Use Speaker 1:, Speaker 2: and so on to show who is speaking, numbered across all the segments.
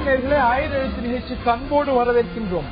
Speaker 1: நேயர்களே, ஆயுத எழுத்து நிகழ்ச்சிக்கு அன்போடு வரவேற்கின்றோம்.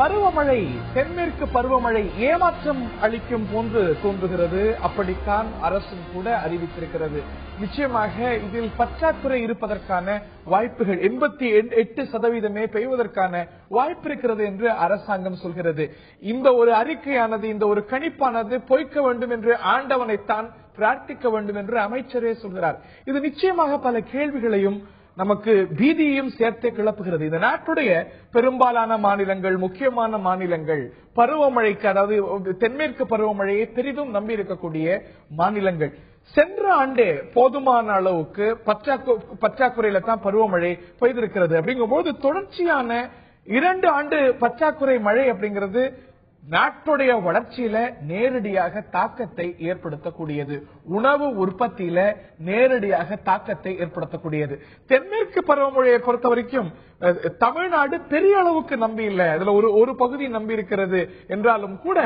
Speaker 1: பருவமழை, தென்மேற்கு பருவமழை ஏமாற்றம் அளிக்கும் போன்று தோன்றுகிறது. அப்படித்தான் அரசும் கூட அறிவித்திருக்கிறது. நிச்சயமாக இதில் பற்றாக்குறை இருப்பதற்கான வாய்ப்புகள் 88% பெய்வதற்கான வாய்ப்பு இருக்கிறது என்று அரசாங்கம் சொல்கிறது. இந்த ஒரு அறிக்கையானது, இந்த ஒரு கணிப்பானது பொய்க்க வேண்டும் என்று ஆண்டவனைத்தான் பிரார்த்திக்க வேண்டும் என்று அமைச்சரே சொல்கிறார். இது நிச்சயமாக பல கேள்விகளையும் நமக்கு பீதியையும் சேர்த்து கிளப்புகிறது. இந்த நாட்டுடைய பெரும்பாலான மாநிலங்கள், முக்கியமான மாநிலங்கள் பருவமழைக்கு, அதாவது தென்மேற்கு பருவமழையை பெரிதும் நம்பி இருக்கக்கூடிய மாநிலங்கள். சென்ற ஆண்டே போதுமான அளவுக்கு பற்றாக்குறையில தான் பருவமழை பெய்திருக்கிறது. அப்படிங்கும்போது தொடர்ச்சியான 2 ஆண்டு பற்றாக்குறை மழை அப்படிங்கிறது நாட்டுடைய வளர்ச்சியில நேரடியாக தாக்கத்தை ஏற்படுத்தக்கூடியது. உணவு உற்பத்தியில நேரடியாக தாக்கத்தை ஏற்படுத்தக்கூடியது. தென்மேற்கு பருவமழையை பொறுத்த வரைக்கும் தமிழ்நாடு பெரிய அளவுக்கு நம்பி இல்லை. அதுல ஒரு பகுதி நம்பி இருக்கிறது என்றாலும் கூட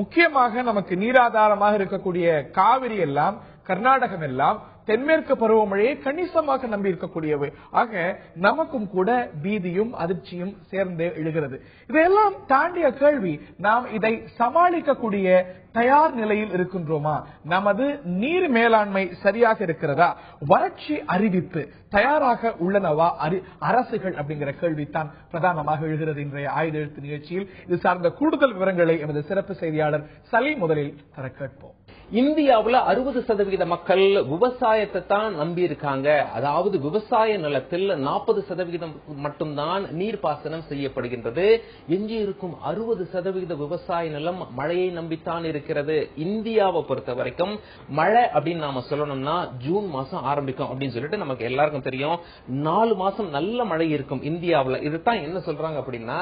Speaker 1: முக்கியமாக நமக்கு நீராதாரமாக இருக்கக்கூடிய காவிரி எல்லாம், கர்நாடகம் எல்லாம் தென்மேற்கு பருவமழையை கணிசமாக நம்பி இருக்கக்கூடியவை. ஆக நமக்கும் கூட பீதியும் அதிர்ச்சியும் சேர்ந்து எழுகிறது. இதையெல்லாம் தாண்டிய கேள்வி, நாம் இதை சமாளிக்கக்கூடிய தயார் நிலையில் இருக்கின்றோமா? நமது நீர் மேலாண்மை சரியாக இருக்கிறதா? வறட்சி அறிவிப்பு தயாராக உள்ளனவா அரசுகள் அப்படிங்கிற கேள்வித்தான் பிரதானமாக எழுகிறது இன்றைய ஆயுத எழுத்து நிகழ்ச்சியில். இது சார்ந்த கூடுதல் விவரங்களை எமது சிறப்பு செய்தியாளர் சலீம் முதலில் தர கேட்போம்.
Speaker 2: இந்தியாவுல 60% மக்கள் விவசாயத்தை தான் நம்பி இருக்காங்க. அதாவது விவசாய நிலத்தில் 40% மட்டும்தான் நீர்ப்பாசனம் செய்யப்படுகின்றது. எஞ்சி இருக்கும் 60% விவசாய நிலம் மழையை நம்பித்தான் இருக்கிறது. இந்தியாவை பொறுத்த வரைக்கும் மழை அப்படின்னு நாம சொல்லணும்னா ஜூன் மாசம் ஆரம்பிக்கும் அப்படின்னு சொல்லிட்டு நமக்கு எல்லாருக்கும் தெரியும். 4 மாசம் நல்ல மழை இருக்கும் இந்தியாவுல. இதுதான் என்ன சொல்றாங்க அப்படின்னா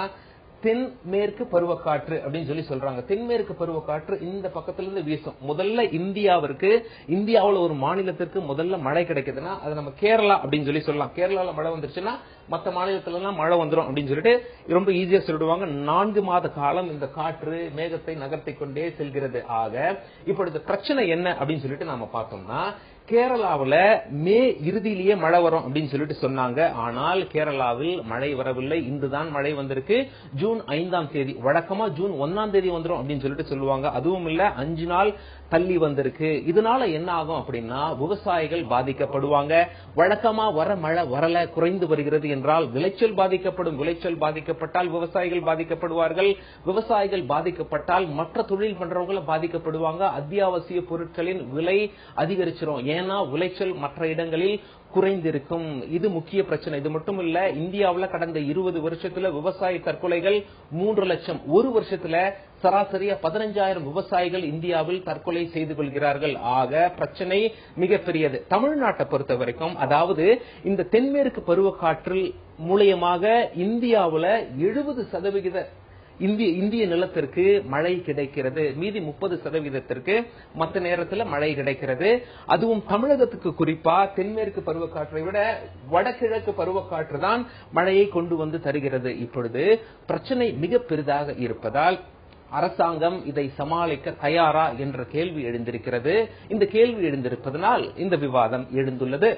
Speaker 2: தென்மேற்கு பருவக்காற்று அப்படின்னு சொல்றாங்க. தென்மேற்கு பருவக்காற்று இந்த பக்கத்திலிருந்து வீசும். முதல்ல இந்தியாவுல ஒரு மாநிலத்திற்கு முதல்ல மழை கிடைக்குதுன்னா அது நம்ம கேரளா அப்படின்னு சொல்லலாம். கேரளால மழை வந்துருச்சுன்னா மற்ற மாநிலத்துல எல்லாம் மழை வந்துடும் அப்படின்னு சொல்லிட்டு ரொம்ப ஈஸியா சொல்லிடுவாங்க. 4 மாத காலம் இந்த காற்று மேகத்தை நகர்த்தி கொண்டே செல்கிறது. ஆக இப்பொழுது பிரச்சனை என்ன அப்படின்னு சொல்லிட்டு நாம பார்த்தோம்னா, கேரளாவுல மே இறுதியிலேயே மழை வரும் அப்படின்னு சொல்லிட்டு சொன்னாங்க. ஆனால் கேரளாவில் மழை வரவில்லை. இன்றுதான் மழை வந்திருக்கு. ஜூன் 5ஆம் தேதி. வழக்கமா ஜூன் 1ஆம் தேதி வந்துடும் அப்படின்னு சொல்லிட்டு சொல்லுவாங்க. அதுவும் இல்ல, 5 நாள் தள்ளி வந்திருக்கு. இதனால என்ன ஆகும் அப்படின்னா விவசாயிகள் பாதிக்கப்படுவாங்க. வழக்கமா வர மழை வரல, குறைந்து வருகிறது என்றால் விளைச்சல் பாதிக்கப்படும். விளைச்சல் பாதிக்கப்பட்டால் விவசாயிகள் பாதிக்கப்படுவார்கள். விவசாயிகள் பாதிக்கப்பட்டால் மற்ற தொழில் பண்றவங்க பாதிக்கப்படுவாங்க. அத்தியாவசிய பொருட்களின் விலை அதிகரிச்சிடும். ஏன்னா விளைச்சல் மற்ற இடங்களில் குறைந்திருக்கும். இது முக்கிய பிரச்சனை. இது மட்டும் இல்ல, இந்தியாவுல கடந்த 20 வருஷத்துல விவசாய தற்கொலைகள் 3 லட்சம். ஒரு வருஷத்துல சராசரியா 15,000 விவசாயிகள் இந்தியாவில் தற்கொலை செய்து கொள்கிறார்கள். ஆக பிரச்சனை மிகப்பெரியது. தமிழ்நாட்டை பொறுத்த வரைக்கும், அதாவது இந்த தென்மேற்கு பருவக்காற்று மூலியமாக இந்தியாவுல 70% இந்திய நிலத்திற்கு மழை கிடைக்கிறது. மீதி 30% மற்ற நேரத்தில் மழை கிடைக்கிறது. அதுவும் தமிழகத்துக்கு குறிப்பா தென்மேற்கு பருவக்காற்றை விட வடகிழக்கு பருவக்காற்று தான் மழையை கொண்டு வந்து தருகிறது. இப்பொழுது பிரச்சனை மிக பெரிதாக இருப்பதால் அரசாங்கம் இதை சமாளிக்க தயாரா என்ற கேள்வி எழுந்திருக்கிறது. இந்த கேள்வி எழுந்திருப்பதனால் இந்த விவாதம் எழுந்துள்ளது.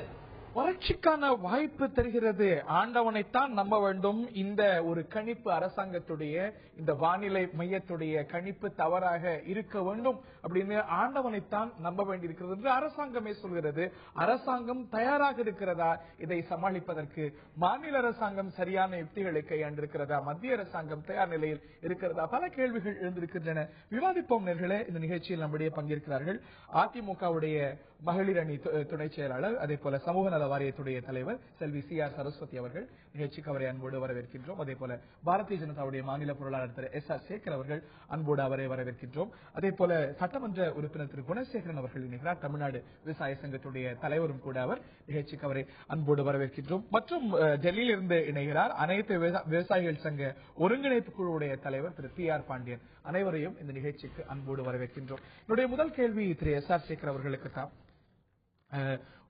Speaker 1: வறட்சிக்கான வாய்ப்பு தெரிகிறது. ஆண்டவனைத்தான் நம்ப வேண்டும். இந்த ஒரு கணிப்பு, அரசாங்கத்துடைய இந்த வானிலை மையத்துடைய கணிப்பு தவறாக இருக்க வேண்டும் அப்படின்னு ஆண்டவனைத்தான் நம்ப வேண்டியிருக்கிறது என்று அரசாங்கமே சொல்கிறது. அரசாங்கம் தயாராக இருக்கிறதா இதை சமாளிப்பதற்கு? மாநில அரசாங்கம் சரியான யுக்திகளை கையாண்டிருக்கிறதா? மத்திய அரசாங்கம் தயார் நிலையில் இருக்கிறதா? பல கேள்விகள் எழுந்திருக்கின்றன. விவாதிப்போம் நேயர்களே. இந்த நிகழ்ச்சியில் நம்முடைய பங்கேற்கிறார்கள் அதிமுகவுடைய மகளிர் அணி துணை செயலாளர், அதே போல சமூக நல வாரியத்துடைய தலைவர் செல்வி CR சரஸ்வதி அவர்கள். நிகழ்ச்சிக்கு அவரை அன்போடு வரவேற்கின்றோம். அதே போல பாரதிய ஜனதாவுடைய மாநில பொருளாளர் திரு SR சேகர் அவர்கள், அன்போடு அவரை வரவேற்கின்றோம். அதே போல சட்டமன்ற உறுப்பினர் திரு குணசேகரன் அவர்கள் இணைகிறார். தமிழ்நாடு விவசாய சங்கத்துடைய தலைவரும் கூட அவர். நிகழ்ச்சிக்கு அவரை அன்போடு வரவேற்கின்றோம். மற்றும் டெல்லியில் இருந்து இணைகிறார் அனைத்து விவசாயிகள் சங்க ஒருங்கிணைப்பு குழுவுடைய தலைவர் திரு PR பாண்டியன். அனைவரையும் இந்த நிகழ்ச்சிக்கு அன்போடு வரவேற்கின்றோம். என்னுடைய முதல் கேள்வி திரு SR சேகர் அவர்களுக்கு தான்.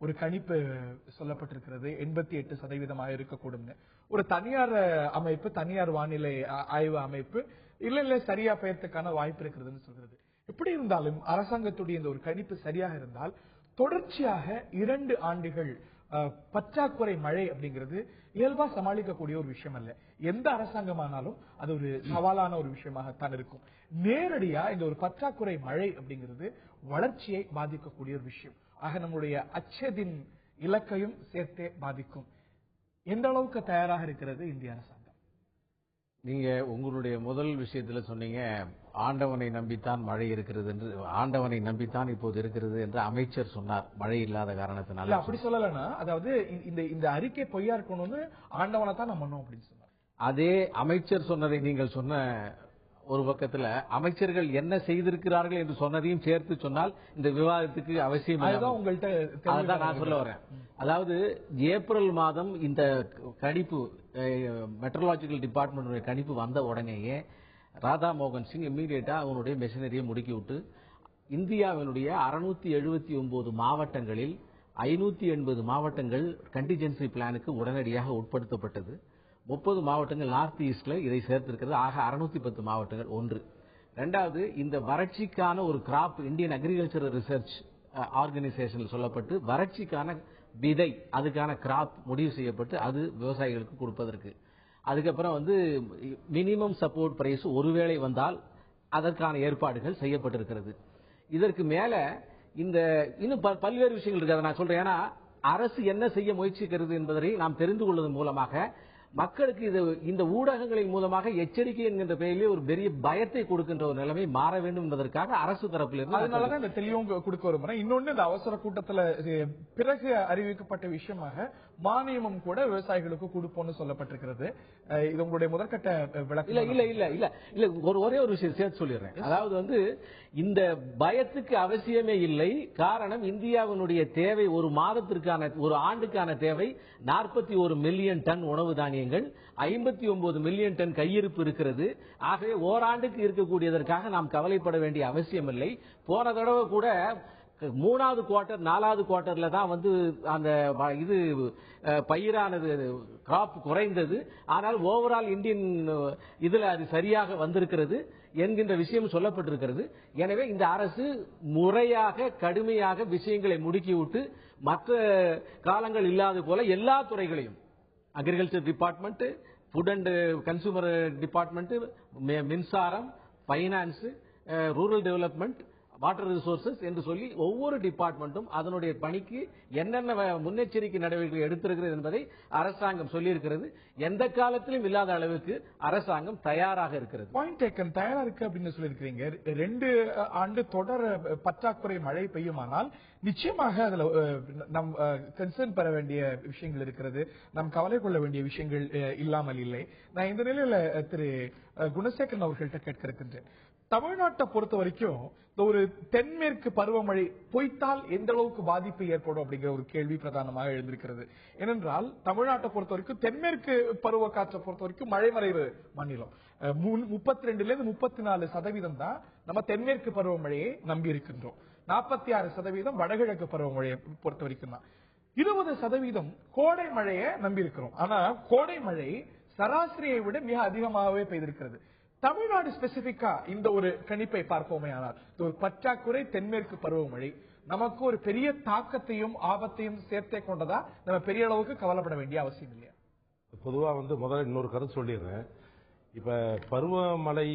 Speaker 1: ஒரு கணிப்பு சொல்லப்பட்டிருக்கிறது 88% இருக்கக்கூடும். ஒரு தனியார் அமைப்பு, தனியார் வானிலை ஆய்வு அமைப்பு இல்ல சரியா பெயர்த்துக்கான வாய்ப்பு இருக்கிறதுன்னு சொல்றது. எப்படி இருந்தாலும் அரசாங்கத்துடைய இந்த ஒரு கணிப்பு சரியாக இருந்தால் தொடர்ச்சியாக 2 ஆண்டுகள் பற்றாக்குறை மழை அப்படிங்கிறது இயல்பா சமாளிக்கக்கூடிய ஒரு விஷயம் அல்ல. எந்த அரசாங்கமானாலும் அது ஒரு சவாலான ஒரு விஷயமாகத்தான் இருக்கும். நேரடியா இந்த ஒரு பற்றாக்குறை மழை அப்படிங்கிறது வளர்ச்சியை பாதிக்கக்கூடிய ஒரு விஷயம். ஆக நம்முடைய அச்சத்தின் இலக்கையும் சேர்த்தே பாதிக்கும். எந்த அளவுக்கு தயாராக இருக்கிறது இந்திய அரசாங்கம்?
Speaker 3: நீங்க உங்களுடைய முதல் விஷயத்துல சொன்னீங்க, ஆண்டவனை நம்பித்தான் மழை இருக்கிறது என்று, ஆண்டவனை நம்பித்தான் இப்போது இருக்கிறது என்று அமைச்சர் சொன்னார், மழை இல்லாத காரணத்தினால.
Speaker 1: அப்படி சொல்லலன்னா, அதாவது இந்த அறிக்கை பொய்யா இருக்கணும்னு ஆண்டவனை தான் நம்ம பண்ணோம் அப்படின்னு சொன்னார்.
Speaker 3: அதே அமைச்சர் சொன்னதை நீங்கள் சொன்ன ஒரு பக்கத்துல அமைச்சர்கள் என்ன செய்திருக்கிறார்கள் என்று சொன்னதையும் சேர்த்து சொன்னால் இந்த விவாதத்துக்கு அவசியம். அதுதான் நான் சொல்ல வரேன். அதாவது ஏப்ரல் மாதம் இந்த கணிப்பு, மெட்ரலாஜிக்கல் டிபார்ட்மெண்ட் கணிப்பு வந்த உடனேயே ராதா மோகன் சிங் இம்மீடியட்டா அவனுடைய மெஷினரியை முடுக்கி விட்டு இந்தியாவினுடைய 679 மாவட்டங்களில் 580 மாவட்டங்கள் கண்டிஜென்சி பிளானுக்கு உடனடியாக உட்படுத்தப்பட்டது. 30 மாவட்டங்கள் நார்த் ஈஸ்ட்ல இதை சேர்த்திருக்கிறது. ஆக 610 மாவட்டங்கள். ஒன்று. இரண்டாவது, இந்த வறட்சிக்கான ஒரு crop Indian Agricultural Research Organisation சொல்லப்பட்டு வறட்சிக்கான விதை, அதுக்கான கிராப் முடிவு செய்யப்பட்டு அது விவசாயிகளுக்கு கொடுப்பதற்கு. அதுக்கப்புறம் மினிமம் சப்போர்ட் பிரைஸ் ஒருவேளை வந்தால் அதற்கான ஏற்பாடுகள் செய்யப்பட்டிருக்கிறது. இதற்கு மேல இந்த இன்னும் பல்வேறு விஷயங்கள் இருக்கு. அதை நான் சொல்றேன். ஏன்னா அரசு என்ன செய்ய முயற்சிக்கிறது என்பதை நாம் தெரிந்து கொள்வதன் மூலமாக மக்களுக்கு இந்த ஊடகங்களின் மூலமாக எச்சரிக்கை என்கின்ற பெயரிலே ஒரு பெரிய பயத்தை கொடுக்கின்ற ஒரு நிலைமை மாற வேண்டும் என்பதற்காக அரசு தரப்பிலிருந்து
Speaker 1: அதனாலதான் இந்த தெளிவும் கொடுக்க வரும். இன்னொன்னு, இந்த அவசர கூட்டத்தில் பிறகு அறிவிக்கப்பட்ட விஷயமாக மானியமும் கூட விவசாயிகளுக்கு கொடுப்போம்னு சொல்லப்பட்டிருக்கிறது. இது உங்களுடைய முதற்கட்ட விளக்கம்.
Speaker 3: இல்ல ஒரே ஒரு விஷயம் சேர்த்து சொல்லிடுறேன். அதாவது இந்த பயத்துக்கு அவசியமே இல்லை. காரணம், இந்தியாவினுடைய தேவை ஒரு மாதத்திற்கான, ஒரு ஆண்டுக்கான தேவை 41 மில்லியன் டன் உணவு தானியங்கள், 59 மில்லியன் டன் கையிருப்பு இருக்கிறது. ஆகவே ஓராண்டுக்கு இருக்கக்கூடியதற்காக நாம் கவலைப்பட வேண்டிய அவசியம் இல்லை. போன தடவை கூட 3வது குவார்டர் 4வது குவார்டர்ல தான் அந்த இது பயிரானது கிராப் குறைந்தது. ஆனால் ஓவரால் இந்தியன் இதுல அது சரியாக வந்திருக்கிறது என்கின்ற விஷயம் சொல்லப்பட்டிருக்கிறது. எனவே இந்த அரசு முறையாக கடுமையாக விஷயங்களை முடுக்கிவிட்டு மற்ற காலங்கள் இல்லாத போல எல்லா துறைகளையும், agriculture department, food and consumer department, மின்சாரம், finance, rural development, water resources என்று சொல்லி ஒவ்வொரு டிபார்ட்மெண்ட்டும் அதனுடைய பணிக்கு என்னென்ன முன்னெச்சரிக்கை நடவடிக்கைகள் எடுத்திருக்கிறது என்பதை அரசாங்கம் சொல்லியிருக்கிறது. எந்த காலத்திலும் இல்லாத அளவுக்கு அரசாங்கம் தயாராக இருக்கிறது.
Speaker 1: பாயிண்ட் டேக்கன், தயாரா இருக்கு அப்படின்னு சொல்லியிருக்கிறீங்க. 2 ஆண்டு தொடர் பற்றாக்குறை மழை பெய்யுமானால் நிச்சயமாக அதுல நம் கன்சர்ன் பெற வேண்டிய விஷயங்கள் இருக்கிறது. நம் கவலை கொள்ள வேண்டிய விஷயங்கள் இல்லாமல் இல்லை. நான் இந்த நிலையில திரு குணசேகரன் அவர்கள்ட்ட கேட்க இருக்கின்றேன். தமிழ்நாட்டை பொறுத்த வரைக்கும் இந்த ஒரு தென்மேற்கு பருவமழை பொய்த்தால் எந்த அளவுக்கு பாதிப்பு ஏற்படும் அப்படிங்கிற ஒரு கேள்வி பிரதானமாக எழுந்திருக்கிறது. ஏனென்றால் தமிழ்நாட்டை பொறுத்த வரைக்கும் தென்மேற்கு பருவ காற்றை பொறுத்த வரைக்கும் மழை மறைவு மாநிலம். 32% 34% தான் நம்ம தென்மேற்கு பருவமழையை நம்பி இருக்கின்றோம். 46% வடகிழக்கு பருவமழையை பொறுத்த வரைக்கும் தான். 20% கோடை மழையை நம்பி இருக்கிறோம். ஆனா கோடை மழை சராசரியை விட மிக அதிகமாகவே பெய்திருக்கிறது. தமிழ்நாடு ஸ்பெசிபிக்கா இந்த ஒரு கணிப்பை பார்ப்போமே ஆனால், ஒரு பற்றாக்குறை தென்மேற்கு பருவமழை நமக்கு ஒரு பெரிய தாக்கத்தையும் ஆபத்தையும் சேர்த்தே கொண்டதா? நம்ம பெரிய அளவுக்கு கவலைப்பட வேண்டிய அவசியம் இல்லையா?
Speaker 4: பொதுவா முதல்ல இன்னொரு கருத்து சொல்லிடுறேன். இப்ப பருவமழை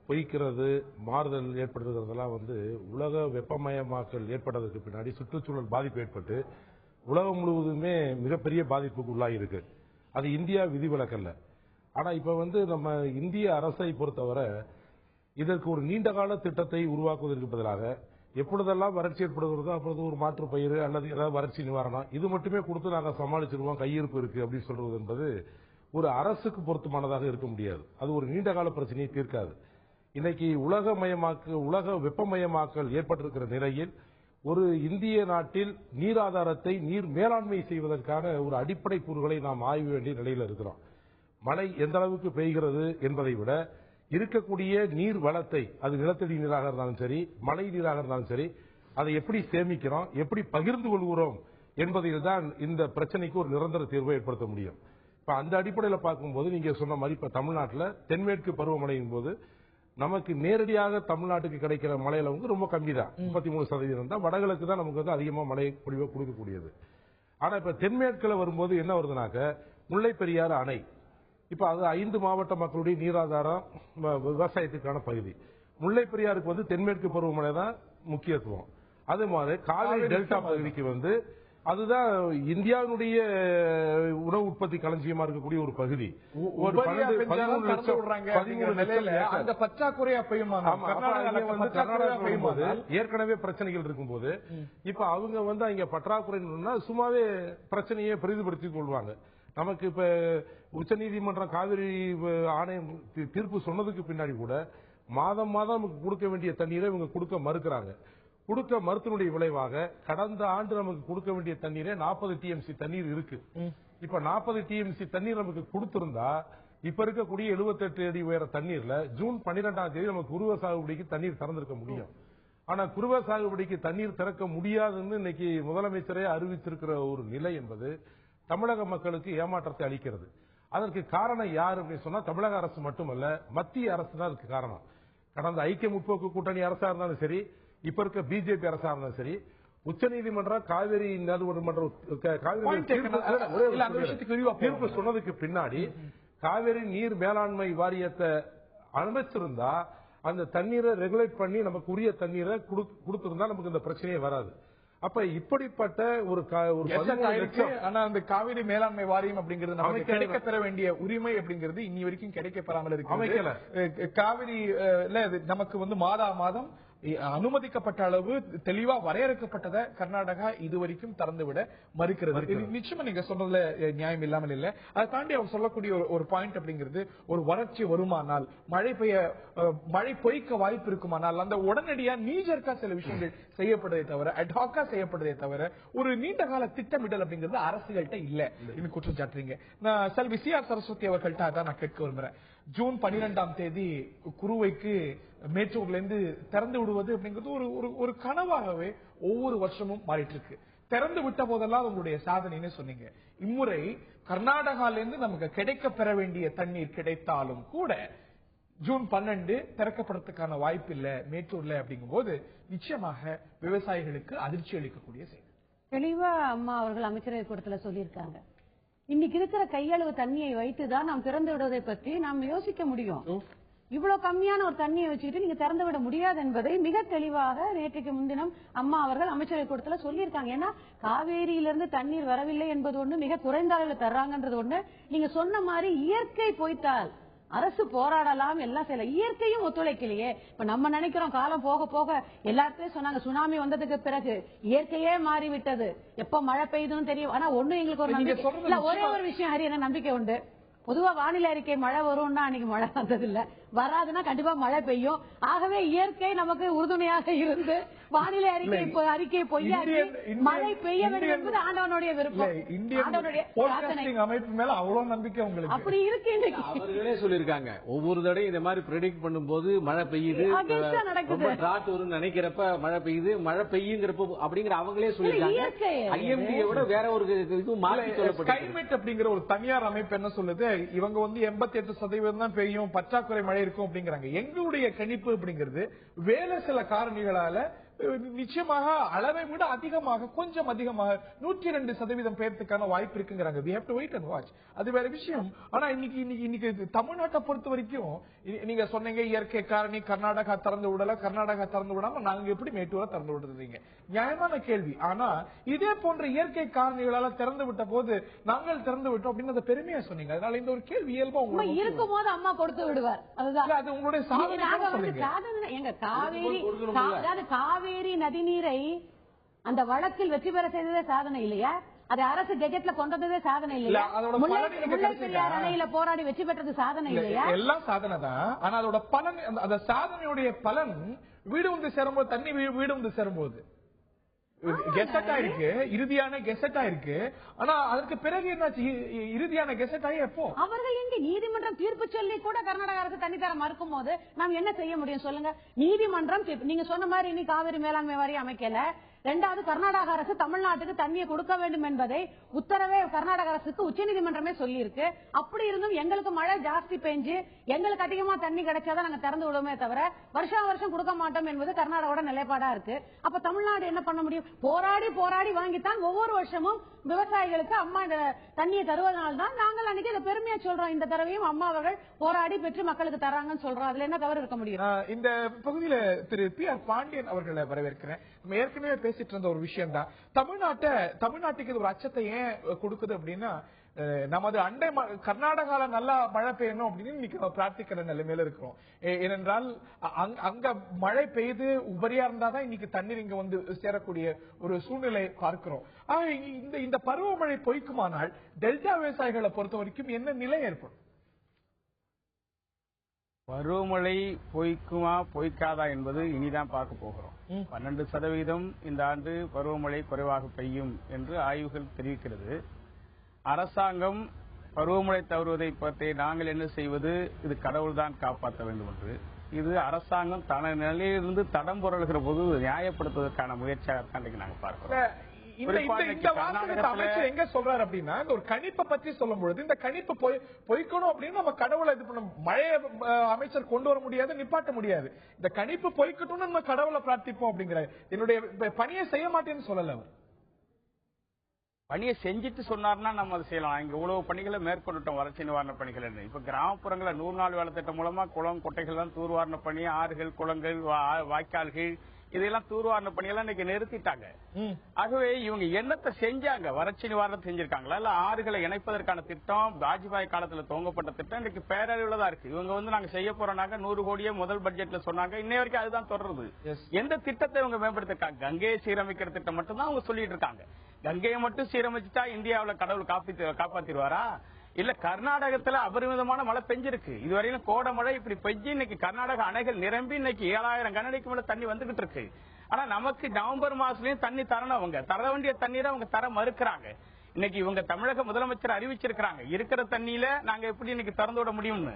Speaker 4: பொய்க்கிறது, மாறுதல் ஏற்படுறதெல்லாம் உலக வெப்பமயமாக்கல் ஏற்பட்டதற்கு பின்னாடி சுற்றுச்சூழல் பாதிப்பு ஏற்பட்டு உலகம் முழுவதுமே மிகப்பெரிய பாதிப்புக்கு உள்ளாகி இருக்கு. அது இந்தியா விதிவிலக்கல்ல. ஆனா இப்ப நம்ம இந்திய அரசை பொறுத்தவரை இதற்கு ஒரு நீண்டகால திட்டத்தை உருவாக்குவதற்கு பதிலாக எப்பொழுதெல்லாம் வறட்சி ஏற்படுகிறதோ அப்பொழுது ஒரு மாற்று பயிர் அல்லது ஏதாவது வறட்சி நிவாரணம் இது மட்டுமே கொடுத்து நாங்கள் சமாளிச்சிருவோம், கையிருப்பு இருக்கு அப்படின்னு சொல்றது என்பது ஒரு அரசுக்கு பொருத்தமானதாக இருக்க முடியாது. அது ஒரு நீண்டகால பிரச்சனையை தீர்க்காது. இன்னைக்கு உலக வெப்பமயமாக்கல் ஏற்பட்டிருக்கிற நிலையில் ஒரு இந்திய நாட்டில் நீர் ஆதாரத்தை, நீர் மேலாண்மை செய்வதற்கான ஒரு அடிப்படை கூறுகளை நாம் ஆய்வு வேண்டிய நிலையில் இருக்கிறோம். மழை எந்த அளவுக்கு பெய்கிறது என்பதை விட இருக்கக்கூடிய நீர் வளத்தை, அது நிலத்தடி நீராக இருந்தாலும் சரி, மழை நீராக இருந்தாலும் சரி, அதை எப்படி சேமிக்கிறோம், எப்படி பகிர்ந்து கொள்கிறோம் என்பதில் தான் இந்த பிரச்சனைக்கு ஒரு நிரந்தர தீர்வை ஏற்படுத்த முடியும். இப்ப அந்த அடிப்படையில் பார்க்கும்போது நீங்க சொன்ன மாதிரி இப்ப தமிழ்நாட்டில் தென்மேற்கு பருவமழையின் போது நமக்கு நேரடியாக தமிழ்நாட்டுக்கு கிடைக்கிற மழையில ரொம்ப கம்மி தான், 33% தான். வடகிழக்கு தான் நமக்கு அதிகமாக மழை பொழிவை கொடுக்கக்கூடியது. ஆனா இப்ப தென்மேற்குல வரும்போது என்ன வருதுனாக்க முல்லை பெரியாறு அணை, இப்ப அது 5 மாவட்ட மக்களுடைய நீராதாரம் விவசாயத்துக்கான பகுதி. முல்லை பெரியாருக்கு வந்து தென்மேற்கு பருவமழை தான் முக்கியத்துவம். அதே மாதிரி காவிரி டெல்டா பகுதிக்கு அதுதான் இந்தியாவுடைய உணவு உற்பத்தி களஞ்சியமா இருக்கக்கூடிய ஒரு பகுதி. ஏற்கனவே பிரச்சனைகள் இருக்கும்போது இப்ப அவங்க அங்க பற்றாக்குறை சும்மாவே பிரச்சனையை பெரிதுபடுத்திக் கொள்வாங்க. நமக்கு இப்ப உச்சநீதிமன்றம் காவிரி ஆணையம் தீர்ப்பு சொன்னதுக்கு பின்னாடி கூட மாதம் நமக்கு கொடுக்க வேண்டிய தண்ணீரை இவங்க கொடுக்க மறுக்கிறாங்க. கொடுக்க மறுத்தினுடைய விளைவாக கடந்த ஆண்டு நமக்கு கொடுக்க வேண்டிய தண்ணீரே 40 டிஎம்சி தண்ணீர் இருக்கு. இப்ப 40 டிஎம்சி தண்ணீர் நமக்கு கொடுத்திருந்தா இப்ப இருக்கக்கூடிய 78 அடி உயர தண்ணீர்ல ஜூன் 12ஆம் தேதி நமக்கு குறுவை சாகுபடிக்கு தண்ணீர் திறந்திருக்க முடியும். ஆனா குறுவை சாகுபடிக்கு தண்ணீர் திறக்க முடியாதுன்னு இன்னைக்கு முதலமைச்சரே அறிவித்திருக்கிற ஒரு நிலை என்பது தமிழக மக்களுக்கு ஏமாற்றத்தை அளிக்கிறது. அதற்கு காரணம் யார் அப்படின்னு சொன்னா தமிழக அரசு மட்டுமல்ல, மத்திய அரசு தான் அதுக்கு காரணம். கடந்த ஐக்கிய முற்போக்கு கூட்டணி அரசா இருந்தாலும் சரி, இப்ப இருக்க பிஜேபி அரசா இருந்தாலும் சரி, உச்சநீதிமன்றம் காவிரி தீர்ப்பு சொன்னதுக்கு பின்னாடி காவிரி நீர் மேலாண்மை வாரியத்தை அமைச்சிருந்தா அந்த தண்ணீரை ரெகுலேட் பண்ணி நமக்கு உரிய தண்ணீரை கொடுத்திருந்தா நமக்கு இந்த பிரச்சனையே வராது. அப்ப இப்படிப்பட்ட ஒரு
Speaker 1: ஆனா அந்த காவிரி மேலாண்மை வாரியம் அப்படிங்கிறது நமக்கு கிடைக்க பெற வேண்டிய உரிமை அப்படிங்கிறது இன்னி வரைக்கும் கிடைக்க பெறாமல் இருக்கு. காவிரி நமக்கு மாதம் அனுமதிக்கப்பட்ட அளவு தெளிவா வரையறுக்கப்பட்டதை கர்நாடகா இதுவரைக்கும் திறந்துவிட மறுக்கிறது. நிச்சயமா நீங்க சொல்றதுல நியாயம் இல்லாமல் இல்ல. அதை தாண்டி அவர் சொல்லக்கூடிய ஒரு பாயிண்ட் அப்படிங்கிறது, ஒரு வறட்சி வருமானால், மழை பொய்க்க வாய்ப்பு இருக்குமானால் அந்த உடனடியா நீஜர்க்கா சில விஷயங்கள் செய்யப்படுறதை தவிர, அட்ஹாக்கா செய்யப்படுறதை தவிர ஒரு நீண்ட கால திட்டமிடல் அப்படிங்கிறது அரசுகள்கிட்ட இல்ல இன்னும் குற்றம் சாட்டுறீங்க. நான் செல்வி சி.ஆர். சரஸ்வதி அவர்கள்ட்ட அதான் நான் கேட்க விரும்புறேன். ஜூன் 12ஆம் தேதி குருவைக்கு மேட்டூர்ல இருந்து திறந்து விடுவது அப்படிங்கிறது ஒரு கனவாகவே ஒவ்வொரு வருஷமும் மாறிட்டு இருக்கு. திறந்து விட்ட போதெல்லாம் உங்களுடைய சாதனைன்னு சொன்னீங்க. இம்முறை கர்நாடகால இருந்து நமக்கு கிடைக்க பெற வேண்டிய தண்ணீர் கிடைத்தாலும் கூட ஜூன் 12 திறக்கப்படுறதுக்கான வாய்ப்பு இல்ல மேட்டூர்ல அப்படிங்கும் போது நிச்சயமாக விவசாயிகளுக்கு அதிர்ச்சி அளிக்கக்கூடிய செய்தி.
Speaker 5: தெளிவா அம்மா அவர்கள் அமைச்சரவை கூட்டத்தில் சொல்லியிருக்காங்க. இன்னைக்கு இருக்கிற கையளவு தண்ணியை வைத்துதான் நாம் திறந்து விடுவதை பற்றி நாம் யோசிக்க முடியும். இவ்வளவு கம்மியான ஒரு தண்ணியை வச்சுக்கிட்டு நீங்க திறந்து விட முடியாது என்பதை மிக தெளிவாக நேற்றைக்கு முன்தினம் அம்மா அவர்கள் அமைச்சரவை கூட்டத்தில் சொல்லியிருக்காங்க. ஏன்னா காவேரியிலிருந்து தண்ணீர் வரவில்லை என்பது ஒண்ணு, மிக குறைந்த அளவில் தர்றாங்கன்றது ஒண்ணு. நீங்க சொன்ன மாதிரி இயற்கை பொய்த்தால் அரசு போராடலாம், எல்லாம் செய்யலாம். இயற்கையும் ஒத்துழைக்கலையே. இப்ப நம்ம நினைக்கிறோம் காலம் போக போக எல்லாத்தையும் சொன்னாங்க, சுனாமி வந்ததுக்கு பிறகு இயற்கையே மாறிவிட்டது, எப்ப மழை பெய்யுதுன்னு தெரியும். ஆனா ஒண்ணு எங்களுக்கு ஒரு நம்பிக்கை, ஒரே ஒரு விஷயம் ஹரி, எனக்கு நம்பிக்கை உண்டு. பொதுவா வானிலை அறிக்கை மழை வரும்னா அன்னைக்கு மழை வந்தது இல்ல, வராதுன்னா கண்டிப்பா மழை பெய்யும். ஆகவே இயற்கை நமக்கு உறுதுணையாக இருந்து வானிலை அறிக்கை பொய்யா மழை பெய்ய வேண்டும் என்பது ஆண்டவனுடைய விருப்பம்.
Speaker 1: அமைப்பு மேல அவ்வளவு நம்பிக்கை உங்களுக்கு
Speaker 5: அப்படி இருக்கு.
Speaker 3: அவர்களே சொல்லிருக்காங்க, ஒவ்வொரு தடையும் இந்த மாதிரி ப்ரெடிக்ட் பண்ணும்போது மழை பெய்யுது, டிராட் வரும்னு நினைக்கிறப்ப மழை பெய்யுது, மழை பெய்யுங்கிறப்ப அப்படிங்கிற அவங்களே சொல்லிருக்காங்க. ஐஎம்டியை விட வேற ஒரு இது மாற்றி சொல்லப்பட்டது.
Speaker 1: கிளைமேட் அப்படிங்கிற ஒரு தனியார் அமைப்பு என்ன சொல்லுது, இவங்க 88% தான் பெய்யும், பற்றாக்குறை மழை இருக்கும் அப்படிங்கிறாங்க. எங்களுடைய கணிப்பு அப்படிங்கிறது வேலை சில காரணிகளால நிச்சயமாக அளவை விட அதிகமாக, கொஞ்சம் அதிகமாக 102% பெயர்த்துக்கான வாய்ப்பு இருக்குங்கிறாங்க. we have to wait and watch. அது வேற விஷயம். ஆனா இன்னைக்கு தமிழ்நாட்டை பொறுத்த வரைக்கும் நீங்க சொன்னீங்க இயற்கை காரணி, கர்நாடகா திறந்து விடல, கர்நாடகா திறந்து விடாம நாங்க எப்படி மேட்டூரை திறந்து விடுறீங்க? நியாயமான கேள்வி. ஆனா இதே போன்ற இயற்கை காரணிகளால திறந்து விட்ட போது நாங்கள் திறந்து விட்டோம் அப்படின்னு பெருமையா சொன்னீங்க. அதனால இந்த ஒரு கேள்வி இயல்பா உங்களுக்கு
Speaker 5: இருக்கும் போது அம்மா கொடுத்து விடுவார். அதுதான்
Speaker 1: அது உங்களுடைய சாதனை.
Speaker 5: எங்க காவேரி நதிநீரை அந்த வழக்கில் வெற்றி பெற செய்ததே சாதனை இல்லையா? அது அரசு கெஜெட்ல கொண்டு வந்ததே சாதனை இல்லையா? முல்லை பெரியாறு அணையில போராடி வெற்றி பெற்றது சாதனை இல்லையா?
Speaker 1: எல்லாம் சாதனை தான். ஆனா அதோட பலன், அந்த சாதனையுடைய பலன் வீடு வந்து சேரும்போது, தண்ணி வீடு வந்து சேரும்போது கெசட்டா இருக்கு, இறுதியான கெசட்டா இருக்கு. ஆனா அதற்கு பிறகு என்னாச்சு? இறுதியான கெசட் ஆகி எப்போ
Speaker 5: அவர்கள் எங்க நீதிமன்றம் தீர்ப்பு சொல்லி கூட கர்நாடக அரசு தண்ணி தர மறுக்கும் போது நாம் என்ன செய்ய முடியும் சொல்லுங்க? நீதிமன்றம் நீங்க சொன்ன மாதிரி இன்னைக்கு காவிரி மேலாண்மை வாரியம் அமைக்கல. இரண்டாவது, கர்நாடக அரசு தமிழ்நாட்டுக்கு தண்ணியை கொடுக்க வேண்டும் என்பதை உத்தரவே கர்நாடக அரசுக்கு உச்சநீதிமன்றமே சொல்லி இருக்கு. அப்படி இருந்தும் எங்களுக்கு மழை ஜாஸ்தி பெஞ்சு எங்களுக்கு அதிகமா தண்ணி கிடைச்சாதான் நாங்க திறந்து விடுவோமே தவிர வருஷம் கொடுக்க மாட்டோம் என்பது கர்நாடகாவோட நிலைப்பாடா இருக்கு. அப்ப தமிழ்நாடு என்ன பண்ண முடியும்? போராடி வாங்கித்தான் ஒவ்வொரு வருஷமும் விவசாயிகளுக்கு அம்மா இந்த தண்ணியை தருவதனால்தான் நாங்கள் அன்னைக்கு இதை பெருமையா சொல்றோம். இந்த தடவையும் அம்மா அவர்கள் போராடி பெற்று மக்களுக்கு தராங்கன்னு சொல்றோம். அதுல என்ன தவறு இருக்க முடியும்?
Speaker 1: இந்த பகுதியில திரு பி ஆர் பாண்டியன் அவர்களை வரவேற்கிறேன். நம்ம ஏற்கனவே பேசிட்டு இருந்த ஒரு விஷயம் தான், தமிழ்நாட்டுக்கு இது ஒரு அச்சத்தை ஏன் கொடுக்குது அப்படின்னா, நமது அண்டை கர்நாடகால நல்லா மழை பெய்யணும் அப்படின்னு இன்னைக்கு நம்ம பிரார்த்திக்கிற நிலைமையில இருக்கிறோம். ஏனென்றால் அங்க மழை பெய்து உபரியா இருந்தாதான் இன்னைக்கு தண்ணீர் இங்க வந்து சேரக்கூடிய ஒரு சூழ்நிலை பார்க்கிறோம். இந்த பருவமழை பொய்க்குமானால் டெல்டா விவசாயிகளை பொறுத்த வரைக்கும் என்ன நிலை ஏற்படும்?
Speaker 6: பருவமழை பொய்க்குமா பொய்க்காதா என்பது இனிதான் பார்க்க போகிறோம். 12% இந்த ஆண்டு பருவமழை குறைவாக பெய்யும் என்று ஆய்வுகள் தெரிவிக்கிறது. அரசாங்கம் பருவமழை தவறுவதை பற்றி நாங்கள் என்ன செய்வது, இது கடவுள்தான் காப்பாற்ற வேண்டும் என்று, இது அரசாங்கம் தன நிலையிலிருந்து தடம் புரளுகிற போது நியாயப்படுத்துவதற்கான முயற்சியாகத்தான் நாங்கள் பார்க்கிறோம்.
Speaker 1: அமைச்சர் எங்க சொல்றாரு அப்படின்னா, இந்த ஒரு கணிப்பை பற்றி சொல்லும் பொழுது இந்த கணிப்பு பொய்க்கணும் அப்படின்னு நம்ம கடவுளை இது பண்ண மழையை அமைச்சர் கொண்டு வர முடியாது, நிப்பாட்ட முடியாது. இந்த கணிப்பு பொய்க்கட்டும்னு நம்ம கடவுளை பிரார்த்திப்போம் அப்படிங்கிற என்னுடைய பணியை செய்ய மாட்டேன்னு சொல்லல. அவர்
Speaker 6: பணியை செஞ்சுட்டு சொன்னார்னா நம்ம அதை செய்யலாம். இங்க இவ்வளவு பணிகளை மேற்கொண்டுட்டோம், வறட்சி நிவாரண பணிகள். இப்ப கிராமப்புறங்கள 100 நாள் வேலை திட்டம் மூலமா குளம் குட்டைகள் தான் தூர்வாரண பணி, ஆறுகள் குளங்கள் வாய்க்கால்கள் இதெல்லாம் தூர்வாரண பணியெல்லாம் இன்னைக்கு நிறுத்திட்டாங்க. ஆகவே இவங்க என்னத்தை செஞ்சாங்க? வறட்சி நிவாரணம் செஞ்சிருக்காங்களா, இல்ல ஆறுகளை இணைப்பதற்கான திட்டம் வாஜ்பாய் காலத்துல துவங்கப்பட்ட திட்டம் இன்னைக்கு பேரளவுல தான் இருக்கு. இவங்க நாங்க செய்ய போறோம்னாங்க 100 கோடியே முதல் பட்ஜெட்ல சொன்னாங்க, இன்னை வரைக்கும் அதுதான் தொடருது. எந்த திட்டத்தை இவங்க மேம்படுத்திருக்காங்க? கங்கையை சீரமைக்கிற திட்டம் மட்டும் தான் அவங்க சொல்லிட்டு இருக்காங்க. கங்கையை மட்டும் சீரமைச்சுட்டா இந்தியாவில கடவுள் காப்பாத்திடுவாரா? இல்ல கர்நாடகத்துல அபரிமிதமான மழை பெஞ்சிருக்கு. இதுவரையிலும் கோடை மழை இப்படி பெஞ்சு இன்னைக்கு கர்நாடக அணைகள் நிரம்பி இன்னைக்கு 7000 கனஅடிக்கு மேல தண்ணி வந்துகிட்டு இருக்கு. ஆனா நமக்கு நவம்பர் மாசத்துலயும் தண்ணி தரணும், அவங்க தர வேண்டிய தண்ணீரை அவங்க தர மறுக்கிறாங்க. இன்னைக்கு இவங்க தமிழக முதலமைச்சர் அறிவிச்சிருக்காங்க, இருக்கிற தண்ணியில நாங்க எப்படி இன்னைக்கு திறந்து விட முடியும்னு.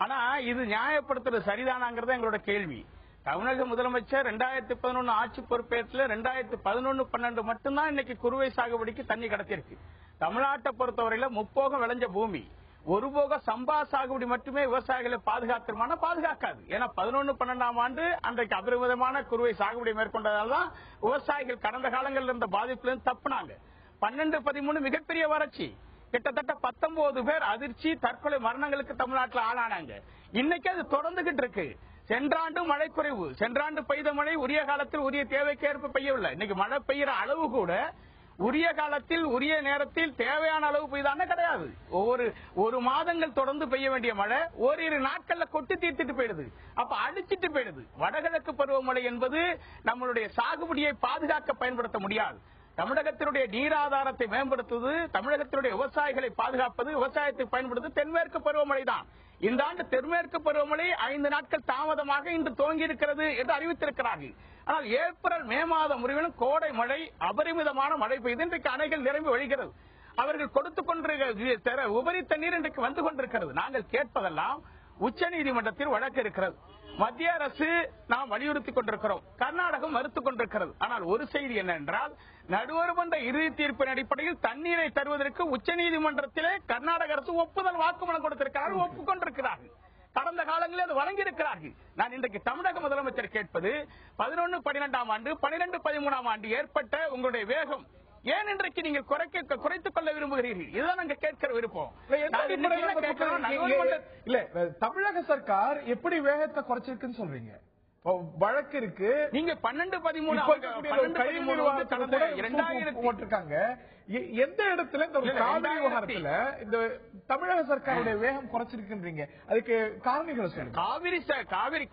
Speaker 6: ஆனா இது நியாயப்படுத்துறது சரிதானாங்கிறது எங்களோட கேள்வி. தமிழக முதலமைச்சர் 2011 ஆட்சி பொறுப்பேற்ற 2011-12 மட்டும்தான் இன்னைக்கு குறுவை சாகுபடிக்கு தண்ணி கிடைச்சிருக்கு. தமிழ்நாட்டை பொறுத்தவரையில முப்போகம் விளைஞ்ச பூமி, ஒரு போக சம்பா சாகுபடி மட்டுமே விவசாயிகளை பாதுகாத்துருமான பாதுகாக்காது. ஏன்னா 11-12ஆம் ஆண்டு அன்றைக்கு அபரிமிதமான குறுவை சாகுபடி மேற்கொண்டதால்தான் விவசாயிகள் கடந்த காலங்களில் இருந்த பாதிப்புல இருந்து தப்புனாங்க. 12-13 மிகப்பெரிய வறட்சி, கிட்டத்தட்ட 19 பேர் அதிர்ச்சி தற்கொலை மரணங்களுக்கு தமிழ்நாட்டில் ஆளானாங்க. இன்னைக்கு அது தொடர்ந்துகிட்டு இருக்கு. சென்றாண்டு மழை குறைவு, சென்றாண்டு பெய்த மழை உரிய காலத்தில் உரிய தேவைக்கேற்ப பெய்யவில்லை. இன்னைக்கு மழை பெய்யற அளவு கூட உரிய காலத்தில் உரிய நேரத்தில் தேவையான அளவு பெய்தானே கிடையாது. ஒரு மாதங்கள் தொடர்ந்து பெய்ய வேண்டிய மழை ஓரிரு நாட்கள்ல கொட்டி தீர்த்துட்டு போயிடுது, அப்ப அடிச்சிட்டு போயிடுது. வடகிழக்கு பருவமழை என்பது நம்மளுடைய சாகுபடியை பாதுகாக்க பயன்படுத்த முடியாது. தமிழகத்தினுடைய நீராதாரத்தை மேம்படுத்துவது, தமிழகத்தினுடைய விவசாயிகளை பாதுகாப்பது, விவசாயத்தை பயன்படுத்துவது தென்மேற்கு பருவமழை தான். இந்த ஆண்டு தென்மேற்கு பருவமழை 5 நாட்கள் தாமதமாக இன்று துவங்கி இருக்கிறது என்று அறிவித்திருக்கிறார்கள். ஆனால் ஏப்ரல் மே மாதம் முழுவதும் கோடை மழை அபரிமிதமான மழை பெய்து இன்றைக்கு அணைகள் நிரம்பி வழிகிறது. அவர்கள் கொடுத்துக் கொண்டிருக்கிற உபரி தண்ணீர் இன்றைக்கு வந்து கொண்டிருக்கிறது. நாங்கள் கேட்பதெல்லாம் உச்சநீதிமன்றத்தில் வழக்கு இருக்கிறது, மத்திய அரசு நாம் வலியுறுத்திக் கொண்டிருக்கிறோம், கர்நாடகம் மறுத்துக் கொண்டிருக்கிறது. ஆனால் ஒரு செய்தி என்னவென்றால், நடுவர் மன்ற இறுதி தீர்ப்பின் அடிப்படையில் தண்ணீரை தருவதற்கு உச்சநீதிமன்றத்திலே கர்நாடக அரசு ஒப்புதல் வாக்குமூலம் கொடுத்திருக்கிறார்கள், ஒப்புக்கொண்டிருக்கிறார்கள். கடந்த காலங்களில் அது வழங்கியிருக்கிறார்கள். நான் இன்றைக்கு தமிழக முதலமைச்சர் கேட்பது, 11-12ஆம் ஆண்டு 12-13ஆம் ஆண்டு ஏற்பட்ட உங்களுடைய வேகம் ஏன் இன்றைக்கு நீங்கள் குறைத்துக் கொள்ள விரும்புகிறீர்கள்? இதுதான் நாங்க கேட்கிற விருப்பம்.
Speaker 1: இல்ல தமிழக சர்க்கார் எப்படி வேகத்தை குறைச்சிருக்குன்னு சொல்றீங்க? வழக்கு இருக்கு, நீங்க 12-13 போட்டிருக்காங்க. எந்த இடத்துல இந்த காவிரி விவகாரத்துல இந்த தமிழக சர்க்காருடைய வேகம் குறைச்சிருக்குன்றீங்க? அதுக்கு காரணிகளை சொல்லுங்க.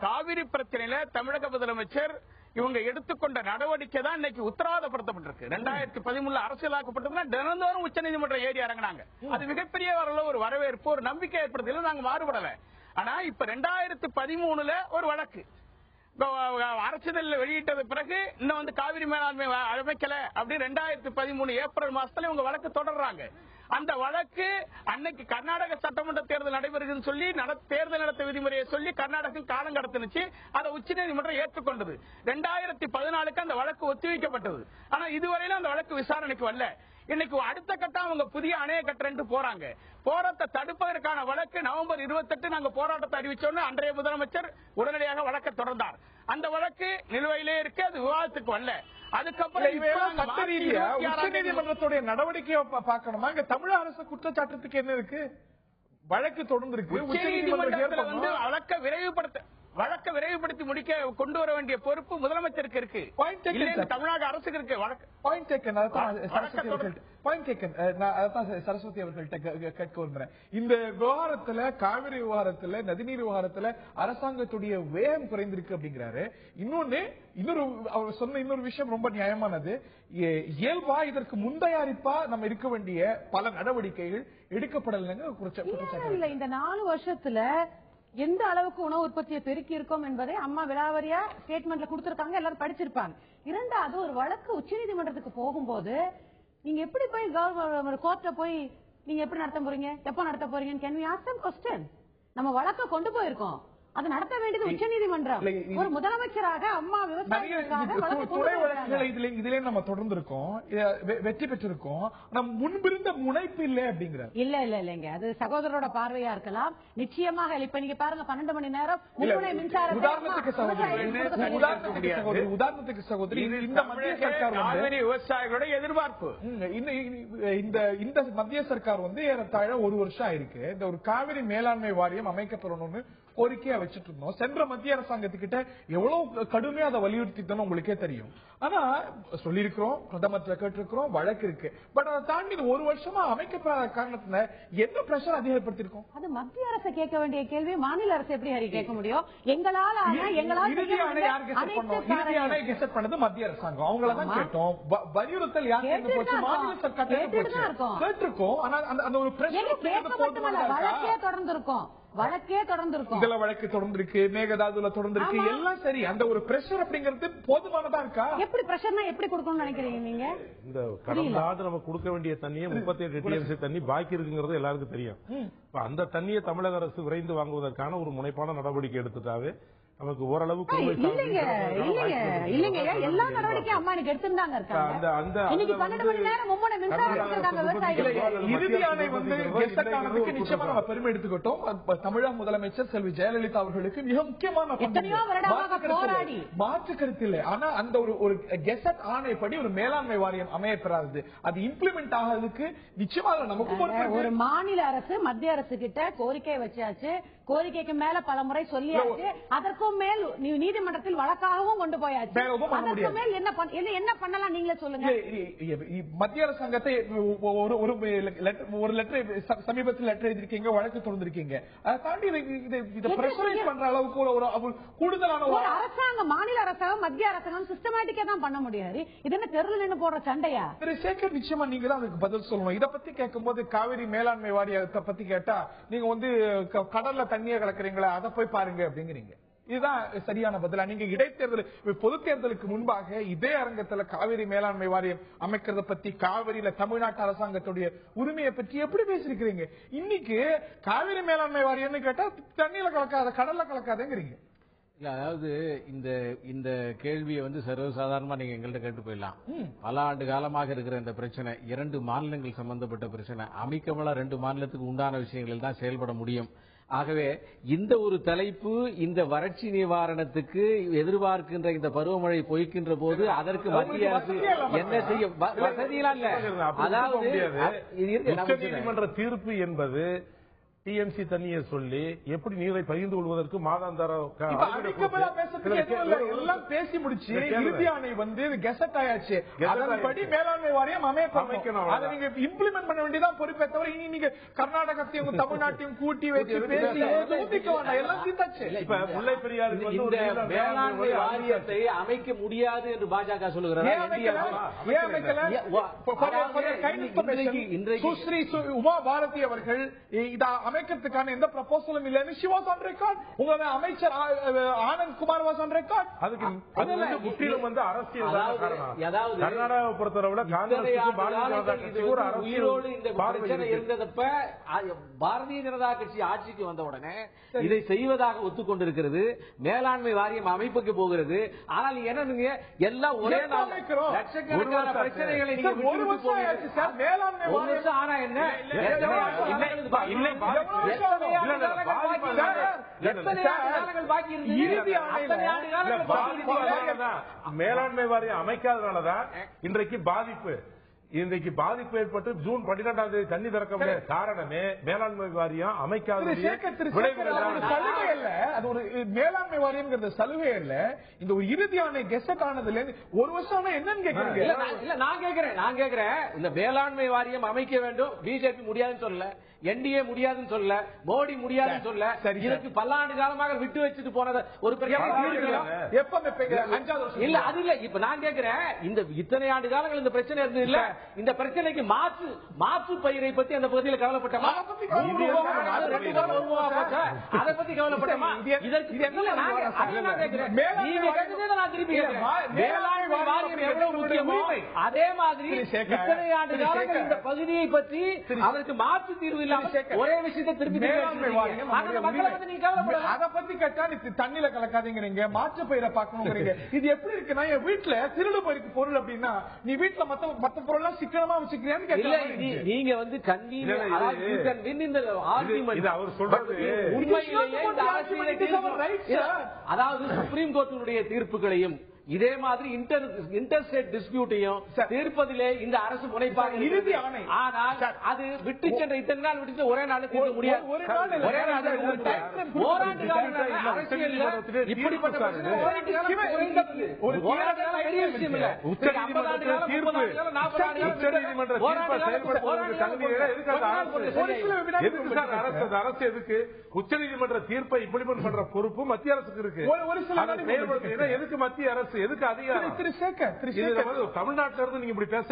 Speaker 6: காவிரி பிரச்சனையில தமிழக முதலமைச்சர் இவங்க எடுத்துக்கொண்ட நடவடிக்கை தான் இன்னைக்கு உத்தரவாதப்படுத்தப்பட்டிருக்கு. 2013 அரசியலாக்கப்பட்டதுன்னா தினந்தோறும் உச்சநீதிமன்றம் ஏறி இறங்கினாங்க. அது மிகப்பெரிய ஒரு வரவேற்பு, ஒரு நம்பிக்கை ஏற்படுத்தல, நாங்க மாறுபடல. ஆனா இப்ப 2013 ஒரு வழக்கு அரசிதழில் வெளியிட்டது பிறகு இன்னும் காவிரி மேலாண்மை அமைக்கல அப்படி 2013 ஏப்ரல் மாசத்துல இவங்க வழக்கு தொடர்றாங்க. அந்த வழக்கு அன்னைக்கு கர்நாடக சட்டமன்ற தேர்தல் நடைபெறுகிறது சொல்லி தேர்தல் நடத்த விதிமுறையை சொல்லி கர்நாடகம் காலம் கடத்தினுச்சு. அதை உச்சநீதிமன்றம் ஏற்றுக்கொண்டது. 2014 அந்த வழக்கு ஒத்திவைக்கப்பட்டது. ஆனா இதுவரையிலும் அந்த வழக்கு விசாரணைக்கு வரல. இன்னைக்கு அடுத்த கட்டம் அவங்க புதிய அணையை கட்டுறேன்னு போறாங்க. போராட்டத்தை தடுப்பதற்கான வழக்கு நவம்பர் 28 நாங்க போராட்டத்தை அறிவிச்சோன்னு அன்றைய முதலமைச்சர் உடனடியாக வழக்கை தொடர்ந்தார். அந்த வழக்கு நிலுவையிலே இருக்கு, அது விவாதத்துக்கு வரல. அதுக்கப்புறம்
Speaker 1: உச்சநீதிமன்றத்துடைய நடவடிக்கையை பார்க்கணுமா? இங்க தமிழக அரசு குற்றச்சாட்டுக்கு என்ன இருக்கு? வழக்கு தொடர்ந்து இருக்கு.
Speaker 6: உச்சநீதிமன்றத்தில் வந்து வழக்க விரைவுபடுத்தி முடிக்க கொண்டு வர வேண்டிய பொறுப்பு முதலமைச்சருக்கு இருக்கு, தமிழக அரசுக்கு இருக்கு.
Speaker 1: சரஸ்வதி அவர்கள்ட்ட கேட்க விரும்புறேன். இந்த விவகாரத்துல, காவிரி விவகாரத்துல, நதிநீர் விவகாரத்துல அரசாங்கத்துடைய வேகம் குறைந்திருக்கு அப்படிங்கிறாரு. அவர் சொன்ன இன்னொரு விஷயம் ரொம்ப நியாயமானது. இயல்பா இதற்கு முன்தயாரிப்பா நம்ம இருக்க வேண்டிய பல நடவடிக்கைகள் எடுக்கப்படலைங்க குற்றச்சாட்டு.
Speaker 5: இந்த 4 வருஷத்துல எந்த அளவுக்கு உணவு உற்பத்தியை பெருக்கி இருக்கோம் என்பதை அம்மா விலாவரியா ஸ்டேட்மெண்ட்ல கொடுத்திருக்காங்க, எல்லாரும் படிச்சிருப்பாங்க. இரண்டாவது, ஒரு வழக்கு உச்சநீதிமன்றத்துக்கு போகும்போது நீங்க எப்படி போய் கோர்ட்ட போய் நீங்க எப்படி நடத்த போறீங்க, எப்ப நடத்த போறீங்க? Can we ask them question? நம்ம வழக்க கொண்டு போயிருக்கோம், அது நடத்த வேண்டியது உச்சநீதிமன்றம். ஒரு முதலமைச்சராக அம்மா
Speaker 1: விவசாயிகளுக்காக இதுல நம்ம தொடர்ந்து இருக்கோம், வெற்றி பெற்றிருக்கோம். நம்ம முன்பிருந்த முனைப்பு இல்லை அப்படிங்கிற
Speaker 5: இல்லைங்க, அது சகோதரரோட பார்வையா இருக்கலாம். நிச்சயமாக இப்ப நீங்க பாருங்க 12 மணி நேரம் மும்முனை மின்சாரம்.
Speaker 1: உதாரணத்துக்கு சகோதரி, இந்த மத்திய சர்க்கார்
Speaker 6: விவசாயிகளோட எதிர்பார்ப்பு,
Speaker 1: இந்த மத்திய சர்க்கார் வந்து ஏறத்தாழ 1 வருஷம் ஆயிருக்கு. இந்த ஒரு காவிரி மேலாண்மை வாரியம் அமைக்கப்படணும்னு கோரிக்கையா வச்சுட்டு இருந்தோம். சென்ற மத்திய அரசாங்கத்துக்கிட்ட எவ்வளவு கடுமையா அதை வலியுறுத்தி உங்களுக்கே தெரியும். ஆனா சொல்லிருக்கிறோம், பிரதமர் கேட்டிருக்கிறோம், வழக்கு இருக்கு. பட் அதை தாண்டி 1 வருஷமா அமைக்கப்படாத காரணத்துல என்ன பிரஷர் அதிகப்படுத்திருக்கோம்?
Speaker 5: அது மத்திய அரசு கேட்க வேண்டிய கேள்வி மாநில அரசு எப்படி ஹரி கேட்க முடியும்? எங்களால்
Speaker 1: இறுதி அணை கெசட் பண்ணது மத்திய அரசாங்கம், அவங்களதான் கேட்டோம். வலியுறுத்தல் யாருக்கு போச்சு? மாநில சர்க்கார் கேட்டிருக்கோம். ஆனா அந்த ஒரு
Speaker 5: வழக்கே தொடர்ந்திருக்கும்,
Speaker 1: இதுல வழக்கு தொடர்ந்திருக்கு, மேகதாதுல தொடர்ந்திருக்கு, எல்லாம் சரி. அந்த ஒரு பிரஷர் அப்படிங்கிறது போதுமானதா இருக்கா?
Speaker 5: எப்படி பிரஷர்னா எப்படி கொடுக்கணும்னு நினைக்கிறீங்க நீங்க?
Speaker 4: இந்த கடந்த ஆண்டு நம்ம கொடுக்க வேண்டிய தண்ணியை 38 TMC தண்ணி பாக்கி இருக்குங்கிறது எல்லாருக்கும் தெரியும். அந்த தண்ணியை தமிழக அரசு விரைந்து வாங்குவதற்கான ஒரு முனைப்பான நடவடிக்கை எடுத்துட்டாவே நமக்கு ஓரளவு
Speaker 5: இல்லைங்க, எல்லா நடவடிக்கையும் அம்மா எனக்கு எடுத்துட்டாங்க இருக்காங்க. இன்னைக்கு 12 மணி நேரம் மும்முனை மின்சாரம் கொடுத்திருக்காங்க விவசாயிகளுக்கு.
Speaker 1: இறுதி ஆணை வந்து கெசட் ஆனதுக்கு நிச்சயமா நம்ம பெருமை எடுத்துக்கிட்டோம். தமிழக முதலமைச்சர் செல்வி ஜெயலலிதா அவர்களுக்கு மிக முக்கியமான
Speaker 5: எத்தனையோ வருடமாக போராடி
Speaker 1: மாற்று கருத்து இல்லை. ஆனா அந்த ஒரு கெசட் ஆணைப்படி ஒரு மேலாண்மை வாரியம் அமையப்பெறாது, அது இம்ப்ளிமெண்ட் ஆகிறதுக்கு நிச்சயமாக நமக்கு
Speaker 5: ஒரு மாநில அரசு மத்திய அரசு கிட்ட கோரிக்கை வச்சாச்சு, கோரிக்கைக்கு மேல பல முறை சொல்லியாச்சு, அதற்கும் மேல் நீதிமன்றத்தில் வழக்காகவும் கொண்டு போயாச்சு. அதற்கு மேல் என்ன பண்ணலாம் நீங்களே சொல்லுங்க.
Speaker 1: மத்திய அரசாங்கத்தை ஒரு லெட்டர் சமீபத்தில் லெட்டர் எழுதிருக்கீங்க, வழக்கு தொடர்ந்திருக்கீங்க. அதை தாண்டி இதை பிரஷரைஸ் பண்ற அளவுக்கு ஒரு கூடுதலான
Speaker 5: ஒரு அரசாங்கம், மாநில அரசாங்கம் மத்திய அரசாங்கம் சிஸ்டமேட்டிக்கா தான் பண்ண முடியாது. இது என்ன தெருவில் நின்று போடுற சண்டையா?
Speaker 1: சேகர், நிச்சயமா நீங்க தான் அதுக்கு பதில் சொல்லணும். இதை பத்தி கேட்கும்போது காவிரி மேலாண்மை வாரியத்தை பத்தி கேட்டா நீங்க வந்து கடல்ல தண்ணியை கலக்குறீங்களா, அதை போய் பாருங்க அப்படிங்கிறீங்க. இதுதான் சரியான பதிலா? நீங்க இடைத்தேர்தல், பொது தேர்தலுக்கு முன்பாக இதே அரங்கத்துல காவிரி மேலாண்மை வாரியம் அமைக்கிறத பத்தி, காவிரியில தமிழ்நாட்டு அரசாங்கத்துடைய உரிமையை பற்றி எப்படி பேசிருக்கிறீங்க? இன்னைக்கு காவிரி மேலாண்மை வாரியம்னு கேட்டா தண்ணியில கலக்காத, கடல்ல கலக்காதங்கிறீங்க.
Speaker 3: இல்ல, அதாவது இந்த கேள்வியை வந்து சர்வசாதாரணமா நீங்க எங்கள்கிட்ட கேட்டு போயிடலாம். பல ஆண்டு காலமாக இருக்கிற இந்த பிரச்சனை 2 மாநிலங்கள் சம்பந்தப்பட்ட பிரச்சனை. அமைக்கமலா 2 மாநிலத்துக்கு உண்டான விஷயங்களில் தான் செயல்பட முடியும். ஆகவே இந்த ஒரு தலைப்பு, இந்த வறட்சி நிவாரணத்துக்கு எதிர்பார்க்கின்ற இந்த பருவமழை பொய்க்கின்ற போது அதற்கு மத்திய அரசு என்ன செய்ய வசதியெல்லாம் இல்ல. அதாவது
Speaker 4: நீதிமன்ற தீர்ப்பு என்பது டிஎம்சி தண்ணியை சொல்லி எப்படி நீரை பகிர்ந்து கொள்வதற்கு மாதாந்திர
Speaker 1: எல்லாம் பேசி முடிச்சு இறுதி ஆணை வந்து கெசட் ஆயாச்சு, அதன்படி மேலாண்மை வாரியம் அமைக்கணும். அதை நீங்க இம்ப்ளிமெண்ட் பண்ண வேண்டியதான் பொறுப்பே தவிர இனி நீங்க கர்நாடகத்தையும் தமிழ்நாட்டையும் கூட்டி வச்சு பேசி எல்லாம் தீர்த்தாச்சு.
Speaker 3: இப்ப முல்லை பெரியாருக்கு இந்த மேலாண்மை வாரியத்தை அமைக்க முடியாது என்று பாஜக சொல்லுகிறார்.
Speaker 1: சுஸ்ரீ உமா பாரதி அவர்கள் அமைக்கிறதுக்கான எந்த ப்ரொபோசலும் இல்லைன்னு she was on record. உங்களோட அமைச்சர் Anand Kumar was on record.
Speaker 4: அதுக்கு முற்றிலும் வந்து அரசியல் காரணம். கர்நாடகாவை பொறுத்தவரை காங்கிரஸ் பாரதிய ஜனதா கட்சி ஒரு
Speaker 3: உயிரோடு இந்த பிரச்சனை இருந்ததப்ப பாரதிய ஜனதா கட்சி ஆட்சிக்கு வந்த உடனே இதை செய்வதாக ஒத்துக்கொண்டிருக்கிறது. மேலாண்மை வாரியம் அமைப்புக்கு போகிறது. ஆனால் என்னன்னு எல்லாம் ஒரே நாள் லட்சக்கணக்கான பிரச்சனைகளை நீங்க
Speaker 1: ஒரு வருஷம் ஆச்சு சார். மேலாண்மை
Speaker 3: ஒரு வருஷம் ஆனா என்ன
Speaker 4: மேலாண்மை வாரியம் அமைக்காதனாலதான் இன்றைக்கு பாதிப்பு. இன்றைக்கு பாதிப்பு ஏற்பட்டு ஜூன் 12ஆம் தேதி தண்ணி திறக்க முடியாத காரணமே மேலாண்மை வாரியம் அமைக்காத
Speaker 1: சலுகை இல்ல. அது ஒரு மேலாண்மை வாரியம் சலுகை இல்ல. இந்த ஒரு இறுதி ஆணை கெசட் ஆனதுல ஒரு வருஷம் என்னன்னு கேக்குறீங்க?
Speaker 3: இல்ல நான் கேக்குறேன் இந்த மேலாண்மை வாரியம் அமைக்க வேண்டும். பிஜேபி முடியாதுன்னு சொல்லல, என்டிஏ முடியாதுன்னு சொல்ல, மோடி முடியாதுன்னு சொல்ல, இதுக்கு பல்லாண்டு காலமாக விட்டு வச்சுட்டு போனது ஒரு இல்ல. அது இல்ல. இப்ப நான் கேக்குறேன் இந்த இத்தனை ஆண்டு காலங்கள் இந்த பிரச்சனை இருந்தது இல்ல. இந்த பிரச்சனைக்கு மாற்று பயிரை பத்தி அந்த பகுதியில் கவலைப்பட்டமா? அதை பத்தி கவலைப்பட்டமா? இதற்கு மேலாண்மை வாரியம் எவ்வளவு முக்கியமோ அதே மாதிரி இத்தனை ஆண்டு காலங்கள் இந்த பகுதியை பற்றி அதற்கு மாற்று தீர்வு இல்லாம ஒரே விஷயத்தை திருப்பி
Speaker 1: அதை பத்தி கேட்டா தண்ணியில கலக்காதீங்க, மாற்று பயிரை பார்க்கணுங்கிறீங்க. இது எப்படி இருக்குன்னா என் வீட்டுல திருடு போயிருக்கு பொருள் அப்படின்னா நீ வீட்டுல மத்த பொருள் சிக்கனமா வச்சுக்கிறேன்னு
Speaker 3: நீங்க வந்து அதாவது சுப்ரீம் கோர்ட்டினுடைய தீர்ப்புகளையும் இதே மாதிரி இன்டர்ஸ்டேட் டிஸ்பியூட்டையும் தீர்ப்பதிலே இந்த அரசு முனைப்பாக இறுதி ஆணை. ஆனால் அது விட்டு சென்ற இத்தனை நாள் விட்டு ஒரே நாள் தீர்க்க முடியாது. ஒரே நாள் ஓராண்டு அரசியல் இப்படிப்பட்ட பெரிய விஷயம் இல்ல.
Speaker 4: அரசு எதுக்கு உச்சநீதிமன்ற தீர்ப்பை இம்ப்ளிமெண்ட் பண்ற பொறுப்பு மத்திய அரசுக்கு இருக்கு. எதுக்கு மத்திய அரசு எதுக்கு அதிகாரம்? தமிழ்நாட்டில இருந்து நீங்க இப்படி பேச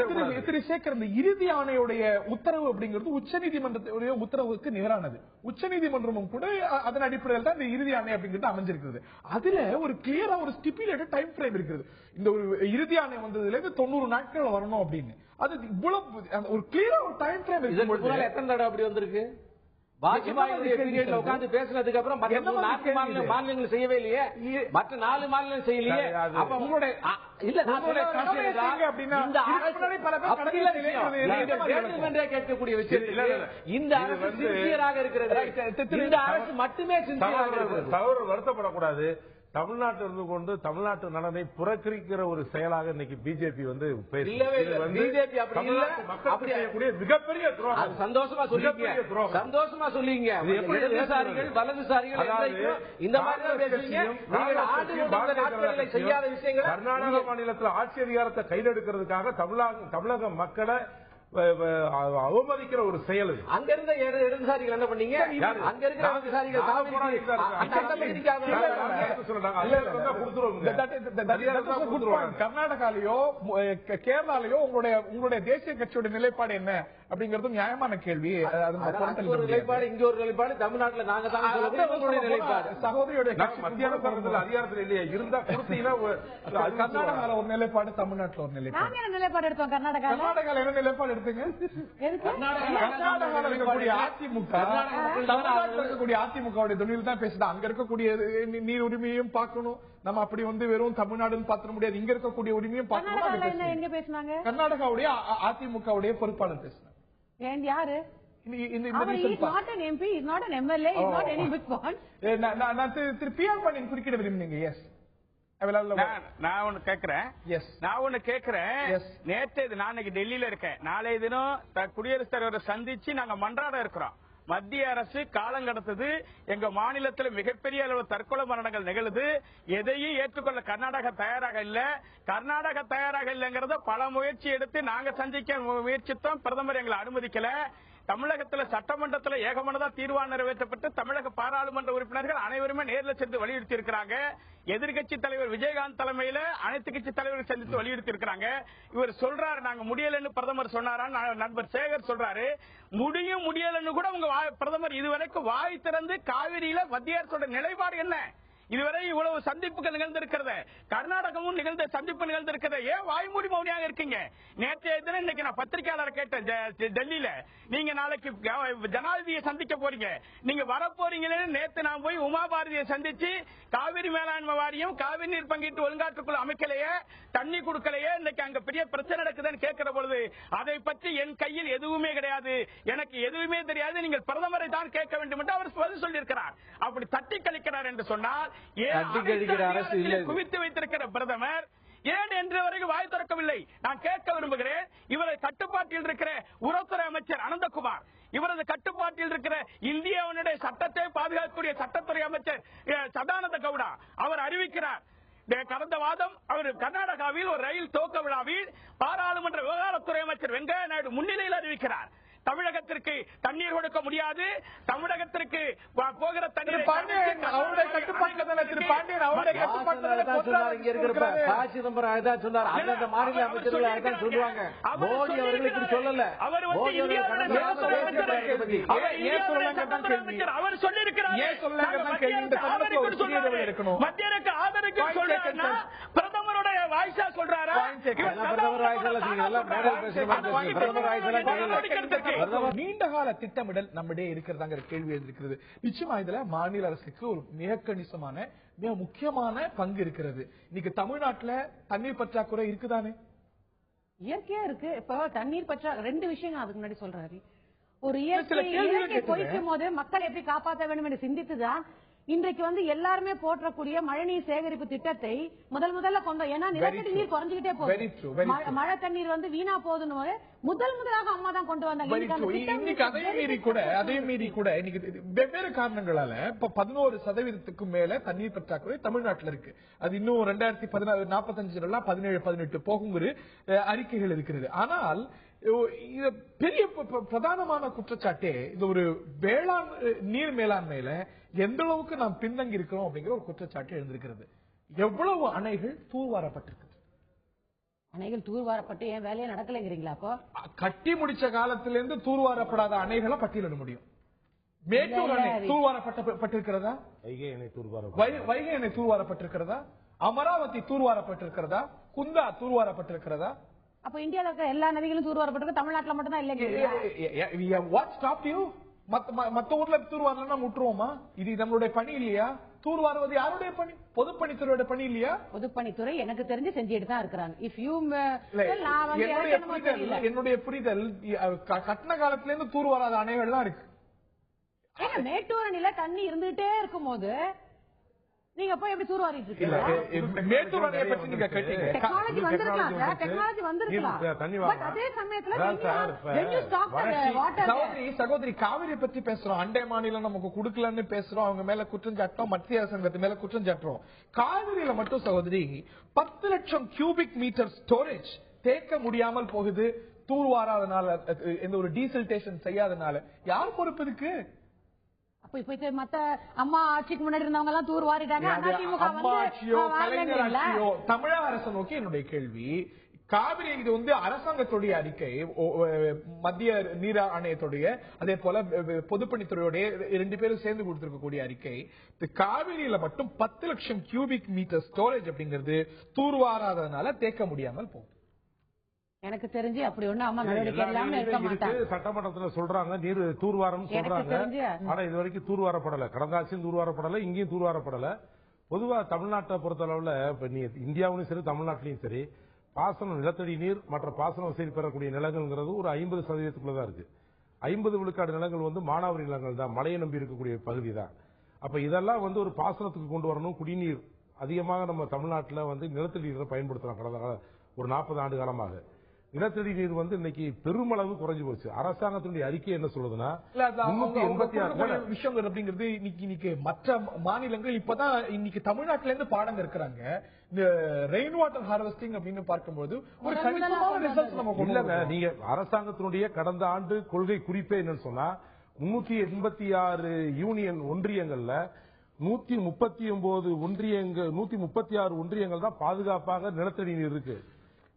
Speaker 1: இறுதி ஆணையுடைய உத்தரவு அப்படிங்கிறது உச்சநீதிமன்றத்துடைய உத்தரவுக்கு நிகரானது. உச்சநீதிமன்றமும் கூட அதன் அடிப்படையில் தான் இந்த இறுதி ஆணை அப்படிங்கிறது அமைஞ்சிருக்கிறது. அதுல ஒரு கிளியரா ஒரு ஸ்டிபுலேட்டட் டைம் ஃப்ரேம் இருக்கிறது. இந்த ஒரு இறுதி ஆணை வந்ததுல இருந்து 90 நாட்கள் வரணும் அப்படின்னு. அது இவ்வளவு ஒரு கிளியரா ஒரு டைம் ஃப்ரேம்
Speaker 3: எத்தனை தடவை அப்படி வந்திருக்கு? வாஜ்பாய் உட்கார்ந்து பேசினதுக்கு அப்புறம் மாநிலங்கள் செய்யவே இல்லையே, மற்ற 4 மாநிலங்கள் செய்யலையே. அப்ப உங்களுடைய கேட்கக்கூடிய விஷயம் இந்த அரசு சின்சியராக இருக்கிறது. இந்த அரசு மட்டுமே சின்சியராக இருக்கிறது.
Speaker 4: தவறு வருத்தப்படக்கூடாது. தமிழ்நாட்டில் இருந்து கொண்டு தமிழ்நாட்டு நலனை புறக்கணிக்கிற ஒரு செயலாக இன்னைக்கு பிஜேபி வந்து மிகப்பெரிய துரோகம்.
Speaker 3: சந்தோஷமா சொல்லிங்க இடதுசாரிகள் வலதுசாரிகள் இந்த மாதிரி செய்யாத விஷயங்கள்.
Speaker 4: கர்நாடக மாநிலத்தில் ஆட்சி அதிகாரத்தை கைதெடுக்கிறதுக்காக தமிழக மக்களை அவமதிக்கிற ஒரு செயல்.
Speaker 3: அங்க இருந்த இடதுசாரிகள் என்ன பண்ணீங்க? அங்க இருக்கிற இடதுசாரிகள்
Speaker 1: கர்நாடகாலயோ கேரளாலயோ உங்களுடைய தேசிய கட்சியோட நிலைப்பாடு என்ன அப்படிங்கறது நியாயமான கேள்வி.
Speaker 3: ஒரு நிலைப்பாடு, இங்க ஒரு நிலைப்பாடு, தமிழ்நாட்டில் நாங்க தான் நிலைப்பாடு.
Speaker 1: சகோதரியோட
Speaker 4: மத்தியான அதிகாரத்தில் இல்லையா இருந்தா கொடுத்தீங்கன்னா
Speaker 1: கர்நாடகால ஒரு நிலைப்பாடு, தமிழ்நாட்டில் ஒரு
Speaker 5: நிலைப்பாடு எடுத்தோம். கர்நாடகால
Speaker 1: என்ன நிலைப்பாடு எடுத்தீங்க? கர்நாடகாவில் இருக்கக்கூடிய அதிமுகவுடைய துணியில் தான் பேசுது. அங்க இருக்கக்கூடிய நீர் உரிமையும் பார்க்கணும். நம்ம அப்படி வந்து வெறும் தமிழ்நாடுன்னு பாத்திர முடியாது. இங்க இருக்கக்கூடிய உரிமையும் பார்க்கணும். கர்நாடகாவுடைய அதிமுகவுடைய பொறுப்பாளர் பேசினார்.
Speaker 5: யாரு?
Speaker 1: குறுக்கிட விரும்பினீங்க. எஸ்,
Speaker 6: நான் ஒண்ணு கேக்குறேன். நேற்று நான் டெல்லியில இருக்கேன். நாளைய தினம் குடியரசுத் தலைவரை சந்திச்சு நாங்க மன்றாட இருக்கிறோம். மத்திய அரசு காலம் கடத்தது. எங்க மாநிலத்தில் மிகப்பெரிய அளவு தற்கொலை மரணங்கள் நிகழுது. எதையும் ஏற்றுக்கொள்ள கர்நாடகா தயாராக இல்ல. கர்நாடகா தயாராக இல்லைங்கிறத பல முயற்சி எடுத்து நாங்க சந்திக்க முயற்சித்தோம். பிரதமர் எங்களை அனுமதிக்கல. தமிழகத்தில் சட்டமன்றத்தில் ஏகமனதா தீர்மானம் நிறைவேற்றப்பட்டு தமிழக பாராளுமன்ற உறுப்பினர்கள் அனைவருமே நேரில் சென்று வலியுறுத்தி இருக்கிறாங்க. எதிர்கட்சி தலைவர் விஜயகாந்த் தலைமையில அனைத்து கட்சி தலைவர்கள் சந்தித்து வலியுறுத்தி இருக்கிறாங்க. இவர் சொல்றாரு நாங்க முடியலன்னு பிரதமர் சொன்னாரா, நண்பர் சேகர் சொல்றாரு முடியலன்னு கூட உங்க பிரதமர் இதுவரைக்கும் வாய் திறந்து காவிரியில மத்திய அரசோட நிலைப்பாடு என்ன, இதுவரை இவ்வளவு சந்திப்புகள் நிகழ்ந்திருக்கிறது, கர்நாடகமும் நிகழ்ந்த சந்திப்பு நிகழ்ந்திருக்கிறது, ஏன் வாய்மூடி மௌனியாக இருக்கீங்க? நேற்றைய தினம் இன்னைக்கு நான் பத்திரிகையாளர் கேட்டேன் டெல்லியில, நீங்க நாளைக்கு ஜனாதிபதியை சந்திக்க போறீங்க, நீங்க வர போறீங்கன்னு நேற்று நான் போய் உமா பாரதியை சந்திச்சு காவிரி மேலாண்மை வாரியம் காவிரி நீர் பங்கீட்டு ஒழுங்காற்றுக்குள்ள அமைக்கலையே, தண்ணி கொடுக்கலையே, இன்னைக்கு அங்க பெரிய பிரச்சனை நடக்குதுன்னு கேட்கிற பொழுது அதை பற்றி என் கையில் எதுவுமே கிடையாது, எனக்கு எதுவுமே தெரியாது, நீங்கள் பிரதமரை தான் கேட்க வேண்டும் என்று அவர் பதில் சொல்லியிருக்கிறார். அப்படி தட்டி கழிக்கிறார் என்று சொன்னால் குவித்து வைத்திருக்கிற பிரதமர் ஏன் என்று வரைக்கும் வாய் திறக்கவில்லை? நான் கேட்க விரும்புகிறேன், இவரை கட்டுப்பாட்டில் இருக்கிற உரத்துறை அமைச்சர் அனந்தகுமார், இவரது கட்டுப்பாட்டில் இருக்கிற இந்தியாவுடைய சட்டத்தை பாதுகாக்கக்கூடிய சட்டத்துறை அமைச்சர் சதானந்த கவுடா அவர் அறிவிக்கிறார், கடந்த வாரம் அவர் கர்நாடகாவில் ஒரு ரயில் துவக்க விழாவில் பாராளுமன்ற விவகாரத்துறை அமைச்சர் வெங்கையா நாயுடு முன்னிலையில் அறிவிக்கிறார், தமிழகத்திற்கு தண்ணீர் கொடுக்க முடியாது, தமிழகத்திற்கு போகிற தண்ணீர் அவர் சொல்லியிருக்கிறார். மத்தியருக்கு ஆதரிக்க பிரதமருடைய வாய்ஸா சொல்றாரா?
Speaker 1: நீண்டகால திட்டமிடல் நம்மிடையே இருக்கிறதாங்கிற கேள்வி இருக்கிறது. நிச்சயமா இதுல மாநில அரசுக்கு ஒரு மிக கணிசமான மிக முக்கியமான பங்கு இருக்கிறது. இன்னைக்கு தமிழ்நாட்டுல தண்ணீர் பற்றாக்குறை இருக்குதானே?
Speaker 5: இயற்கையா இருக்கு. இப்ப தண்ணீர் பற்றாக்குறை ரெண்டு விஷயம் அதுக்கு முன்னாடி சொல்றாரு. ஒரு இயற்கை போய்க்கும் போது மக்கள் எப்படி காப்பாற்ற வேண்டும் என்று சிந்தித்துதான் இன்றைக்கு எல்லாருமே போற்றக்கூடிய மழைநீர் சேகரிப்பு திட்டத்தை முதல்ல கொண்டோம். ஏன்னா நிலத்தடி நீர் குறைஞ்சுக்கிட்டே போகுது, மழை தண்ணீர் வீணா போகுதுன்னு முதலாக அம்மா தான் கொண்டு வந்தாங்க.
Speaker 1: அதே மீறி கூட இன்னைக்கு வெவ்வேறு காரணங்களால இப்ப 11% மேல தண்ணீர் பற்றாக்குறை தமிழ்நாட்டில் இருக்கு. அது இன்னும் 2045 17-18 போகுங்கிற அறிக்கைகள் இருக்கிறது. ஆனால் பெரிய பிரதானமான குற்றச்சாட்டே இது ஒரு வேளாண் நீர் மேலாண்மையில எந்த அளவுக்கு நாம் பின்தங்கி இருக்கிறோம் அப்படிங்கிற ஒரு குற்றச்சாட்டு எழுந்திருக்கிறது. எவ்வளவு அணைகள் தூர்வாரப்பட்டிருக்கு?
Speaker 5: அணைகள் தூர்வாரப்பட்டு ஏன் வேலையை நடக்கலைங்கிறீங்களா? அப்போ
Speaker 1: கட்டி முடிச்ச காலத்திலிருந்து தூர்வாரப்படாத அணைகளை பட்டியலிட முடியும். மேட்டூர் அணை தூர்வாரப்பட்டிருக்கிறதா? வைகை அணை தூர்வாரப்பட்டிருக்கிறதா? அமராவதி தூர்வாரப்பட்டிருக்கிறதா? குந்தா தூர்வாரப்பட்டிருக்கிறதா?
Speaker 5: அப்ப இந்தியாவில் இருக்கிற எல்லா நதிகளும் தூர்வாரப்பட்டிருக்கு, தமிழ்நாட்டில் மட்டும் தான் இல்லைங்க.
Speaker 1: மத்த ஊர்ல தூர்வாரலன்னா விட்டுருவோமா? இது நம்மளுடைய பணி இல்லையா? தூர்வாருவது யாருடைய பணி? பொதுப்பணித்துறையோட பணி இல்லையா?
Speaker 5: பொதுப்பணித்துறை எனக்கு தெரிஞ்சு செஞ்சுட்டு தான் இருக்கிறாங்க.
Speaker 1: என்னுடைய புரிதல் கட்டண காலத்துல இருந்து தூர்வாராத அணைகள் தான் இருக்கு.
Speaker 5: மேட்டூர் அணையில தண்ணி இருந்துகிட்டே இருக்கும் போது நீங்க போய் எப்படி தூர்வாரிட்டு இருக்கீங்க?
Speaker 1: மேட்டூர் அணையை பற்றி நீங்க கேட்டீங்க.
Speaker 5: டெக்னாலஜி வந்திருக்கலாம். அதே சமயத்துல
Speaker 1: சகோதரி காவிரி பத்தி பேசுறோம், அண்டை மாநிலம் நமக்கு கொடுக்கலன்னு பேசுறோம், அவங்க மேல குற்றம் சாட்டுறோம், மத்திய அரசாங்கத்து மேல குற்றம் சாட்டுறோம். காவிரியில மட்டும் சகோதரி 10 லட்சம் கியூபிக் மீட்டர் ஸ்டோரேஜ் தேக்க முடியாமல் போகுது. தூர்வாராதனால, எந்த ஒரு டீசல்டேஷன் செய்யாதனால யார் பொறுப்பு இருக்கு?
Speaker 5: மத்த அம்மா ஆட்சிக்கு முன்னாடி இருந்தவங்க எல்லாம் தூர் வாரிட்டாங்க.
Speaker 1: அம்மா ஆட்சியோ கலைஞர் ஆட்சியோ தமிழக அரசு நோக்கி என்னுடைய கேள்வி. காவிரி இது அரசாங்கத்துடைய அறிக்கை, மத்திய நீர் ஆணையத்துடைய அதே போல பொதுப்பணித்துறையுடைய 2 பேரும் சேர்ந்து கொடுத்திருக்கக்கூடிய அறிக்கை. காவிரியில மட்டும் 10 லட்சம் கியூபிக் மீட்டர் ஸ்டோரேஜ் அப்படிங்கிறது தூர்வாராதனால தேக்க முடியாமல் போகும்.
Speaker 5: எனக்கு தெரிஞ்சு அப்படி ஒண்ணு அம்மா நடவடிக்கை இல்லாம இருக்க மாட்டாங்க.
Speaker 4: சட்டமன்றத்துல சொல்றாங்க நீர் தூர்வாரம் சொல்றாங்க, ஆனா இது வரைக்கும் தூர்வாரப்படல. கடந்த ஆட்சியும் தூர்வாரப்படல, இங்கேயும் தூர்வாரப்படல. பொதுவா தமிழ்நாட்டை பொறுத்தளவுல இந்தியாவிலும் சரி தமிழ்நாட்டிலையும் சரி பாசனம் நிலத்தடி நீர் மற்ற பாசன வசதி பெறக்கூடிய நிலங்கள்ங்கிறது ஒரு 50% இருக்கு. 50 விழுக்காடு நிலங்கள் மானாவாரி நிலங்கள் தான், மழையை நம்பி இருக்கக்கூடிய பகுதி தான். அப்ப இதெல்லாம் ஒரு பாசனத்துக்கு கொண்டு வரணும். குடிநீர் அதிகமாக நம்ம தமிழ்நாட்டில் நிலத்தடி நீரை பயன்படுத்தலாம். கடந்த ஒரு 40 ஆண்டு காலமாக நிலத்தடி நீர் இன்னைக்கு பெருமளவு குறைஞ்சு போச்சு. அரசாங்கத்தினுடைய அறிக்கை என்ன சொல்லுதுன்னா 386
Speaker 1: விஷயம் அப்படிங்கிறது இன்னைக்கு மற்ற மாநிலங்கள் இப்பதான் இன்னைக்கு தமிழ்நாட்டில இருந்து பாடம் இருக்கிறாங்க. இந்த ரெயின் வாட்டர் ஹார்வெஸ்டிங் அப்படின்னு பார்க்கும்போது ஒரு கணிசமான ரிசல்ட்ஸ் நம்ம
Speaker 4: இல்லங்க. நீங்க அரசாங்கத்தினுடைய கடந்த ஆண்டு கொள்கை குறிப்பே என்னன்னு சொன்னா 386 யூனியன் ஒன்றியங்கள்ல 139 ஒன்றியங்கள் 136 ஒன்றியங்கள் தான் பாதுகாப்பாக நிலத்தடி நீர் இருக்கு.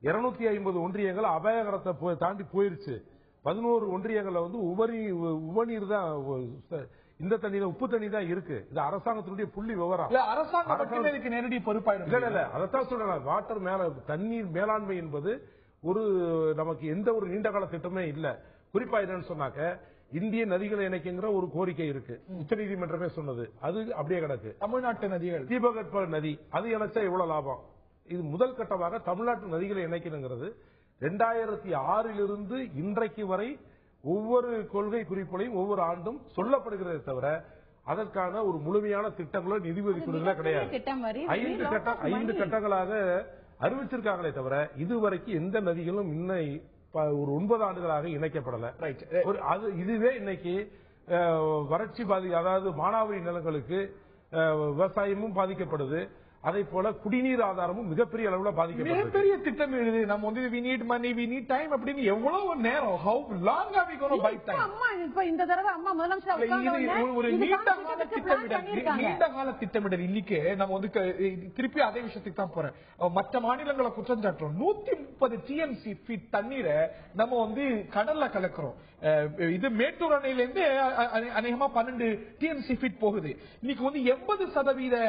Speaker 4: 250 ஒன்றியங்கள் அபாயகரத்தை தாண்டி போயிருச்சு. 11 ஒன்றியங்கள்ல வந்து உபநீர் தான், இந்த தண்ணீர் உப்பு தண்ணி தான் இருக்கு. இது அரசாங்கத்தினுடைய புள்ளி விவரம்.
Speaker 1: அரசாங்கம் நேரடி பொறுப்பாயிடும்.
Speaker 4: இல்ல அதைத்தான் சொல்றேன். வாட்டர் தண்ணீர் மேலாண்மை என்பது ஒரு நமக்கு எந்த ஒரு நீண்ட கால திட்டமே இல்ல. குறிப்பா என்னன்னு சொன்னாக்க இந்திய நதிகளை இணைக்கிற ஒரு கோரிக்கை இருக்கு. உச்சநீதிமன்றமே சொன்னது. அது அப்படியே கிடக்கு.
Speaker 1: தமிழ்நாட்டு நதிகள்,
Speaker 4: தீபகற்ப நதி, அது இணைச்சா எவ்வளவு லாபம்? இது முதல் கட்டமாக தமிழ்நாட்டு நதிகளை இணைக்கணுங்கிறது 2006 இன்றைக்கு வரை ஒவ்வொரு கொள்கை குறிப்புகளையும் ஒவ்வொரு ஆண்டும் சொல்லப்படுகிறதே தவிர அதற்கான ஒரு முழுமையான திட்டங்களோ நிதி ஒதுக்கீடுகளோ கிடையாது. 5 கட்டங்களாக அறிவிச்சிருக்காங்களே தவிர இதுவரைக்கும் எந்த நதிகளும் இன்னும் ஒரு 9 ஆண்டுகளாக இணைக்கப்படல. இதுவே இன்னைக்கு வறட்சி அதாவது மானாவாரி நிலங்களுக்கு விவசாயமும் பாதிக்கப்படுது. அதே போல குடிநீர் ஆதாரமும் மிகப்பெரிய அளவுல பாதிக்கப்படுது.
Speaker 1: மிகப்பெரிய திட்டம் எழுது. நம்ம வந்து we need money, we need time அப்படின்னு எவ்வளவு நேரம், how long are we going to buy time?
Speaker 5: அம்மா இப்ப இந்த தடவை அம்மா முதலமைச்சர்
Speaker 1: ஒரு நீண்ட கால திட்டமிடல். இன்னைக்கு நம்ம வந்து திருப்பி அதே விஷயத்துக்கு தான் போறேன். மற்ற மாநிலங்களை குற்றம் சாட்டுறோம். 130 TMC ஃபீட் தண்ணீரை நம்ம வந்து கடல்ல கலக்கிறோம். இது மேட்டூர் அணையில இருந்து அநேகமா 12 TMC ஃபீட் போகுது. இன்னைக்கு வந்து 80%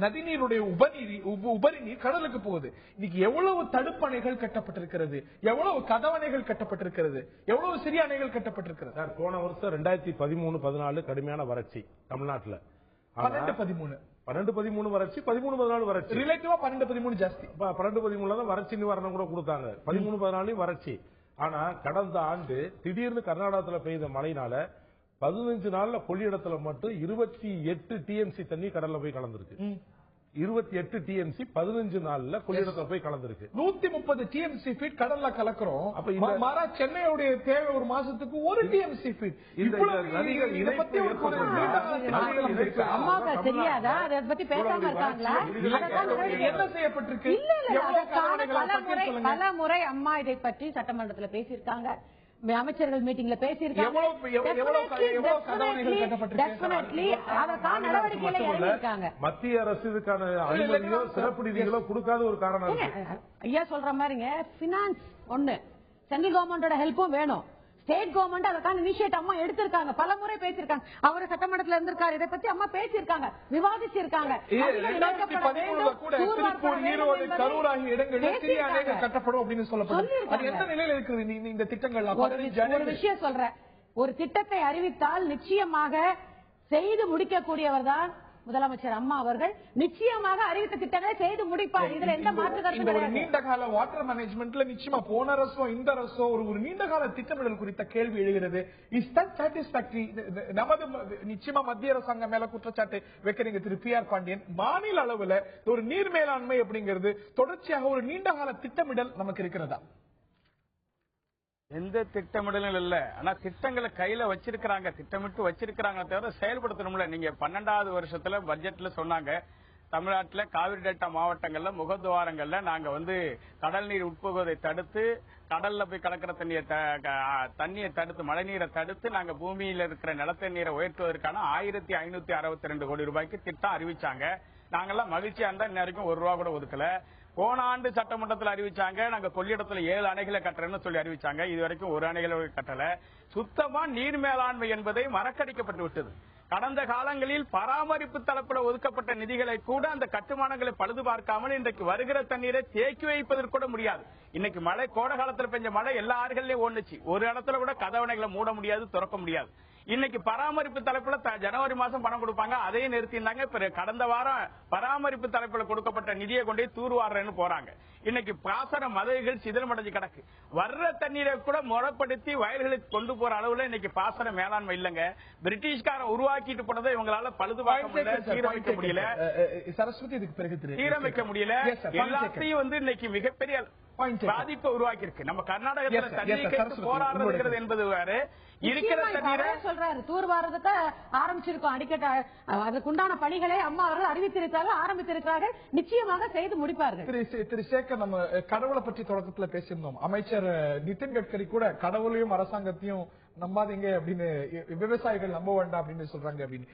Speaker 1: நதிநீருடைய உபரி நீர் கடலுக்கு போகுது. இன்னைக்கு எவ்வளவு தடுப்பணைகள் கட்டப்பட்டிருக்கிறது, எவ்வளவு கதவணைகள் கட்டப்பட்டிருக்கிறது, எவ்வளவு சிறிய அணைகள் கட்டப்பட்டிருக்கிறது.
Speaker 4: போன வருஷம் 2013-14 கடுமையான வறட்சி தமிழ்நாட்டில். 12-13 வறட்சி, 13-14 வறட்சி.
Speaker 1: ரிலேட்டிவா 12-13 ஜாஸ்தி.
Speaker 4: 12-13 தான் வறட்சி நிவாரணம் கூட கொடுத்தாங்க. 13-14 வறட்சி. ஆனா கடந்த ஆண்டு திடீர்னு கர்நாடகத்தில் பெய்த மழையினால 15 நாள்ல கொள்ளிடத்துல மட்டும் 28 TMC தண்ணி கடல்ல போய் கலந்துருக்கு. 28 TMC 15 நாள்ல கொள்ளிடத்துல போய் கலந்துருக்கு.
Speaker 1: 130 TMC ஃபீட் கடல்ல கலக்குறோம். அப்ப இந்த சென்னையுடைய தேவை ஒரு மாசத்துக்கு 1 TMC ஃபீட்.
Speaker 4: இந்த நதிகள்
Speaker 5: அம்மாவுக்கு தெரியாதா? அதை பத்தி பேசாம இருக்காங்களா?
Speaker 1: என்ன செய்யப்பட்டிருக்கு?
Speaker 5: பல முறை அம்மா இதை பற்றி சட்டமன்றத்தில் பேசியிருக்காங்க, அமைச்சர்கள் மீட்டிங்ல பேசியிருக்காங்க.
Speaker 4: மத்திய அரசு இதுக்கான அனுமதியோ சிறப்பு நிதிகளோ கொடுக்காத ஒரு காரணம்.
Speaker 5: ஐயா சொல்ற மாதிரிங்க, பினான்ஸ் ஒண்ணு, சென்ட்ரல் கவர்மெண்டோட ஹெல்ப்பும் வேணும். ஸ்டேட் கவர்மெண்ட் அதற்கான இனிஷியேட் அம்மா எடுத்திருக்காங்க, பல முறை பேசியிருக்காங்க. அவர் சட்டமன்றத்தில் இருந்திருக்காரு, இதை பத்தி அம்மா பேசியிருக்காங்க, விவாதிச்சிருக்காங்க.
Speaker 1: 2013 கூட திருப்பூர், ஈரோடு, கரூர் ஆகிய இடங்களில் சிறிய அணைகள் கட்டப்படும் அப்படின்னு சொல்லப்படுது. அது எந்த நிலையில இருக்குது இந்த திட்டங்கள்?
Speaker 5: ஒரு விஷயம் சொல்றேன், ஒரு திட்டத்தை அறிவித்தால் நிச்சயமாக செய்து முடிக்கக்கூடியவர் தான் முதலமைச்சர் அம்மா அவர்கள். நிச்சயமாக அறிவித்த திட்டங்களை செய்து முடிப்பார். இதுல எந்த மாற்று கருத்து கிடையாது.
Speaker 1: நீண்ட கால வாட்டர் மேனேஜ்மெண்ட்ல நிச்சயமா போன அரசோ இந்த அரசோ ஒரு நீண்ட கால திட்டமிடல் குறித்த கேள்வி எழுகிறது. Is that satisfactory? நமது நிச்சயமா மத்திய அரசாங்கம் மேல குற்றச்சாட்டு வைக்கிறீங்க திரு PR பாண்டியன். மாநில அளவுல ஒரு நீர் மேலாண்மை அப்படிங்கிறது தொடர்ச்சியாக ஒரு நீண்ட கால திட்டமிடல் நமக்கு இருக்கிறதா?
Speaker 6: எந்த திட்டமிடலும் இல்ல. ஆனா திட்டங்களை கையில வச்சிருக்கிறாங்க, திட்டமிட்டு வச்சிருக்கிறாங்க, தவிர செயல்படுத்தணும்ல. நீங்க 12வது வருஷத்துல பட்ஜெட்ல சொன்னாங்க, தமிழ்நாட்டுல காவிரி டெல்டா மாவட்டங்கள்ல முகத்துவாரங்கள்ல நாங்க வந்து கடல் நீர் உட்புகுவதை தடுத்து, கடல்ல போய் கலக்கிற தண்ணியை தடுத்து, மழை நீரை தடுத்து நாங்க பூமியில இருக்கிற நிலத்தடி நீரை உயர்த்துவதற்கான 1562 கோடி ரூபாய்க்கு திட்டம் அறிவிச்சாங்க. நாங்கெல்லாம் மகிழ்ச்சியா இருந்தா இன்ன வரைக்கும் ₹1 கூட ஒதுக்கல. போன ஆண்டு சட்டமன்றத்தில் அறிவிச்சாங்க, நாங்க கொள்ளிடத்துல 7 அணைகளை கட்டுறேன்னு சொல்லி அறிவிச்சாங்க. இது வரைக்கும் ஒரு அணைகளை கட்டல. சுத்தமா நீர் மேலாண்மை என்பதை மறக்கடிக்கப்பட்டு விட்டது. கடந்த காலங்களில் பராமரிப்பு தளப்பில் ஒதுக்கப்பட்ட நிதிகளை கூட அந்த கட்டுமானங்களை பழுது பார்க்காமல் இன்றைக்கு வருகிற தண்ணீரை தேக்கி வைப்பதற்கு கூட முடியாது. இன்னைக்கு மழை, கோடை காலத்தில் பெஞ்ச மழை எல்லா ஆறுகள்லயும் ஓடுச்சு. ஒரு இடத்துல கூட கதவணைகளை மூட முடியாது, திறக்க முடியாது. இன்னைக்கு பராமரிப்பு தலைப்புல ஜனவரி மாசம் பணம் கொடுப்பாங்க, அதையும் நிறுத்தினாங்க. கடந்த வாரம் பராமரிப்பு தலைப்புல கொடுக்கப்பட்ட நிதியை கொண்டே தூர்வாடுறேன்னு போறாங்க. இன்னைக்கு பாசன மதகுகள் சிதறமடைஞ்சு கிடக்கு. வர்ற தண்ணீரை கூட முறைப்படுத்தி வயல்களுக்கு கொண்டு போற அளவுல இன்னைக்கு பாசன மேலாண்மை இல்லங்க. பிரிட்டிஷ்காரன் உருவாக்கிட்டு போனதை இவங்களால பழுது பார்க்க முடியல, சீரமைக்க முடியல.
Speaker 1: சரஸ்வதி இதுக்கு பிறகு
Speaker 6: சீரமைக்க முடியல. எல்லாத்தையும் வந்து இன்னைக்கு மிகப்பெரிய பாதிப்பை உருவாக்கி இருக்கு. நம்ம கர்நாடகத்தில் தண்ணீர் போராடுறது என்பது வேறு. இருக்கிற தண்ணீரை
Speaker 5: சொல்றாரு, தூர்வாரதுக்கு ஆரம்பிச்சிருக்கோம். அடிக்கட்ட அதுக்குண்டான பணிகளை அம்மா அவர்கள் அறிவித்திருக்கிறார்கள், ஆரம்பித்திருக்கிறார்கள். நிச்சயமாக செய்து முடிப்பார்கள்.
Speaker 1: திரு சேகர், நம்ம கடவுளை பற்றி தொடக்கத்தில் பேசியிருந்தோம். அமைச்சர் நிதின் கட்கரி கூட கடவுளையும் அரசாங்கத்தையும் நம்பாதீங்க அப்படின்னு, விவசாயிகள் நம்ப வேண்டாம் அப்படின்னு சொல்றாங்க அப்படின்னு.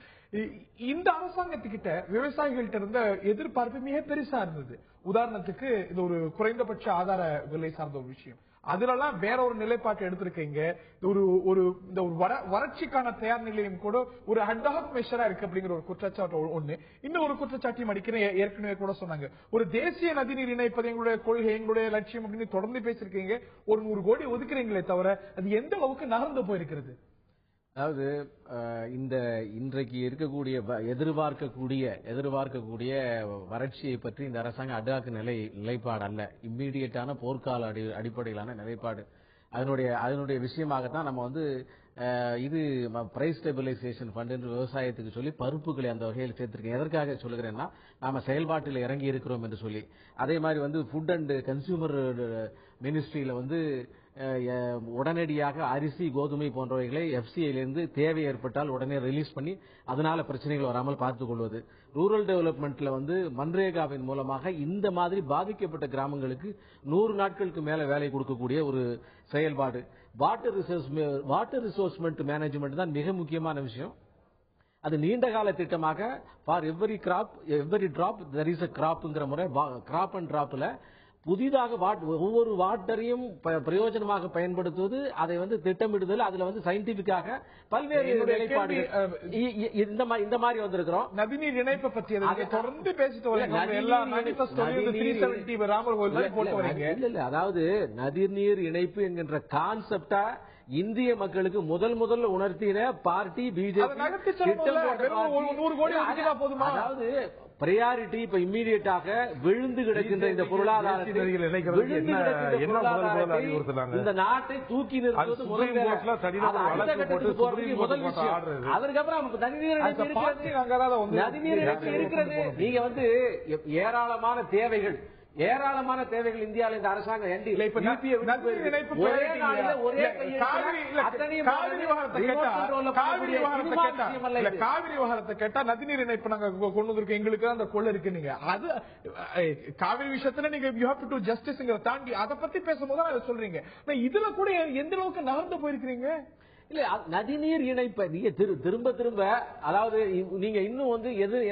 Speaker 1: இந்த அரசாங்கத்துக்கிட்ட விவசாயிகள்ட்ட இருந்த எதிர்பார்ப்பு மிக பெருசா இருந்தது. உதாரணத்துக்கு இது ஒரு குறைந்தபட்ச ஆதார விலை சார்ந்த ஒரு விஷயம். அதுலலாம் வேற ஒரு நிலைப்பாட்டை எடுத்திருக்கீங்க. இந்த வறட்சிக்கான தயார் நிலையம் கூட ஒரு அட்ஹாக் மெஷரா இருக்கு அப்படிங்கிற ஒரு குற்றச்சாட்டு ஒண்ணு. இன்னும் ஒரு குற்றச்சாட்டையும் அடிக்கிறேன். ஏற்கனவே கூட சொன்னாங்க, ஒரு தேசிய நதிநீர் இணைப்பது எங்களுடைய கொள்கை, எங்களுடைய லட்சியம் அப்படின்னு தொடர்ந்து பேசிருக்கீங்க. ஒரு 100 கோடி ஒதுக்குறீங்களே தவிர அது எந்த அளவுக்கு நகர்ந்து போயிருக்கிறது?
Speaker 3: அதாவது இன்றைக்கு இருக்கக்கூடிய எதிர்பார்க்கக்கூடிய வறட்சியை பற்றி இந்த அரசாங்கம் அட்ஹாக் நிலைப்பாடு அல்ல, இம்மீடியட்டான போர்க்கால அடிப்படையிலான நிலைப்பாடு. அதனுடைய விஷயமாகத்தான் நம்ம இது பிரைஸ் ஸ்டெபிலைசேஷன் ஃபண்ட் என்று விவசாயத்துக்கு சொல்லி பருப்புகளை அந்த வகையில் சேர்த்திருக்கேன். எதற்காக சொல்லுகிறேன்னா, நாம செயல்பாட்டில் இறங்கி இருக்கிறோம் என்று சொல்லி. அதே மாதிரி ஃபுட் அண்ட் கன்சியூமர் மினிஸ்ட்ரியில உடனடியாக அரிசி, கோதுமை போன்றவைகளை எஃப்சிஐலிருந்து தேவை ஏற்பட்டால் உடனே ரிலீஸ் பண்ணி அதனால பிரச்சனைகள் வராமல் பார்த்துக் கொள்வது. ரூரல் டெவலப்மெண்ட்ல மன்ரேகாவின் மூலமாக இந்த மாதிரி பாதிக்கப்பட்ட கிராமங்களுக்கு 100 நாட்களுக்கு மேல வேலை கொடுக்கக்கூடிய ஒரு செயல்பாடு. வாட்டர் ரிசோர்ஸ்மெண்ட் மேனேஜ்மெண்ட் தான் மிக முக்கியமான விஷயம். அது நீண்ட கால திட்டமாக for every drop there is a கிராப்ங்கிற முறை கிராப் அண்ட் டிராப்ல புதிதாக ஒவ்வொரு வாட்டரையும் பிரயோஜனமாக பயன்படுத்துவது, அதை திட்டமிடுதல், அதுல சயின்டிபிக்காக பல்வேறு நிலைப்பாடுகள் இந்த மாதிரி வந்திருக்கிறோம்.
Speaker 1: நதிநீர் இணைப்பை பற்றி தொடர்ந்து பேசிட்டு
Speaker 3: இல்ல, அதாவது நதிநீர் இணைப்பு என்கின்ற கான்செப்டா இந்திய மக்களுக்கு முதல்ல உணர்த்தின பார்ட்டி பிஜேபி. அதாவது பிரையாரிட்டி இப்ப இம்மீடியட்டாக விழுந்து கிடக்கின்ற இந்த பொருளாதாரத்தை இந்த நாட்டை தூக்கி நிறுத்துவது முதல் விஷயம். அதற்கப்புறம் நதிநீர் இருக்கிறது. நீங்க ஏராளமான தேவைகள் இந்தியாவில் இந்த அரசாங்கம்
Speaker 1: காவிரி விவகாரத்தை கேட்டா நதிநீர் இணைப்பு நாங்க கொண்டு வந்திருக்கோம், எங்களுக்கு அந்த கொள்ள இருக்கு. நீங்க அது காவிரி விஷயத்துல நீங்க you have to to justice தாண்டி அதை பத்தி பேசும்போது அதை சொல்றீங்க. இதுல கூட எந்த அளவுக்கு நகர்ந்து போயிருக்கிறீங்க?
Speaker 3: இல்ல, நதிநீர் இணைப்பை நீங்க திரும்ப அதாவது நீங்க இன்னும்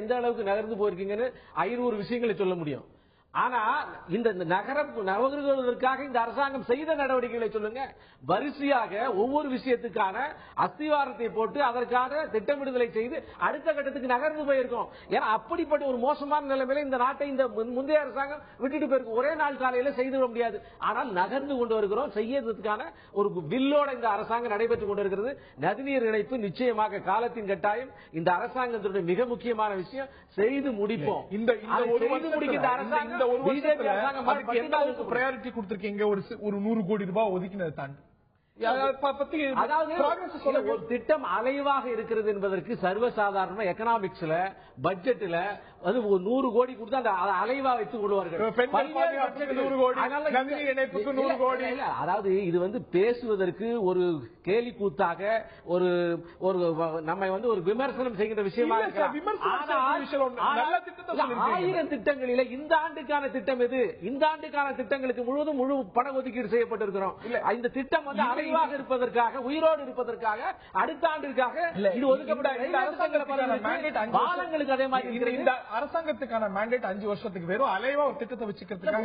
Speaker 3: எந்த அளவுக்கு நகர்ந்து போயிருக்கீங்கன்னு 500 விஷயங்களை சொல்ல முடியும். ஆனா இந்த நகர்வதற்காக இந்த அரசாங்கம் செய்த நடவடிக்கைகளை சொல்லுங்க. வரிசையாக ஒவ்வொரு விஷயத்துக்கான அஸ்திவாரத்தை போட்டு அதற்கான திட்டமிடுதலை செய்து அடுத்த கட்டத்துக்கு நகர்ந்து போயிருக்கோம். ஏன்னா அப்படிப்பட்ட ஒரு மோசமான நிலைமையில இந்த நாட்டை இந்த முந்தைய அரசாங்கம் விட்டுட்டு போயிருக்கும். ஒரே நாள் காலையில செய்து முடியாது, ஆனால் நகர்ந்து கொண்டு வருகிறோம். செய்யறதுக்கான ஒரு வில்லோட இந்த அரசாங்கம் நடைபெற்றுக் கொண்டிருக்கிறது. நதிநீர் இணைப்பு நிச்சயமாக காலத்தின் கட்டாயம் இந்த அரசாங்கத்தினுடைய மிக முக்கியமான விஷயம். செய்து முடிப்போம். இந்த அரசாங்கம்
Speaker 1: பிரையாரிட்டி கொடுத்திருக்கீங்க. ஒரு 100 கோடி ரூபாய் ஒதுக்கினதை தாண்டி
Speaker 3: ஒரு திட்டம் அலைவாக இருக்கிறது என்பதற்கு சர்வசாதாரண எக்கனாமிக்ஸ்ல பட்ஜெட்ல 100 கோடி கொடுத்து அந்த அலைவா வைத்துக் கொள்வார்கள். அதாவது இது பேசுவதற்கு ஒரு கேலி கூத்தாக ஒரு நம்ம ஒரு விமர்சனம் செய்கின்ற விஷயமா ஆயிரம் திட்டங்களில இந்த ஆண்டுக்கான திட்டம் எது? இந்த ஆண்டுக்கான திட்டங்களுக்கு முழு பண ஒதுக்கீடு செய்யப்பட்டிருக்கிறோம். இந்த திட்டம் அலைவாக இருப்பதற்காக, உயிரோடு இருப்பதற்காக, அடுத்த ஆண்டிற்காக இது ஒதுக்கப்பட்ட அதே மாதிரி
Speaker 1: இந்த அரசாங்கத்துக்கான மேண்டேட் 5 வருஷத்துக்கு வெறும் அலைவா ஒரு திட்டத்தை வச்சுக்கிறதுக்காக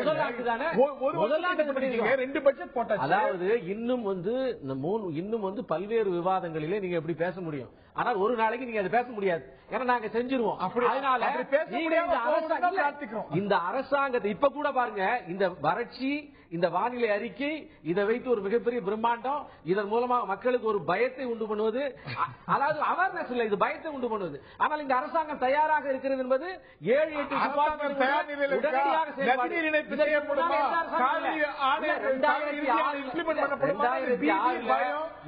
Speaker 1: 2 பட்ஜெட் போட்டாச்சு.
Speaker 3: அதாவது இன்னும் பல்வேறு விவாதங்களிலே நீங்க எப்படி பேச முடியும். ஆனால் ஒரு நாளைக்கு நீங்க அதை பேச முடியாது. ஏன்னா நாங்க செஞ்சிருவோம். அதனால இந்த அரசாங்கத்தை இப்ப கூட பாருங்க, இந்த வறட்சி, இந்த வானிலை அறிக்கை, இதை வைத்து ஒரு மிகப்பெரிய பிரம்மாண்டம், இதன் மூலமா மக்களுக்கு ஒரு பயத்தை உண்டு பண்ணுவது, அதாவது அவேர்னஸ் இல்ல, இது பயத்தை உண்டு பண்ணுவது. ஆனால் இந்த அரசாங்கம் தயாராக இருக்கிறது என்பது 7-8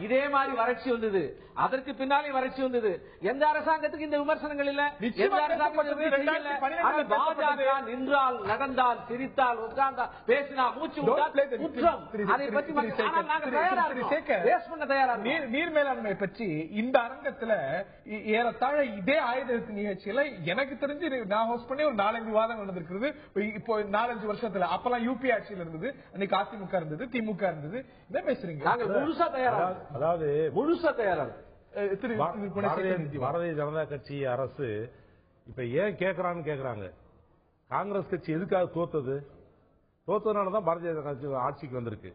Speaker 3: இதே மாதிரி வறட்சி வந்தது, அதற்கு பின்னாலே வறட்சி வந்தது. எந்த அரசாங்கத்துக்கு இந்த விமர்சனங்கள் இல்ல. பாஜக நின்றால், நடந்தால், சிரித்தால், உட்கார்ந்தால், பேசினால், மூச்சு குற்றம். அதை பற்றி
Speaker 1: நீர் மேலாண்மை பற்றி இந்த அரங்கத்துல ஏறத்தாழ இதே ஆயுத நிகழ்ச்சியில எனக்கு தெரிஞ்சு நான் ஹோஸ்ட் பண்ணி ஒரு 4-5 விவாதம் நடந்திருக்கிறது. இப்போ 4-5 வருஷத்துல அப்பெல்லாம் யூபி ஆட்சியில் இருந்தது, அன்னைக்கு அதிமுக இருந்தது, திமுக இருந்தது. இதை பேசுறீங்க.
Speaker 3: முழுசா தயாரா, அதாவது முழுசா தயாரா
Speaker 4: பாரதிய ஜனதா கட்சி அரசு இப்ப ஏன் கேட்கறான்னு கேக்குறாங்க. காங்கிரஸ் கட்சி எதுக்காக தோத்ததுனாலதான் பாரதிய ஜனதா கட்சி ஆட்சிக்கு வந்திருக்கு.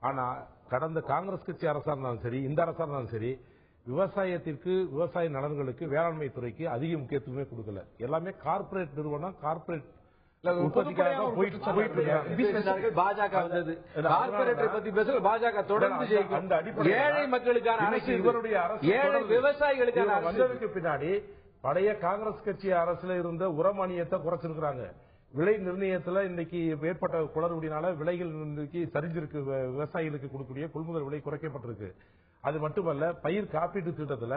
Speaker 4: ஆனா கடந்த காங்கிரஸ் கட்சி அரசா இருந்தாலும் சரி, இந்த அரசா இருந்தாலும் சரி, விவசாயத்திற்கு, விவசாய நலன்களுக்கு, வேளாண்மை துறைக்கு அதிக முக்கியத்துவமே கொடுக்கல. எல்லாமே கார்பரேட் நிறுவனம், கார்பரேட்
Speaker 3: பாஜக வந்தது. கார்பரேட்டை பத்தி பேசல, பாஜக தொடர்ந்து ஏழை மக்களுக்கான அரசு, இவருடைய அரசு, ஏழை விவசாயிகளுக்கான
Speaker 4: வந்ததுக்கு பின்னாடி பழைய காங்கிரஸ் கட்சி அரசுல இருந்த உரமானியத்தை குறைச்சிருக்கிறாங்க. விலை நிர்ணயத்துல இன்னைக்கு ஏற்பட்ட குளறுபடினால விலைகள் இன்னைக்கு சரிஞ்சிருக்கு. விவசாயிகளுக்கு கொடுக்கக்கூடிய கொள்முதல் விலை குறைக்கப்பட்டிருக்கு. அது மட்டுமல்ல, பயிர் காப்பீட்டு திட்டத்துல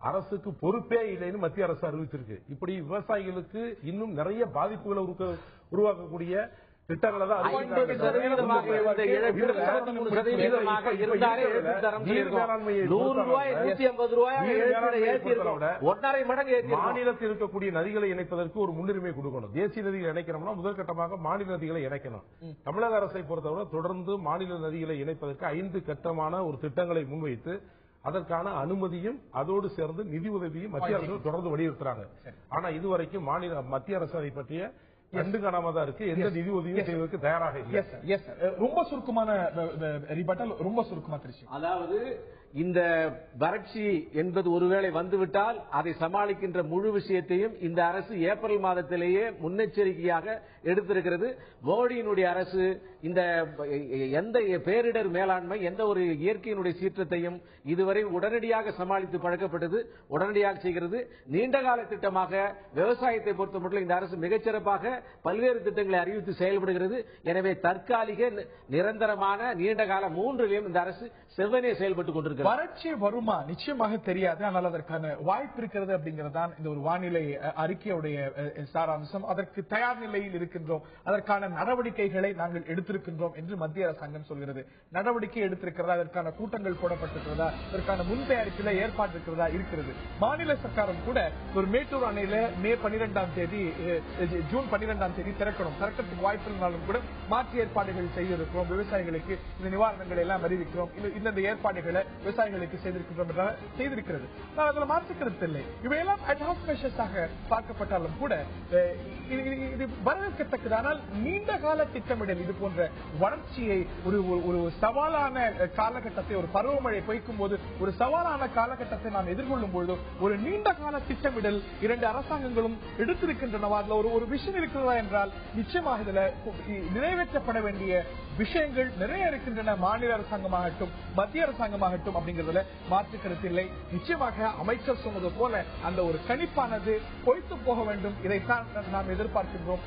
Speaker 4: அரசுக்கு பொறுப்பே இல்லைன்னு மத்திய அரசு அறிவிச்சிருக்கு. இப்படி விவசாயிகளுக்கு இன்னும் நிறைய பாதிப்புகளை உருவாக்கக்கூடிய திட்டங்களை தான் மாநிலத்தில் இருக்கக்கூடிய நதிகளை இணைப்பதற்கு ஒரு முன்னுரிமை கொடுக்கணும். தேசிய நதிகளை இணைக்கிறோம்னா முதற்கட்டமாக மாநில நதிகளை இணைக்கணும். தமிழக அரசை பொறுத்தவரை தொடர்ந்து மாநில நதிகளை இணைப்பதற்கு 5 கட்டமான ஒரு திட்டங்களை முன்வைத்து அதற்கான அனுமதியும் அதோடு சேர்ந்து நிதி உதவியும் மத்திய அரசு தொடர்ந்து வலியுறுத்துறாங்க. ஆனா இதுவரைக்கும் மத்திய அரசு அதை பற்றிய கண்டு காணாம தான் இருக்கு. எந்த நிதி உதவியும் செய்வதற்கு தயாராக இல்லை.
Speaker 1: ரொம்ப சுருக்கமான ரொம்ப சுருக்கமா தெரியும்.
Speaker 3: அதாவது இந்த வறட்சி என்பது ஒருவேளை வந்துவிட்டால் அதை சமாளிக்கின்ற முழு விஷயத்தையும் இந்த அரசு ஏப்ரல் மாதத்திலேயே முன்னெச்சரிக்கையாக எடுத்திருக்கிறது. மோடியினுடைய அரசு இந்த எந்த பேரிடர் மேலாண்மை, எந்த ஒரு இயற்கையினுடைய சீற்றத்தையும் இதுவரை உடனடியாக சமாளித்து பழக்கப்பட்டது, உடனடியாக செய்கிறது. நீண்டகால திட்டமாக விவசாயத்தை பொறுத்தமட்டில் இந்த அரசு மிகச்சிறப்பாக பல்வேறு திட்டங்களை அறிவித்து செயல்படுகிறது. எனவே தற்காலிக, நிரந்தரமான, நீண்டகால 3லையும் இந்த அரசு செவ்வனே செயல்பட்டுக் கொண்டிருக்கிறது.
Speaker 1: வறட்சி வருமா நிச்சயமாக தெரியாது, ஆனால் அதற்கான வாய்ப்பு இருக்கிறது அப்படிங்கறதான் இந்த ஒரு வானிலை அறிக்கையுடைய சாராம்சம். அதற்கு தயார் நிலையில் இருக்கின்றோம், அதற்கான நடவடிக்கைகளை நாங்கள் எடுத்திருக்கின்றோம் என்று மத்திய அரசாங்கம் சொல்கிறது. நடவடிக்கை எடுத்திருக்கிறதா, அதற்கான கூட்டங்கள் போடப்பட்டிருக்கிறதா, அதற்கான முன் தயாரிப்பில் ஏற்பாடு இருக்கிறதா இருக்கிறது. மாநில சர்க்காரும் கூட ஒரு மேட்டூர் அணையில ஜூன் 12ஆம் தேதி திறக்கிறதுக்கு வாய்ப்பு இருந்தாலும் கூட மாற்று ஏற்பாடுகள் செய்திருக்கிறோம். விவசாயிகளுக்கு இந்த நிவாரணங்களை எல்லாம் அறிவிக்கிறோம், இந்த ஏற்பாடுகளை விவசாயிகளுக்கு செய்திருக்கிறது. நான் அதில் மாற்றுக்கிறது இல்லை. இவையெல்லாம் அட்ஹாக் மெஷர்ஸாக பார்க்கப்பட்டாலும் கூட இது வரவேற்கத்தக்கதானால் நீண்ட கால திட்டமிடல் இது போன்ற வளர்ச்சியை ஒரு சவாலான காலகட்டத்தை, ஒரு பருவமழை பொய்க்கும் போது ஒரு சவாலான காலகட்டத்தை நாம் எதிர்கொள்ளும் பொழுது ஒரு நீண்ட கால திட்டமிடல் 2 அரசாங்கங்களும் எடுத்திருக்கின்றனவா, ஒரு விஷயம் இருக்கிறதா என்றால் நிச்சயமாக இதுல நிறைவேற்றப்பட வேண்டிய விஷயங்கள் நிறைய இருக்கின்றன. மாநில அரசாங்கமாகட்டும் மத்திய அரசாங்கமாகட்டும் அப்படிங்கிறதுல மாற்று கருத்து இல்லை. நிச்சயமாக அமைச்சர் சொன்னது போல அந்த ஒரு கணிப்பானது பொய்த்து போக வேண்டும். இதைத்தான் நாம் எதிர்பார்க்கின்றோம்.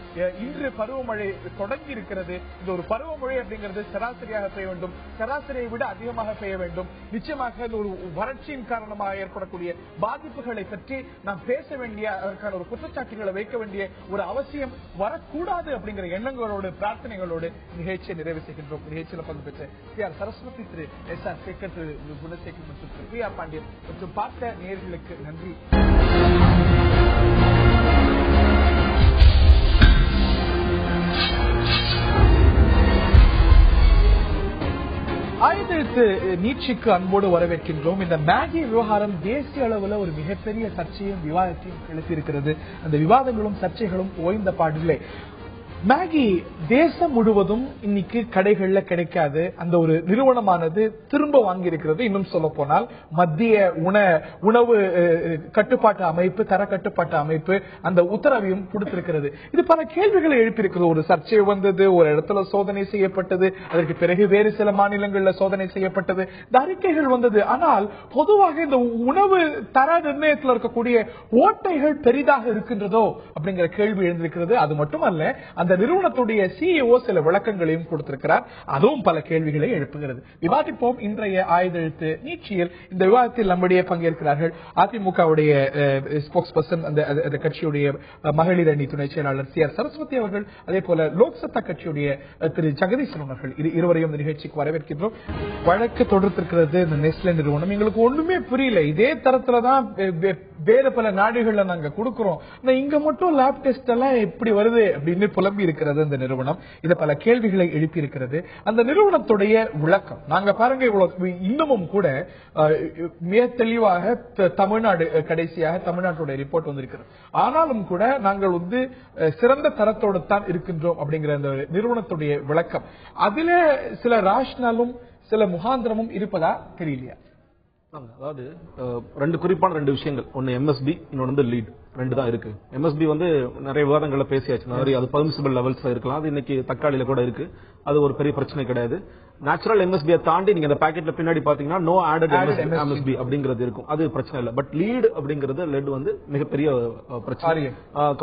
Speaker 1: இன்று பருவமழை தொடங்கி இருக்கிறது. இந்த ஒரு பருவமழை அப்படிங்கிறது சராசரியாக பெய்ய வேண்டும், சராசரியை விட அதிகமாக பெய்ய வேண்டும். நிச்சயமாக ஒரு வறட்சியின் காரணமாக ஏற்படக்கூடிய பாதிப்புகளை பற்றி நாம் பேச வேண்டிய, அதற்கான ஒரு குற்றச்சாட்டுகளை வைக்க வேண்டிய ஒரு அவசியம் வரக்கூடாது அப்படிங்கிற எண்ணங்களோடு, பிரார்த்தனைகளோடு நிகழ்ச்சியை நிறைவு செய்கின்றோம். நிகழ்ச்சியில் பங்கு பெற்ற CR சரஸ்வதி, திரு SR சேகர், திரு குணசேகர் மற்றும் திரு பிரியா பாண்டியன் மற்றும் பார்த்த நேயர்களுக்கு நன்றி. ஆயுதெழுத்து நீட்சிக்கு அன்போடு வரவேற்கின்றோம். இந்த மேகி விவகாரம் தேசிய அளவில் ஒரு மிகப்பெரிய சர்ச்சையும் விவாதத்தையும் எழுப்பியிருக்கிறது. அந்த விவாதங்களும் சர்ச்சைகளும் ஓய்ந்த பாடில்லை. மேகி தேசம் முழுவதும் இன்னைக்கு கடைகள்ல கிடைக்காது. அந்த ஒரு நிறுவனமானது திரும்ப வாங்கியிருக்கிறது. இன்னும் சொல்ல போனால் மத்திய உணவு கட்டுப்பாட்டு அமைப்பு, தர கட்டுப்பாட்டு அமைப்பு அந்த உத்தரவையும் கொடுத்திருக்கிறது. இது பல கேள்விகளை எழுப்பியிருக்கிறது. ஒரு சர்ச்சை வந்தது, ஒரு இடத்துல சோதனை செய்யப்பட்டது, அதற்கு பிறகு வேறு சில மாநிலங்கள்ல சோதனை செய்யப்பட்டது, இந்த அறிக்கைகள் வந்தது. ஆனால் பொதுவாக இந்த உணவு தர நிர்ணயத்தில் இருக்கக்கூடிய ஓட்டைகள் பெரிதாக இருக்கின்றதோ அப்படிங்கிற கேள்வி எழுந்திருக்கிறது. அது மட்டுமல்ல, அந்த நிறுவனத்துடைய CEO சில விளக்கங்களையும் கொடுத்திருக்கிறார். அதுவும் பல கேள்விகளை எழுப்புகிறது. விவாதிப்போம் இன்றைய ஆயுதெழுத்து நீட்சியில். இந்த விவாதத்தில் நம்முடைய பங்கேற்கிறார்கள் அதிமுகவுடைய ஸ்போக்ஸ் பர்சன், அந்த கட்சியுடைய மகளிர் அணி துணை செயலாளர் CR சரஸ்வதி அவர்கள், அதே போல லோக்சத்தா கட்சியுடைய திரு ஜெகதீசன் அவர்கள். இருவரையும் இந்த நிகழ்ச்சிக்கு வரவேற்கின்றோம். வழக்கு தொடர்ந்திருக்கிறது இந்த நெஸ்லே நிறுவனம். எங்களுக்கு ஒண்ணுமே புரியல. இதே தரத்துலதான் வேறு பல நாடுகள்ல நாங்க கொடுக்கிறோம், இங்க மட்டும் லேப் டெஸ்ட் எல்லாம் எப்படி வருது அப்படின்னு புலம்பி நம்பி இருக்கிறது இந்த நிறுவனம். இது பல கேள்விகளை எழுப்பி இருக்கிறது. அந்த நிறுவனத்துடைய விளக்கம் நாங்க பாருங்க, இவ்வளவு இன்னமும் கூட மிக தெளிவாக தமிழ்நாடு கடைசியாக தமிழ்நாட்டுடைய ரிப்போர்ட் வந்திருக்கிறது. ஆனாலும் கூட நாங்கள் வந்து சிறந்த தரத்தோடு தான் இருக்கின்றோம் அப்படிங்கிற அந்த நிறுவனத்துடைய விளக்கம், அதுல சில ராஷ்னலும் சில முகாந்திரமும் இருப்பதா தெரியலையா?
Speaker 7: அதாவது குறிப்பான ரெண்டு விஷயங்கள், ஒன்னு எம்எஸ்பி, இன்னொன்று வந்து லீட், ரெண்டு தான் இருக்கு. எம்எஸ்பி வந்து நிறைய விவாதங்கள்ல பேசியாச்சு, அது பர்மிசிபிள் லெவல்ஸ் இருக்கலாம், அது இன்னைக்கு தக்காளியில கூட இருக்கு, அது ஒரு பெரிய பிரச்சனை கிடையாது. நேச்சுரல் எம்எஸ்பி தாண்டி நீங்க அந்த பாக்கெட்ல பின்னாடி பாத்தீங்கன்னா நோ ஆடட் எம்எஸ்பி அப்படிங்கிறது இருக்கும், அது பிரச்சனை இல்லை. பட் லீட் அப்படிங்கிறது லெட் வந்து மிகப்பெரிய பிரச்சனை,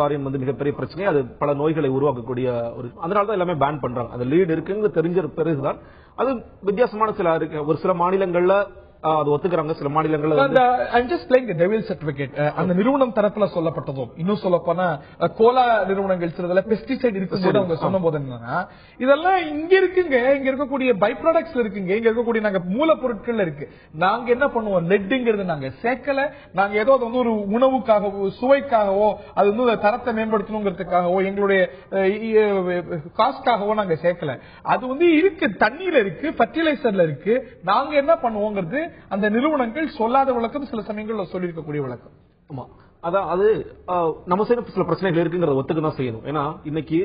Speaker 7: காரியம் வந்து மிகப்பெரிய பிரச்சனை, அது பல நோய்களை உருவாக்கக்கூடிய ஒரு, அதனாலதான் எல்லாமே பேன் பண்றாங்க. அந்த லீட் இருக்குன்னு தெரிஞ்ச பிறகுதான் அது வித்தியாசமான சில இருக்கு. ஒரு சில மாநிலங்கள்ல அது ஒத்துக்கிறாங்க, சில மாநிலங்கள்ல
Speaker 1: அந்த நிறுவனம் தரப்புல சொல்லப்பட்டதும், இன்னும் சொல்ல போனா கோலா நிறுவனங்கள் சிலதுல பெஸ்டிசைட் இருக்கும்போது அவங்க சொன்ன போது என்னன்னா, இதெல்லாம் இங்க இருக்குங்க, இங்க இருக்கக்கூடிய பை ப்ராடக்ட்ஸ் இருக்குங்க, இங்க இருக்கக்கூடிய நாங்க மூலப்பொருட்கள் இருக்கு, நாங்க என்ன பண்ணுவோம், லெட்டுங்கிறது நாங்க சேர்க்கல, நாங்க ஏதோ அது வந்து ஒரு உணவுக்காகவோ சுவைக்காகவோ அது வந்து தரத்தை மேம்படுத்தணுங்கிறதுக்காகவோ எங்களுடைய காஸ்ட்காகவோ நாங்க சேர்க்கல, அது வந்து இருக்கு, தண்ணியில இருக்கு, ஃபர்டிலைசர்ல இருக்கு, நாங்க என்ன பண்ணுவோங்கிறது அந்த நிறுவனங்கள் சொல்லாத விளக்கம், சில சமயங்கள்ல சொல்லி இருக்கக்கூடிய விளக்கம்.
Speaker 7: ஆமா, அதான் அது நம்ம சைடு சில பிரச்சனைகள் இருக்குங்கிறத ஒத்துக்க தான் செய்யணும். ஏன்னா இன்னைக்கு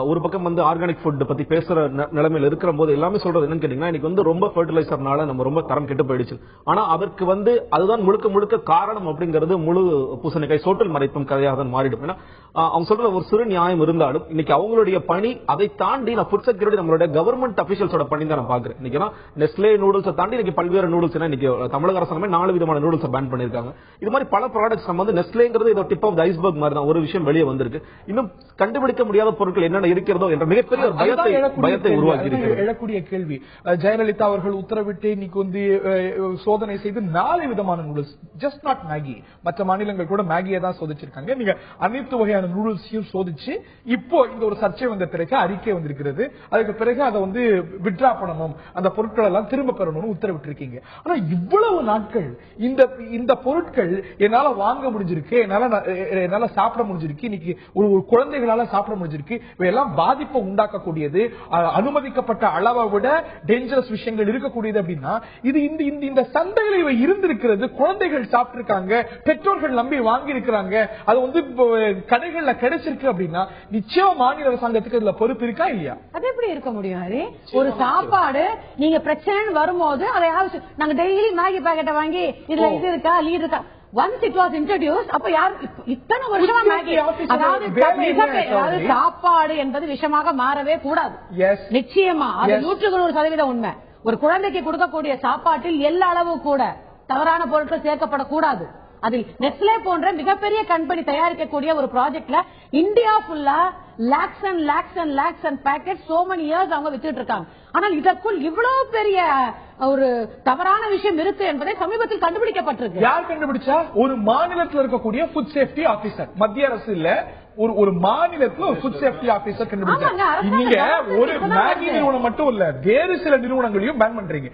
Speaker 7: ஒரு பக்கம் வந்து ஆர்கானிக் ஃபுட் பத்தி பேசுற நிலைமையில இருக்கிற போது எல்லாமே சொல்றது என்னன்னு கேட்டீங்கன்னா, இன்னைக்கு வந்து ரொம்ப ஃபர்டிலைசர்னால நம்ம ரொம்ப தரம் கெட்டு போயிடுச்சு. ஆனா அதற்கு வந்து அதுதான் முழுக்க முழுக்க காரணம் அப்படிங்கிறது முழு பூசணிக்காய் சோட்டல் மறைப்பும் கதையாக தான் மாறிடும். ஏன்னா அவங்க சொல்ற ஒரு சிறு நியாயம் இருந்தாலும் இன்னைக்கு அவங்களுடைய பணி, அதை தாண்டி நான் ஃபுட் செக்யூரிட்டி நம்மளுடைய கவர்மெண்ட் அபிஷியல்ஸோட பணி தான் நான் பாக்குறேன். இன்னைக்கு நெஸ்லே நூடுல்ஸை தாண்டி இன்னைக்கு பல்வேறு நூடுல்ஸ், இன்னைக்கு தமிழக அரசாங்கமே 4 விதமான நூடுல்ஸ் பேன் பண்ணிருக்காங்க. இது மாதிரி பல ப்ராடக்ட்ஸ் நம்ம வந்து நெஸ்லேங்கிறது இதோ டிப் ஆஃப் தி ஐஸ்பர்க் மாதிரி தான் ஒரு விஷயம் வெளியே வந்திருக்கு. இன்னும் கண்டுபிடிக்க முடியாத பொருட்கள் என்னென்ன இருக்கிறதோ என்ற மிகப்பெரிய பயத்தை உருவாக்கி
Speaker 1: எழக்கூடிய கேள்வி. ஜெயலலிதா அவர்கள் உத்தரவிட்டு இன்னைக்கு வந்து சோதனை செய்து 4 விதமான நூடுல்ஸ், ஜஸ்ட் நாட் மேகி, மற்ற மாநிலங்கள் கூட மேகியை தான் சோதிச்சிருக்காங்க, நீங்க அனைத்து வகையான நூடுல்ஸையும் சோதிச்சு இப்போ இந்த ஒரு சர்ச்சை வந்த பிறகு அறிக்கை வந்திருக்கிறது. அதுக்கு பிறகு அதை வந்து வித்ரா பண்ணணும், அந்த பொருட்கள் எல்லாம் திரும்ப பெறணும்னு உத்தரவிட்டு இருக்கீங்க. ஆனா இவ்வளவு நாட்கள் இந்த பொருட்கள் என்னால வாங்க முடிஞ்சிருக்கு, என்னால சாப்பிட முடிஞ்சிருக்கு, இன்னைக்கு ஒரு குழந்தைகளால சாப்பிட முடிஞ்சிருக்கு, இவையெல்லாம் பாதிப்பை உண்டாக்கக்கூடியது, அனுமதிக்கப்பட்ட அளவை விட டேஞ்சரஸ் விஷயங்கள் இருக்கக்கூடியது அப்படின்னா, இது இந்த சந்தையில் இவை இருந்திருக்கிறது, குழந்தைகள் சாப்பிட்டு இருக்காங்க, பெற்றோர்கள் நம்பி வாங்கி இருக்கிறாங்க, அது வந்து கடைகள்ல கிடைச்சிருக்கு அப்படின்னா நிச்சயம் மாநில அரசாங்கத்துக்கு இதுல பொறுப்பு இருக்கா இல்லையா?
Speaker 5: அது எப்படி இருக்க முடியும்? ஒரு சாப்பாடு நீங்க பிரச்சனை வரும்போது அதை நாங்க டெய்லி மேகி பாக்கெட்டை வாங்கி இதுல இது இருக்கா லீட் இருக்கா, once it was introduced, அப்ப யார் இத்தனை வருஷமா மேகி, அதாவது சாப்பாடு என்பது விஷமாக மாறவே கூடாது. நிச்சயமா அது 100% உண்மை. ஒரு குழந்தைக்கு கொடுக்கக்கூடிய சாப்பாட்டில் எல்லா அளவு கூட தவறான பொருட்கள் சேர்க்கப்படக்கூடாது. அதில் நெஸ்லே போன்ற மிகப்பெரிய கம்பெனி தயாரிக்கக்கூடிய ஒரு ப்ராஜெக்ட்ல இந்தியா ஃபுல்லா lakhs and lakhs and lakhs and packets so many years அவங்க வித்துட்டு இருக்காங்க. ஆனால் இதற்குள் இவ்வளவு பெரிய ஒரு தவறான விஷயம் இருக்கு என்பதை சமீபத்தில் கண்டுபிடிக்கப்பட்டிருக்கு.
Speaker 1: யார் கண்டுபிடிச்சா? ஒரு மாநிலத்தில் இருக்கக்கூடிய ஃபுட் சேஃப்டி ஆபீசர், மத்திய அரசு இல்ல, ஒரு மாநிலத்தில் ஒரு ஃபுட் சேஃப்டி ஆபீசர் கண்டுபிடிச்சாங்க. நீங்க ஒரு மேகி நிறுவனம் மட்டும் இல்ல, வேறு சில நிறுவனங்களையும் பேன் பண்றீங்க.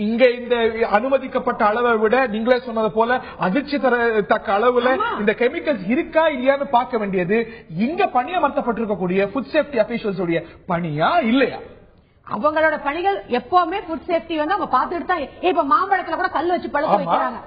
Speaker 1: இங்க இந்த அனுமதிக்கப்பட்ட அளவை விட நீங்களே சொன்னது போல அதிர்ச்சி தரத்தக்க அளவுல இந்த கெமிக்கல்ஸ் இருக்கா இல்லையான்னு பார்க்க வேண்டியது இங்க பணியமர்த்தப்பட்டிருக்கக்கூடிய ஃபுட் சேஃப்டி அபிஷியல்ஸ் உடைய பணியா இல்லையா?
Speaker 5: அவங்களோட பணிகள் எப்பவுமே ஃபுட் சேஃப்டி வந்து அவங்க பாத்துட்டு தான். இப்ப மாம்பழத்துல கூட கல் வச்சு பழுக்க வைக்கிறாங்க.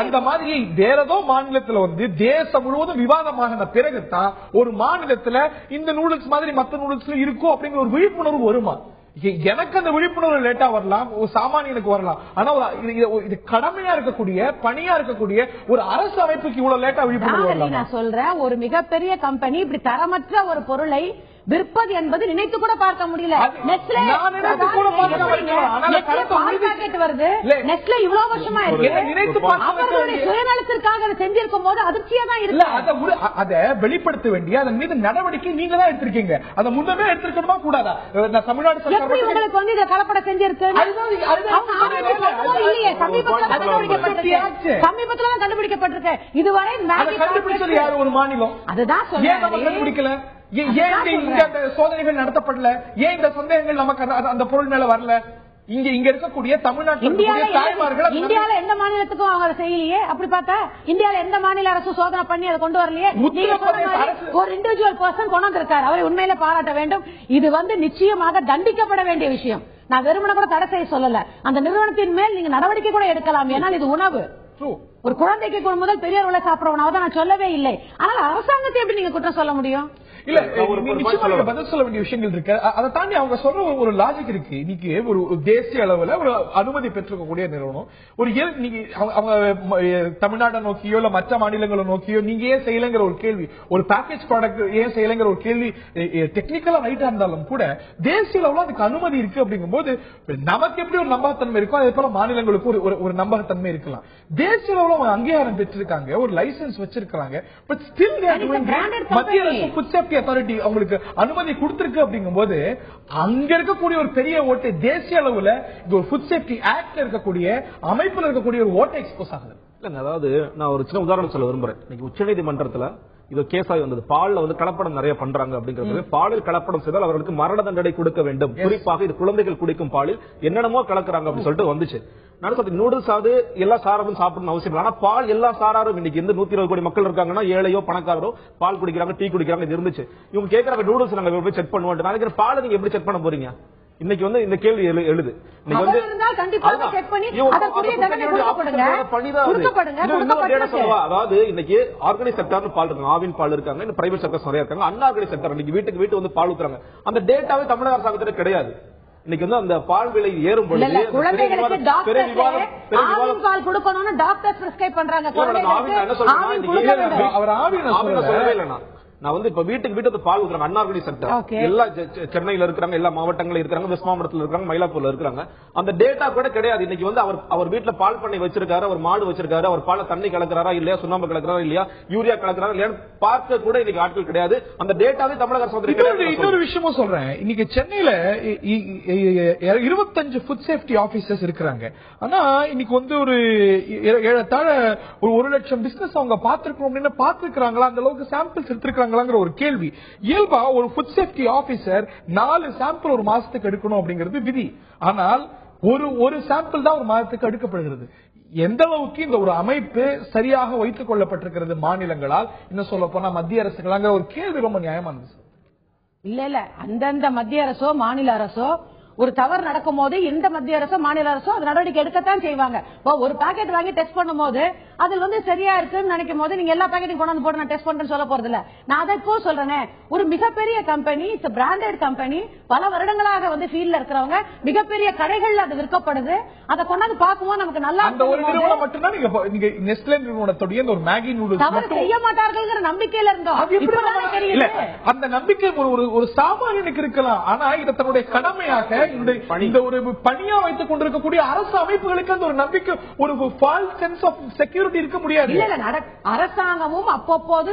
Speaker 1: அந்த மாதிரி வேற ஏதோ மாநிலத்தில் வந்து தேசம் முழுவதும் விவாதமான பிறகுதான் ஒரு மாநிலத்துல இந்த நூடுல்ஸ் மாதிரி மற்ற நூடுல்ஸ் இருக்கும் அப்படிங்கிற ஒரு விழிப்புணர்வு வருமா? எனக்கு அந்த விழிப்புணர்வு லேட்டா வரலாம், ஒரு சாமானியனுக்கு வரலாம். ஆனா இது கடமையா இருக்கக்கூடிய பணியா இருக்கக்கூடிய ஒரு அரசு அமைப்புக்கு இவ்வளவு லேட்டா விழிப்புணர்வு வரலாம்.
Speaker 5: நான் சொல்றேன், ஒரு மிகப்பெரிய கம்பெனி இப்படி தரமற்ற ஒரு பொருளை விற்பது என்பது நினைத்து கூட பார்க்க முடியல. நெஸ்லே வருது, நெஸ்லே இவ்வளவு வருஷமா இருக்கு, அவர்களுடைய சுயநலத்திற்காக செஞ்சிருக்கும் போது அதிர்ச்சியா தான் இருக்கு.
Speaker 1: அதை வெளிப்படுத்த வேண்டிய அதன் மீது நடவடிக்கை நீங்க தான் எடுத்திருக்கீங்க. அதை முன்னமே எடுத்திருக்கணுமா கூடாதா? தமிழ்நாடு
Speaker 5: உங்களுக்கு வந்து இதை கலப்படம் செஞ்சிருக்கு சமீபத்துல தான் கண்டுபிடிக்கப்பட்டிருக்கு. இதுவரை
Speaker 1: கண்டுபிடிச்சது யாரு? ஒரு மாநிலம்.
Speaker 5: அதுதான் சொல்றேன்,
Speaker 1: கண்டுபிடிக்கல. ஏன் இந்த சோதனைகள் நடத்தப்படல? ஏன் இந்த சந்தேகங்கள் நமக்கு அந்த பொருள் மேல வரல? இங்க இருக்கக்கூடிய தமிழ்நாட்டில் தாய்மார்கள்
Speaker 5: இந்தியால எந்த மாநிலத்துக்கும் அவங்க செய்யலையே. அப்படி பார்த்தா இந்தியால எந்த மாநில அரசு சோதனை பண்ணி அதை கொண்டு வரலையே. ஒரு இண்டிவிஜுவல் பர்சன் கொண்டு வந்திருக்காரு, அவரை உண்மையில பாராட்ட வேண்டும். இது நிச்சயமாக தண்டிக்கப்பட வேண்டிய விஷயம். நான் வெறுமனை கூட தடை செய்ய சொல்லல. அந்த நிறுவனத்தின் மேல் நீங்க நடவடிக்கை கூட எடுக்கலாம். ஏன்னா இது உணவு, ஒரு குழந்தைக்கு முதல் பெரியவர் உள்ள சாப்பிடுற உணவு தான் நான் சொல்லவே இல்லை. ஆனால் அரசாங்கத்தை எப்படி நீங்க குற்றம் சொல்ல முடியும்?
Speaker 1: இல்ல, பதில் சொல்ல வேண்டிய விஷயங்கள் இருக்கு. அதை தாண்டி அவங்க சொல்ற ஒரு லாஜிக் இருக்கு. இன்னைக்கு ஒரு தேசிய அளவுல ஒரு அனுமதி பெற்றுக்கக்கூடிய நிறுவனம் அவங்க தமிழ்நாட்டை நோக்கியோ இல்ல மற்ற மாநிலங்களை நோக்கியோ நீங்க ஏன் செய்யலைங்கிற ஒரு கேள்வி, ஒரு பேக்கேஜ் ப்ராடக்ட் ஏன் செய்யலைங்கிற ஒரு கேள்வி டெக்னிக்கலா ரைட்டா இருந்தாலும் கூட தேசிய அளவுல அதுக்கு அனுமதி இருக்கு. அப்படிங்கும் போது நமக்கு எப்படி ஒரு நம்பகத்தன்மை இருக்கும், அதே போல மாநிலங்களுக்கு ஒரு நம்பகத்தன்மை இருக்கலாம். தேசிய அளவுல அவங்க அங்கீகாரம் பெற்றிருக்காங்க, ஒரு லைசன்ஸ் வச்சிருக்காங்க. பட் ஸ்டில் மத்திய அரசு ஃபுட் சேஃப்டி அத்தாரிட்டி அவங்களுக்கு அனுமதி கொடுத்திருக்கு. அப்படிங்கும் போது அங்க இருக்கக்கூடிய ஒரு பெரிய ஓட்டு தேசிய அளவுல ஒரு ஃபுட் சேஃப்டி ஆக்ட்ல இருக்கக்கூடிய அமைப்புல இருக்கக்கூடிய ஒரு ஓட்டை எக்ஸ்போஸ் ஆகுது.
Speaker 7: அதாவது நான் ஒரு சின்ன உதாரணம் சொல்ல விரும்புறேன். இன்னைக்கு உச்சநீதிமன்றத்துல இது கேஸாக வந்தது. பால்ல கலப்படம் நிறைய பண்றாங்க அப்படிங்கிறது. பாலில் கலப்படம் செய்தால் அவர்களுக்கு மரண தண்டனை கொடுக்க வேண்டும். குறிப்பாக இது குழந்தைகள் குடிக்கும் பாலில் என்னென்னமோ கலக்குறாங்க அப்படின்னு சொல்லிட்டு வந்துச்சு. நூடுல்ஸ் ஆகுது எல்லா சாராரும் சாப்பிடணும் அவசியம். ஆனா பால் எல்லா சாராரும் இன்னைக்கு 120 கோடி மக்கள் இருக்காங்கன்னா ஏழையோ பணக்காரரோ பால் குடிக்கிறாங்க, டீ குடிக்கிறாங்க. இது இருந்துச்சு. இவங்க கேட்கறாங்க நூடுல்ஸ் நாங்க போய் செக் பண்ணுவோம். நாளைக்கு பால் நீங்க எப்படி செக் பண்ண போறீங்க? இன்னைக்கு இந்த கேள்வி எழுது. அதாவது இன்னைக்கு ஆர்கனைஸ் செக்டர் பால் இருக்காங்க, ஆவின் பால் இருக்காங்க, பிரைவேட் செக்டர்ஸ் நிறைய இருக்காங்க, அன்ஆர்கனைஸ் செக்டர் இன்னைக்கு வீட்டுக்கு பால் ஊத்துறாங்க. அந்த டேட்டாவே தமிழக அரசாங்கத்திற்கு கிடையாது. இன்னைக்கு அந்த பால் விலை ஏறும் பொழுது
Speaker 5: குழந்தைகளுக்கு பால் கொடுக்கணும்னு டாக்டர் பிரிஸ்கிரைப் பண்றாங்க.
Speaker 7: என்ன சொல்றேன், அவர் ஆவின சொல்லவே இல்லைன்னா நான் இப்ப வீட்டுக்கு பால் ஊத்துறாங்க. அன்ஆர்கனைஸ் செக்டர் எல்லா சென்னையில இருக்கிறாங்க, எல்லா மாவட்டங்களும் இருக்காங்க, வெஸ்ட் மாவட்டத்தில் இருக்காங்க, மயிலாப்பூர்ல இருக்காங்க. அந்த டேட்டா கூட கிடையாது. இன்னைக்கு அவர் வீட்டுல பால் பண்ணை வச்சிருக்காரு, அவர் மாடு வச்சிருக்காரு, அவர் பால தண்ணி கலக்குறாரா இல்லையா, சுண்ணாம்பு கலக்குறாரா இல்லையா, யூரியா கலக்குறாரா இல்லையா பார்க்க கூட இன்னைக்கு ஆட்கள் கிடையாது. அந்த டேட்டாவே தமிழக அரசு.
Speaker 1: இன்னொரு விஷயமும் சொல்றேன், இன்னைக்கு சென்னையில 25 ஃபுட் சேஃப்டி ஆபீசர்ஸ் இருக்கிறாங்க. ஆனா இன்னைக்கு ஒரு ஏறத்தாழ ஒரு 1 லட்சம் பிசினஸ் அவங்க பாத்துருக்கோம் அப்படின்னு பாத்துருக்காங்களா, அந்த அளவுக்கு சாம்பிள்ஸ் எடுத்திருக்காங்க ஒரு கேள்வி. இயல்பா ஒரு ஃபுட் சேஃப்டி ஆபீசர் 4 சாம்பிள் ஒரு மாசத்துக்கு எடுக்கணும் அப்படிங்கிறது விதி. ஆனால் ஒரு சாம்பிள் தான் ஒரு மாதத்துக்கு எடுக்கப்படுகிறது. எந்த அளவுக்கு இந்த ஒரு அமைப்பு சரியாக வைத்துக் கொள்ளப்பட்டிருக்கிறது மாநிலங்களால், இன்னும் சொல்ல போனா மத்திய அரசுகளாங்கிற ஒரு கேள்வி ரொம்ப நியாயமானது.
Speaker 5: இல்ல அந்தந்த மத்திய அரசோ மாநில அரசோ ஒரு தவறு நடக்கும் போது இந்த மத்திய அரசோ மாநில அரசோ அது நடவடிக்கை எடுக்கத்தான் செய்வாங்க. ஒரு பாக்கெட் வாங்கி டெஸ்ட் பண்ணும் போது அதுல சரியா இருக்குன்னு நினைக்கும் போது நீங்க எல்லா பாக்கெட்டும் கொண்டு போட்டு நான் டெஸ்ட் பண்றேன்னு சொல்ல போறது இல்ல. நான் அதை இப்போ சொல்றேன், ஒரு மிகப்பெரிய கம்பெனி, பிராண்டட் கம்பெனி, பல வருடங்களாக ஃபீல்ட்ல இருக்கிறவங்க, மிகப்பெரிய கடைகள்ல அது விற்கப்படுது. அதை கொண்டாந்து பார்க்கும்போது நமக்கு நல்லா
Speaker 1: மட்டும்தான் நீங்க நெஸ்லே நிறுவனத்துடைய ஒரு மேகி நூடுல்ஸ்
Speaker 5: தவறு செய்ய மாட்டார்கள் நம்பிக்கையில இருந்தோம்.
Speaker 1: அந்த நம்பிக்கை ஒரு சாமானியனுக்கு இருக்கலாம். ஆனா இதை தன்னுடைய கடமையாக இந்த ஒரு பணியா வைத்துக் கொண்டிருக்கக்கூடிய அரசு அமைப்புகளுக்கு அந்த ஒரு நம்பிக்கை, ஒரு ஃபால்ஸ் சென்ஸ் ஆஃப் செக்யூரிட்டி இருக்க முடியாது.
Speaker 5: அரசாங்கமும் அப்பப்போது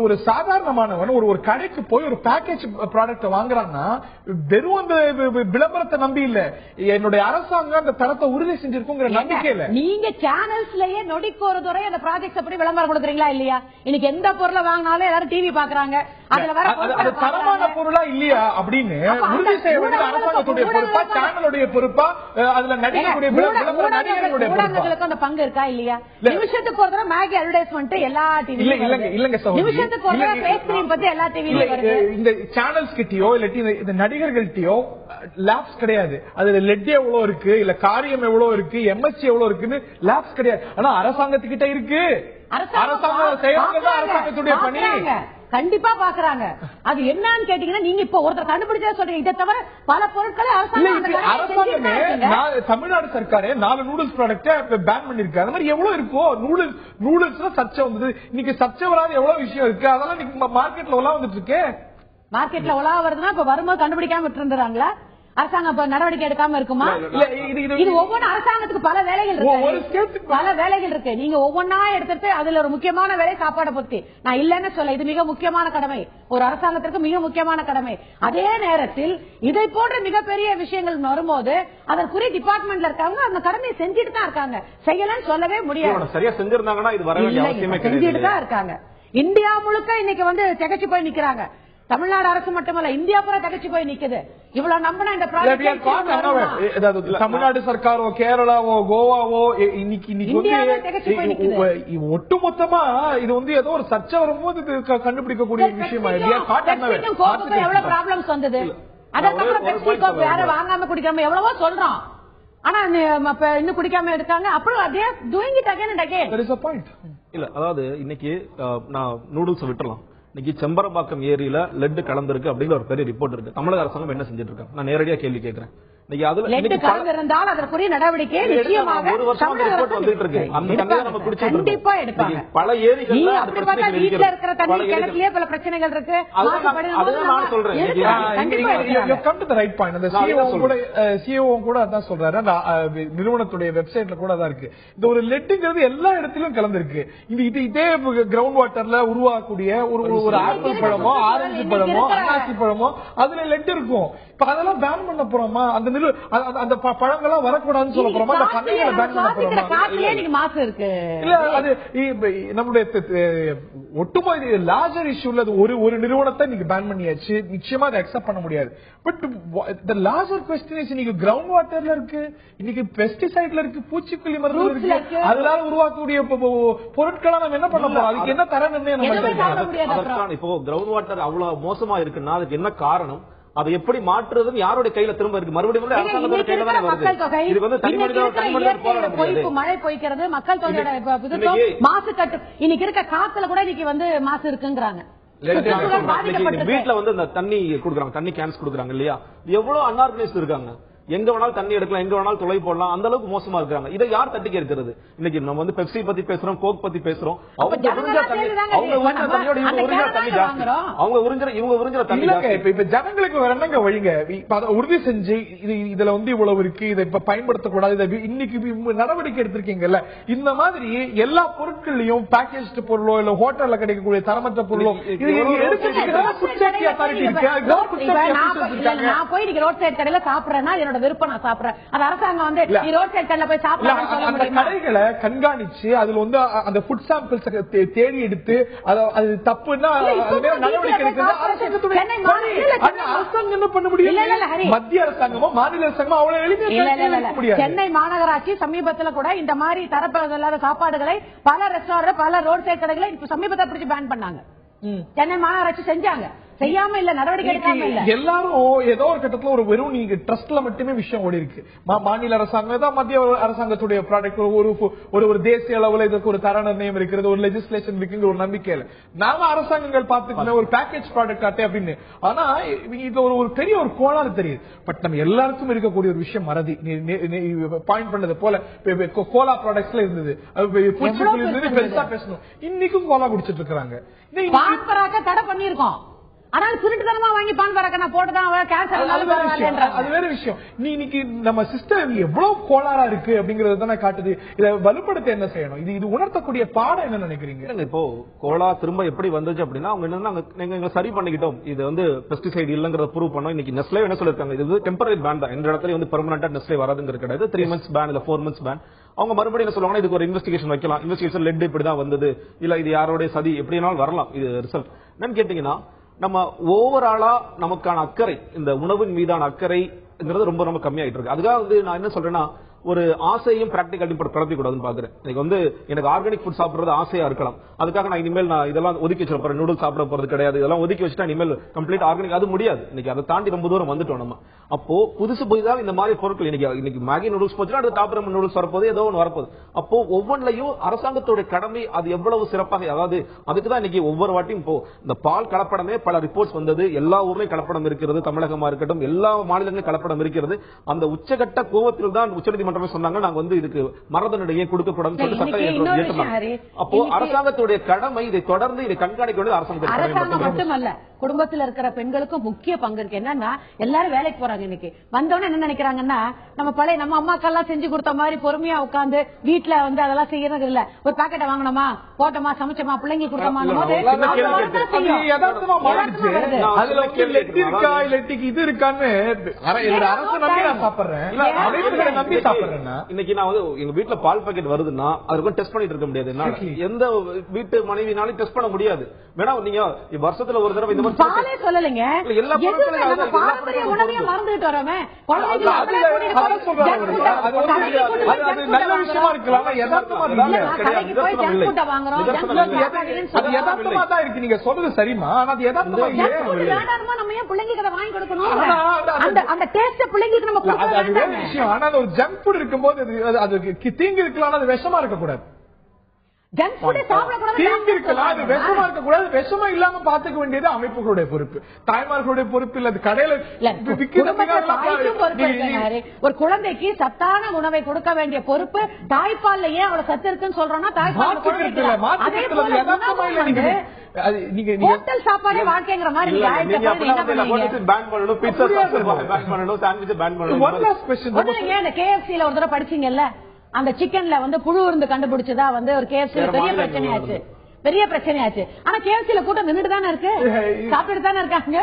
Speaker 1: ஒரு சாதாரணமானவன் ஒரு கடைக்கு போய் ஒரு பேக்கேஜ் ப்ராடக்ட் வாங்குறான்னா வெறும் அந்த விளம்பரத்தை நம்பி இல்ல, என்னுடைய அரசாங்கம் அந்த தரத்தை உறுதி செஞ்சிருக்குங்கிற நம்பிக்கையில.
Speaker 5: நீங்க சேனல்ஸ்லயே நொடிக்கு ஒரு துறை அந்த ப்ராஜெக்ட் எப்படி விளம்பரம் கொடுக்குறீங்களா இல்லையா? இன்னைக்கு எந்த பொருளை வாங்கினாலும் எல்லாரும் டிவி பாக்குறாங்க, அதுல வர
Speaker 1: தரமான பொருளா இல்லையா அப்படின்னு உறுதி செய்ய வேண்டியது அரசாங்கத்துடைய பொறுப்பா, சேனலுடைய பொறுப்பா, அதுல நடிகர்களுடைய
Speaker 5: ஊடகங்களுக்கு அந்த பங்கு இருக்கா இல்லையா? நிமிஷத்துக்கு ஒரு தடவை மேகி அட்வர்டைஸ்மெண்ட் எல்லா டிவிலையும்,
Speaker 1: இல்லங்க
Speaker 5: நிமிஷத்துக்கு ஒரு தடவை ஃபேஸ் கிரீம் பத்தி எல்லா டிவிலையும் வருது.
Speaker 1: இந்த சேனல்ஸ் கிட்டயோ இல்லாட்டி இந்த நடிகர்கள்ட்டயோ லேப்ஸ் கிடையாது. அதுல லெட் எவ்வளவு இருக்கு, இல்ல காரியம் எவ்வளவு இருக்கு, எம்எஸ்சி எவ்வளவு இருக்குன்னு லேப்ஸ் கிடையாது. ஆனா அரசாங்கத்துக்கிட்ட இருக்கு. அரசாங்கம் செய்யறது அரசாங்கத்துடைய பணி.
Speaker 5: கண்டிப்பா பாக்குறாங்க. அது என்னன்னு கேட்டீங்கன்னா, நீங்க இப்ப ஒருத்தர் கண்டுபிடிச்சா சொல்றீங்க. இதை தவிர பல பொருட்களை
Speaker 1: அரசாங்கமே தமிழ்நாடு சர்க்காரே 4 நூடுல்ஸ் ப்ராடக்ட் பேன் பண்ணிருக்காரு. அந்த மாதிரி எவ்வளவு இருக்கும் நூடுல்ஸ் சர்ச்சை வந்தது. இன்னைக்கு சர்ச்சை வராது எவ்வளவு விஷயம் இருக்கு. அதெல்லாம் இன்னைக்கு மார்க்கெட்ல உலா வந்துட்டு இருக்கு.
Speaker 5: மார்க்கெட்ல உலா வருதுன்னா இப்ப வரும்போது கண்டுபிடிக்காம விட்டு இருந்துறாங்களா? அரசாங்கம் நடவடிக்கை எடுக்காம இருக்குமா? இது ஒவ்வொரு அரசாங்கத்துக்கு பல வேலைகள் இருக்கு. நீங்க ஒவ்வொன்னா எடுத்துட்டு அதுல ஒரு முக்கியமான வேலை சாப்பாடை பத்தி நான் இல்லன்னு சொல்ல. இது மிக முக்கியமான கடமை, ஒரு அரசாங்கத்திற்கு மிக முக்கியமான கடமை. அதே நேரத்தில் இதை போன்ற மிகப்பெரிய விஷயங்கள் வரும்போது அதற்குரிய டிபார்ட்மெண்ட்ல இருக்காங்க, அந்த கடமையை செஞ்சுட்டு தான் இருக்காங்க. செய்யலன்னு சொல்லவே முடியாது.
Speaker 7: சரியா செஞ்சிருந்தாங்கன்னா இது வர வேண்டிய அவசியமே கிடையாது.
Speaker 5: செஞ்சுட்டு தான் இருக்காங்க. இந்தியா முழுக்க இன்னைக்கு திகச்சு போய் நிக்கிறாங்க. தமிழ்நாடு அரசு மட்டுமல்ல, இந்தியா பூரா தகச்சு போய் நிக்குது. இவ்வளவு நம்பினா இந்த
Speaker 1: தமிழ்நாடு சர்க்காரோ கேரளாவோ கோவாவோ இன்னைக்கு ஒட்டுமொத்தமா இது வந்து ஏதோ ஒரு சர்ச்சை வரும்போது இது கண்டுபிடிக்கக்கூடிய விஷயமா
Speaker 5: எவ்வளவு ப்ராப்ளம்ஸ் வந்தது. அதுக்கப்புறம் பெப்சி கோக் வேற வாங்காம குடிக்காம எவ்வளவோ சொல்றோம். ஆனா இன்னும் குடிக்காம இருக்காங்க. அப்புறம் அதே doing it again and again.
Speaker 7: there is a point. இல்ல அதாவது இன்னைக்கு நான் நூடுல்ஸ் விட்டுறலாம். இன்னைக்கு செம்பரம்பாக்கம் ஏரியில லெட் கலந்திருக்கு அப்படிங்கிற ஒரு பெரிய ரிப்போர்ட் இருக்கு. தமிழக அரசாங்கம் என்ன செஞ்சுட்டு இருக்காங்க? நான் நேரடியா கேள்வி கேட்கிறேன்.
Speaker 5: அதற்குரிய நடவடிக்கை நிச்சயமாக
Speaker 7: ஒரு வருஷமா ரிப்போர்ட் வந்துட்டு இருக்கு. அந்த தண்ணியை நம்ம குடிச்சிட்டு
Speaker 5: கண்டிப்பா எடுப்பாங்க.
Speaker 7: பல ஏரிகள்ல அந்த பிரச்சனைகள் இருக்கு.
Speaker 5: வீட்ல இருக்கிற தண்ணி கிணத்துலயே பல பிரச்சனைகள் இருக்கு.
Speaker 7: அதான் நான் சொல்றேன்.
Speaker 1: you come to the right point. அந்த CEO கூட அதான் சொல்றாரு. அந்த நிறுவனத்துடைய வெப்சைட்ல கூட அதான் இருக்கு. இந்த ஒரு லெட்ங்கிறது எல்லா இடத்திலும் கலந்திருக்கு. இதே கிரவுண்ட் வாட்டர்ல உருவாக்கக்கூடிய ஒரு ஆப்பிள் பழமோ ஆரஞ்சு பழமோ அன்னாசி பழமோ அதுல லெட் இருக்கும். இப்ப அதெல்லாம் பேன் பண்ண போறோமா? அந்த பழங்கள்லாம் வரக்கூடாதுன்னு சொல்ல போறோமா? அந்த பண்ணைகளை பேன் பண்ண போறோமா? இல்ல அது நம்முடைய ஒட்டுமொத்த லார்ஜர் இஷ்யூல ஒரு நிறுவனத்தை நீங்க பேன் பண்ணியாச்சு. நிச்சயமா அதை அக்செப்ட் பண்ண முடியாது. But the larger question is இன்னைக்கு கிரவுண்ட் வாட்டர்ல இருக்கு, இன்னைக்கு பெஸ்டிசைட்ல இருக்கு, பூச்சிக்கொல்லி மருந்து இருக்கு. அதனால உருவாக்கக்கூடிய பொருட்களை நம்ம என்ன பண்ண போறோம்? அதுக்கு என்ன தர நிர்ணயம் நம்ம?
Speaker 7: இப்போ கிரவுண்ட் வாட்டர் அவ்வளவு மோசமா இருக்குன்னா அதுக்கு என்ன காரணம்? அதை எப்படி மாற்றுறதுன்னு யாருடைய கையில திரும்ப இருக்கு? மறுபடியும் அரசாங்கத்தோட கையில தான் வருது. இது வந்து தனிமனித
Speaker 5: மழை பொய்க்கிறது, மக்கள் தொகையோட மாசு கட்டு. இன்னைக்கு இருக்க காத்துல கூட இன்னைக்கு வந்து மாசு இருக்குங்கிறாங்க.
Speaker 7: வீட்டுல வந்து இந்த தண்ணி குடுக்குறாங்க, தண்ணி கேன்ஸ் குடுக்குறாங்க இல்லையா? எவ்வளவு அன்ஆர்கனைஸ்ட் இருக்காங்க. எங்க வேணாலும் தண்ணி எடுக்கலாம், எங்க வேணாலும் தொலை போடலாம். அந்த அளவுக்கு மோசமா இருக்காங்க. இதை யார் தட்டி கேட்கிறது? இன்னைக்கு நம்ம வந்து பெப்சி பத்தி பேசுறோம், கோக் பத்தி பேசுறோம்.
Speaker 1: இப்ப ஜனங்களுக்கு வேற என்னங்க வழிங்க? உறுதி செஞ்சு இதுல வந்து இவ்வளவு இருக்கு, இதை இப்ப பயன்படுத்தக்கூடாது, இன்னைக்கு நடவடிக்கை எடுத்திருக்கீங்கல்ல. இந்த மாதிரி எல்லா பொருட்களையும் பேக்கேஜ் பொருளோ இல்ல ஹோட்டல்ல கிடைக்கக்கூடிய தரமற்ற பொருளோ
Speaker 5: நான் போய் ரோட் சைட் கடையில சாப்பிடுறேன்னா என்னோட விருப்பம், நான் சாப்பிடுறேன். அது அரசாங்கம் வந்து ரோட் சைட் கடையில போய் சாப்பிடுறாங்க.
Speaker 1: கடைகளை கண்காணிச்சு அதுல வந்து அந்த ஃபுட் சாம்பிள்ஸ் தேடி எடுத்து அது தப்புன்னா நடவடிக்கை எடுக்கிறது அரசாங்கம் என்ன பண்ண முடியும்? மத்திய அரசாங்கமோ மாநில அரசாங்கமோ அவ்வளவு எளிமையா முடியாது.
Speaker 5: சென்னை மாநகராட்சி சமீபத்தில் கூட இந்த மாதிரி தரப்பல்லாத சாப்பாடுகளை பல ரெஸ்டாரண்ட் பல ரோட் சைட் கடைகளை சமீபத்தை பிடிச்சு பேன் பண்ணாங்க. சென்னை மாநகராட்சி செஞ்சாங்க, செய்யாம இல்ல, நடவடிக்கை எடுக்காம இல்ல.
Speaker 1: எல்லாரும் ஏதோ ஒரு கட்டத்துல ஒரு வெறும் நீங்க ட்ரஸ்ட்ல மட்டுமே விஷயம் ஓடி இருக்கு. மாநில அரசாங்கம் தான் மத்திய அரசாங்கத்துடைய ப்ராடக்ட் ஒரு தேசிய அளவுல இதுக்கு ஒரு தர நிர்ணயம் இருக்கிறது, ஒரு லெஜிஸ்லேஷன் இருக்குங்கிற ஒரு நம்பிக்கையில நாம அரசாங்கங்கள் பார்த்துக்கணும் ஒரு பேக்கேஜ் ப்ராடக்ட் ஆட்டே அப்படின்னு. ஆனா இதுல ஒரு பெரிய ஒரு கோளாறு தெரியுது. பட் நம்ம எல்லாருக்கும் இருக்கக்கூடிய ஒரு விஷயம் மறதி. பாயிண்ட் பண்ணது போல கோலா ப்ராடக்ட்ஸ்ல இருந்தது, பூச்சிக்கொல்லி இருந்தது, பெருசா பேசணும். இன்னைக்கும் கோலா குடிச்சிட்டு இருக்காங்க.
Speaker 5: தடை பண்ணிருக்கோம். ஆனால் திருட்டுத்தனமா வாங்கி பான் பராக்க போட்டுதான்
Speaker 1: அது வேற விஷயம். நீ இன்னைக்கு நம்ம சிஸ்டம் எவ்வளவு கோளாறா இருக்கு அப்படிங்கறத காட்டுது. இதை வலுப்படுத்த என்ன செய்யணும்? இது உணர்த்தக்கூடிய பாடம் என்ன நினைக்கிறீங்க?
Speaker 7: இப்போ கோலா திரும்ப எப்படி வந்துச்சு அப்படின்னா அவங்க என்ன சரி பண்ணிக்கிட்டோம், இது வந்து பெஸ்டிசைட் இல்லங்கிறத ப்ரூவ் பண்ணோம். இன்னைக்கு நெஸ்லே என்ன சொல்லிருக்காங்க, இது டெம்பரரி பேன் தான், இந்த இடத்துல வந்து பெர்மனண்டா நெஸ்லே வராதுங்கிறது கிடையாது. 3 months பேன் இல்ல 4 months பேன். அவங்க மறுபடியும் என்ன சொல்லுவாங்கன்னா இதுக்கு ஒரு இன்வெஸ்டிகேஷன் வைக்கலாம், இன்வெஸ்டிகேஷன் லெட் இப்படிதான் வந்தது, இல்ல இது யாரோட சதி எப்படினாலும் வரலாம். இது ரிசல்ட் என்னன்னு கேட்டீங்கன்னா நம்ம ஓவராலா நமக்கான அக்கறை, இந்த உணவின் மீதான அக்கறைங்கிறது ரொம்ப ரொம்ப கம்மியாயிட்டு இருக்கு. அதுக்காக வந்து நான் என்ன சொல்றேன்னா ஒரு ஆசையும் பிராக்டிகல் கலப்பி கூடாதுன்னு பாக்குறேன். இன்னைக்கு வந்து எனக்கு ஆர்கானிக் ஃபுட் சாப்பிடுறது ஆசையா இருக்கலாம், அதுக்காக நான் இனிமேல் நான் இதெல்லாம் ஒதுக்கி வச்சிருப்பேன், நூடுல்ஸ் சாப்பிட போறது கிடையாது, இதெல்லாம் ஒதுக்கி வச்சுட்டா இனிமேல் கம்ப்ளீட் ஆர்கானிக் அது முடியாது. இன்னைக்கு அதை தாண்டி ரொம்ப தூரம் வந்துட்டோம் நம்ம. அப்போ புதுசாக இந்த மாதிரி பொருட்கள் இன்னைக்கு மேகி நூடுல்ஸ் போச்சுன்னா அது டாப் ரேமன் நூடுல்ஸ் வரப்போது, ஏதோ ஒன்று வரப்போகுது. அப்போ ஒவ்வொன்றையும் அரசாங்கத்தோட கடமை அது எவ்வளவு சிறப்பாக, அதாவது அதுக்குதான் இன்னைக்கு ஒவ்வொரு வாட்டியும் இப்போ இந்த பால் கலப்படமே பல ரிப்போர்ட்ஸ் வந்தது. எல்லா ஊர்லயும் கலப்படம் இருக்கிறது, தமிழகமா இருக்கட்டும் எல்லா மாநிலங்களிலும் கலப்படம் இருக்கிறது. அந்த உச்சகட்ட கோவத்தில் தான் உச்சநீதிமன்றமே சொன்னாங்க நாங்க வந்து இதுக்கு மரணதண்டனை கொடுக்கக்கூடாதுன்னு சொல்லி சட்டம். அப்போ அரசாங்கத்துடைய கடமை இதை தொடர்ந்து இதை கண்காணிக்க வேண்டியது அரசாங்கம்
Speaker 5: மட்டுமல்ல, குடும்பத்தில் இருக்கிற பெண்களுக்கும் முக்கிய பங்கு இருக்கு. என்னன்னா எல்லாரும் வேலைக்கு போறாங்க. இன்னைக்கு வந்தவன என்ன நினைக்கிறாங்கன்னா நம்ம அம்மாக்கெல்லாம் செஞ்சு கொடுத்த மாதிரி பொறுமையா உட்காந்து வீட்டுல வந்து அதெல்லாம் செய்யறது இல்ல. ஒரு பாக்கெட்டை வாங்கினோமா, போட்டோமா, சமைச்சோமா, பிள்ளைங்க கொடுத்தோமா,
Speaker 1: இது இருக்கான்னு அரசு நம்பி நான் சாப்பிடுறேன்.
Speaker 7: இன்னைக்கு நான் வந்து எங்க வீட்டுல பால் பாக்கெட் வருதுன்னா அதுக்கு டெஸ்ட் பண்ணிட்டு இருக்க முடியாது. எந்த வீட்டு மனைவினாலும் டெஸ்ட் பண்ண முடியாது. வேணா நீங்க வருஷத்துல ஒரு தடவை இந்த மாதிரி
Speaker 5: பாலே சொல்லலைங்க.
Speaker 7: எல்லா
Speaker 5: பாரம்பரிய உணவையே மறந்துட்டு வரோமே.
Speaker 1: நல்ல விஷயமா இருக்கலாம். யதார்த்தமா தான் இருக்கு. நீங்க சொல்றது சரிமா? ஆனா அது யதார்த்தமா
Speaker 5: நம்ம ஏன் பிள்ளைங்களுக்கு அதை வாங்கி கொடுக்கணும்? அந்த டேஸ்ட் பிள்ளைங்களுக்கு நம்ம
Speaker 1: அது வேற விஷயம். ஆனா ஒரு ஜங்க் ஃபுட் இருக்கும்போது அது தீங்கு இருக்கலாம். அது விஷமா இருக்கக்கூடாது. விஷமா இருக்கக்கூடாது. விஷமா இல்லாம பாத்துக்க வேண்டியது அமைப்புகளுடைய பொறுப்பு, தாய்மார்களுடைய பொறுப்பு இல்ல. கடையில
Speaker 5: ஒரு குழந்தைக்கு சத்தான உணவை கொடுக்க வேண்டிய பொறுப்பு தாய்ப்பால்ல ஏன் அவ்வளவு சத்து இருக்குன்னு சொல்றோம்னா தாய்ப்பால் ஹோட்டல் சாப்பாடே வாழ்க்கைங்கிற மாதிரி KFC-ல ஒரு தடவை படிச்சீங்கல்ல, அந்த சிக்கன்ல வந்து புழு இருந்து கண்டுபிடிச்சதா வந்து ஒரு KFC பெரிய பிரச்சனையாச்சு. ஆனா KFC-ல கூட்டம் நின்றுட்டு தானே இருக்கு, சாப்பிட்டு தானே இருக்காங்க.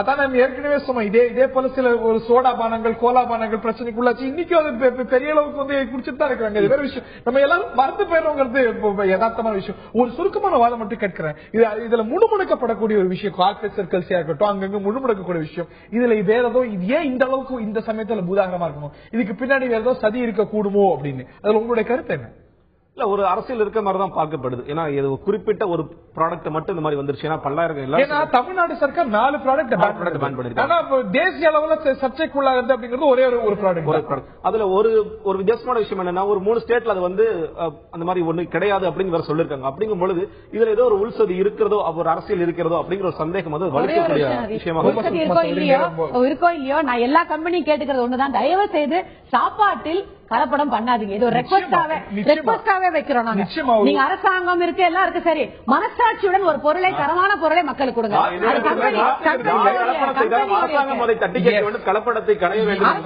Speaker 1: அதான் ஏற்கனவே சொன்னோம். இதே போல சில ஒரு சோடா பானங்கள் கோலா பானங்கள் பிரச்சனைக்குள்ளாச்சு. இன்னைக்கு அது பெரிய அளவுக்கு வந்து குடிச்சிட்டு தான் இருக்காங்க. இது வேற விஷயம். நம்ம எல்லாரும் மறந்து போயிடுறோங்கிறது யதார்த்தமான விஷயம். ஒரு சுருக்கமான வாதம் மட்டும் கேட்கிறேன். இதுல முழுமுடுக்கப்படக்கூடிய ஒரு விஷயம், கார்பரேட் சர்க்கிள்ஸா இருக்கட்டும், அங்கங்க முழுமுடுக்கக்கூடிய விஷயம். இதுல வேற ஏதோ இது ஏன் இந்த அளவுக்கு இந்த சமயத்துல பூதாகரமா இருக்கணும், இதுக்கு பின்னாடி வேற ஏதோ சதி இருக்க கூடுமோ அப்படின்னு அதுல உங்களுடைய கருத்து என்ன?
Speaker 7: இல்ல, ஒரு அரசியல் இருக்க மாதிரி தான் பார்க்கப்படுது. ஏன்னா இது குறிப்பிட்ட ஒரு ப்ராடக்ட் மட்டும் இந்த மாதிரி வந்துருச்சு. ஏன்னா பல்லாயிரம்
Speaker 1: தமிழ்நாடு சர்க்கார் 4 ப்ராடக்ட் பேன் பண்ணிருக்காங்க. தேசிய அளவுல சர்ச்சைக்குள்ளாகிறது அப்படிங்கிறது ஒரே ஒரு ப்ராடக்ட்.
Speaker 7: அதுல ஒரு வித்தியாசமான விஷயம் என்னன்னா, ஒரு 3 ஸ்டேட்ல அது வந்து அந்த மாதிரி ஒண்ணு கிடையாது அப்படின்னு வேற சொல்லிருக்காங்க. அப்படிங்கும் பொழுது இதுல ஏதோ ஒரு உள்சதி இருக்கிறதோ, ஒரு அரசியல் இருக்கிறதோ அப்படிங்கிற ஒரு சந்தேகம் வந்து வலிக்கக்கூடிய விஷயமாக
Speaker 5: இருக்கோ இல்லையோ. நான் எல்லா கம்பெனியும் கேட்டுக்கிறது ஒண்ணுதான், தயவு செய்து சாப்பாட்டில் கலப்படம் பண்ணாதீங்க. இது ஒரு ரெக்வெஸ்டாவே வைக்கிறோம் நாங்க. நீங்க அரசாங்கம் இருக்கு, எல்லாம் இருக்கு, சரி, மனசாட்சியுடன் ஒரு பொருளை, தரமான பொருளை மக்களுக்கு கொடுங்க.
Speaker 7: கலப்படத்தை கடைய வேண்டும்.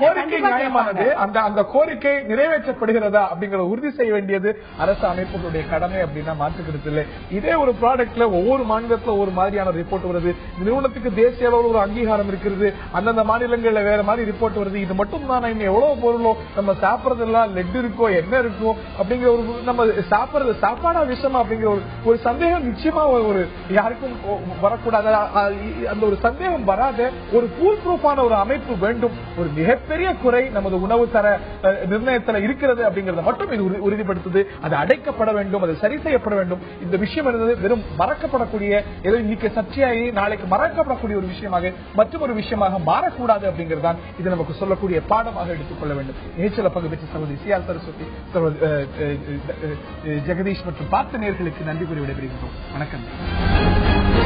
Speaker 1: கோரிக்கை நியாயமானது. அந்த கோரிக்கை நிறைவேற்றப்படுகிறதா அப்படிங்கறத உறுதி செய்ய வேண்டியது அரசு அமைப்புகளுடைய கடமை அப்படின்னா மாற்றுக்கிறது இல்லை. இதே ஒரு ப்ராடக்ட்ல ஒவ்வொரு மாநிலத்துல ஒரு மாதிரியான ரிப்போர்ட் வருது. நிறுவனத்துக்கு தேசிய அளவில் ஒரு அங்கீகாரம் இருக்கிறது, அந்தந்த மாநிலங்கள்ல வேற மாதிரி ரிப்போர்ட் வருது. இது மட்டும் தான் இன்னும் எவ்வளவு பொருளோ நம்ம சாப்பிடறதெல்லாம் லெட் இருக்கோ என்ன இருக்கோ அப்படிங்கிற ஒரு நம்ம சாப்பிடறது சாப்பாடா விஷயமா அப்படிங்கிற ஒரு சந்தேகம் நிச்சயமா ஒரு யாருக்கும் வரக்கூடாது. அந்த ஒரு சந்தேகம் வராத ஒரு ஃபுல் ப்ரூஃபான ஒரு அமைப்பு வேண்டும். ஒரு மிகப்பெரிய குறை நமது உணவு தர நிர்ணயத்தில் இருக்கிறது அப்படிங்கறத மட்டும் இது உறுதிப்படுத்துது. அது அடைக்கப்பட வேண்டும், அது சரி செய்யப்பட வேண்டும். இந்த விஷயம் என்பது வெறும் மறக்கப்படக்கூடிய, ஏதோ இன்னைக்கு சர்ச்சையாகி நாளைக்கு மறக்கப்படக்கூடிய ஒரு விஷயமாக மற்றொரு விஷயமாக மாறக்கூடாது அப்படிங்கறதான் இது நமக்கு சொல்லக்கூடிய பாடமாக எடுத்துக்கொள்ள வேண்டும். நிகழ்ச்சியில் பங்கு பெற்ற சகோதரி சிஆர் சரஸ்வதி, ஜெகதீஷ் மற்றும் பார்த்த நேயர்களுக்கு நன்றி கூறி விடைபெறுகின்றோம். வணக்கம்.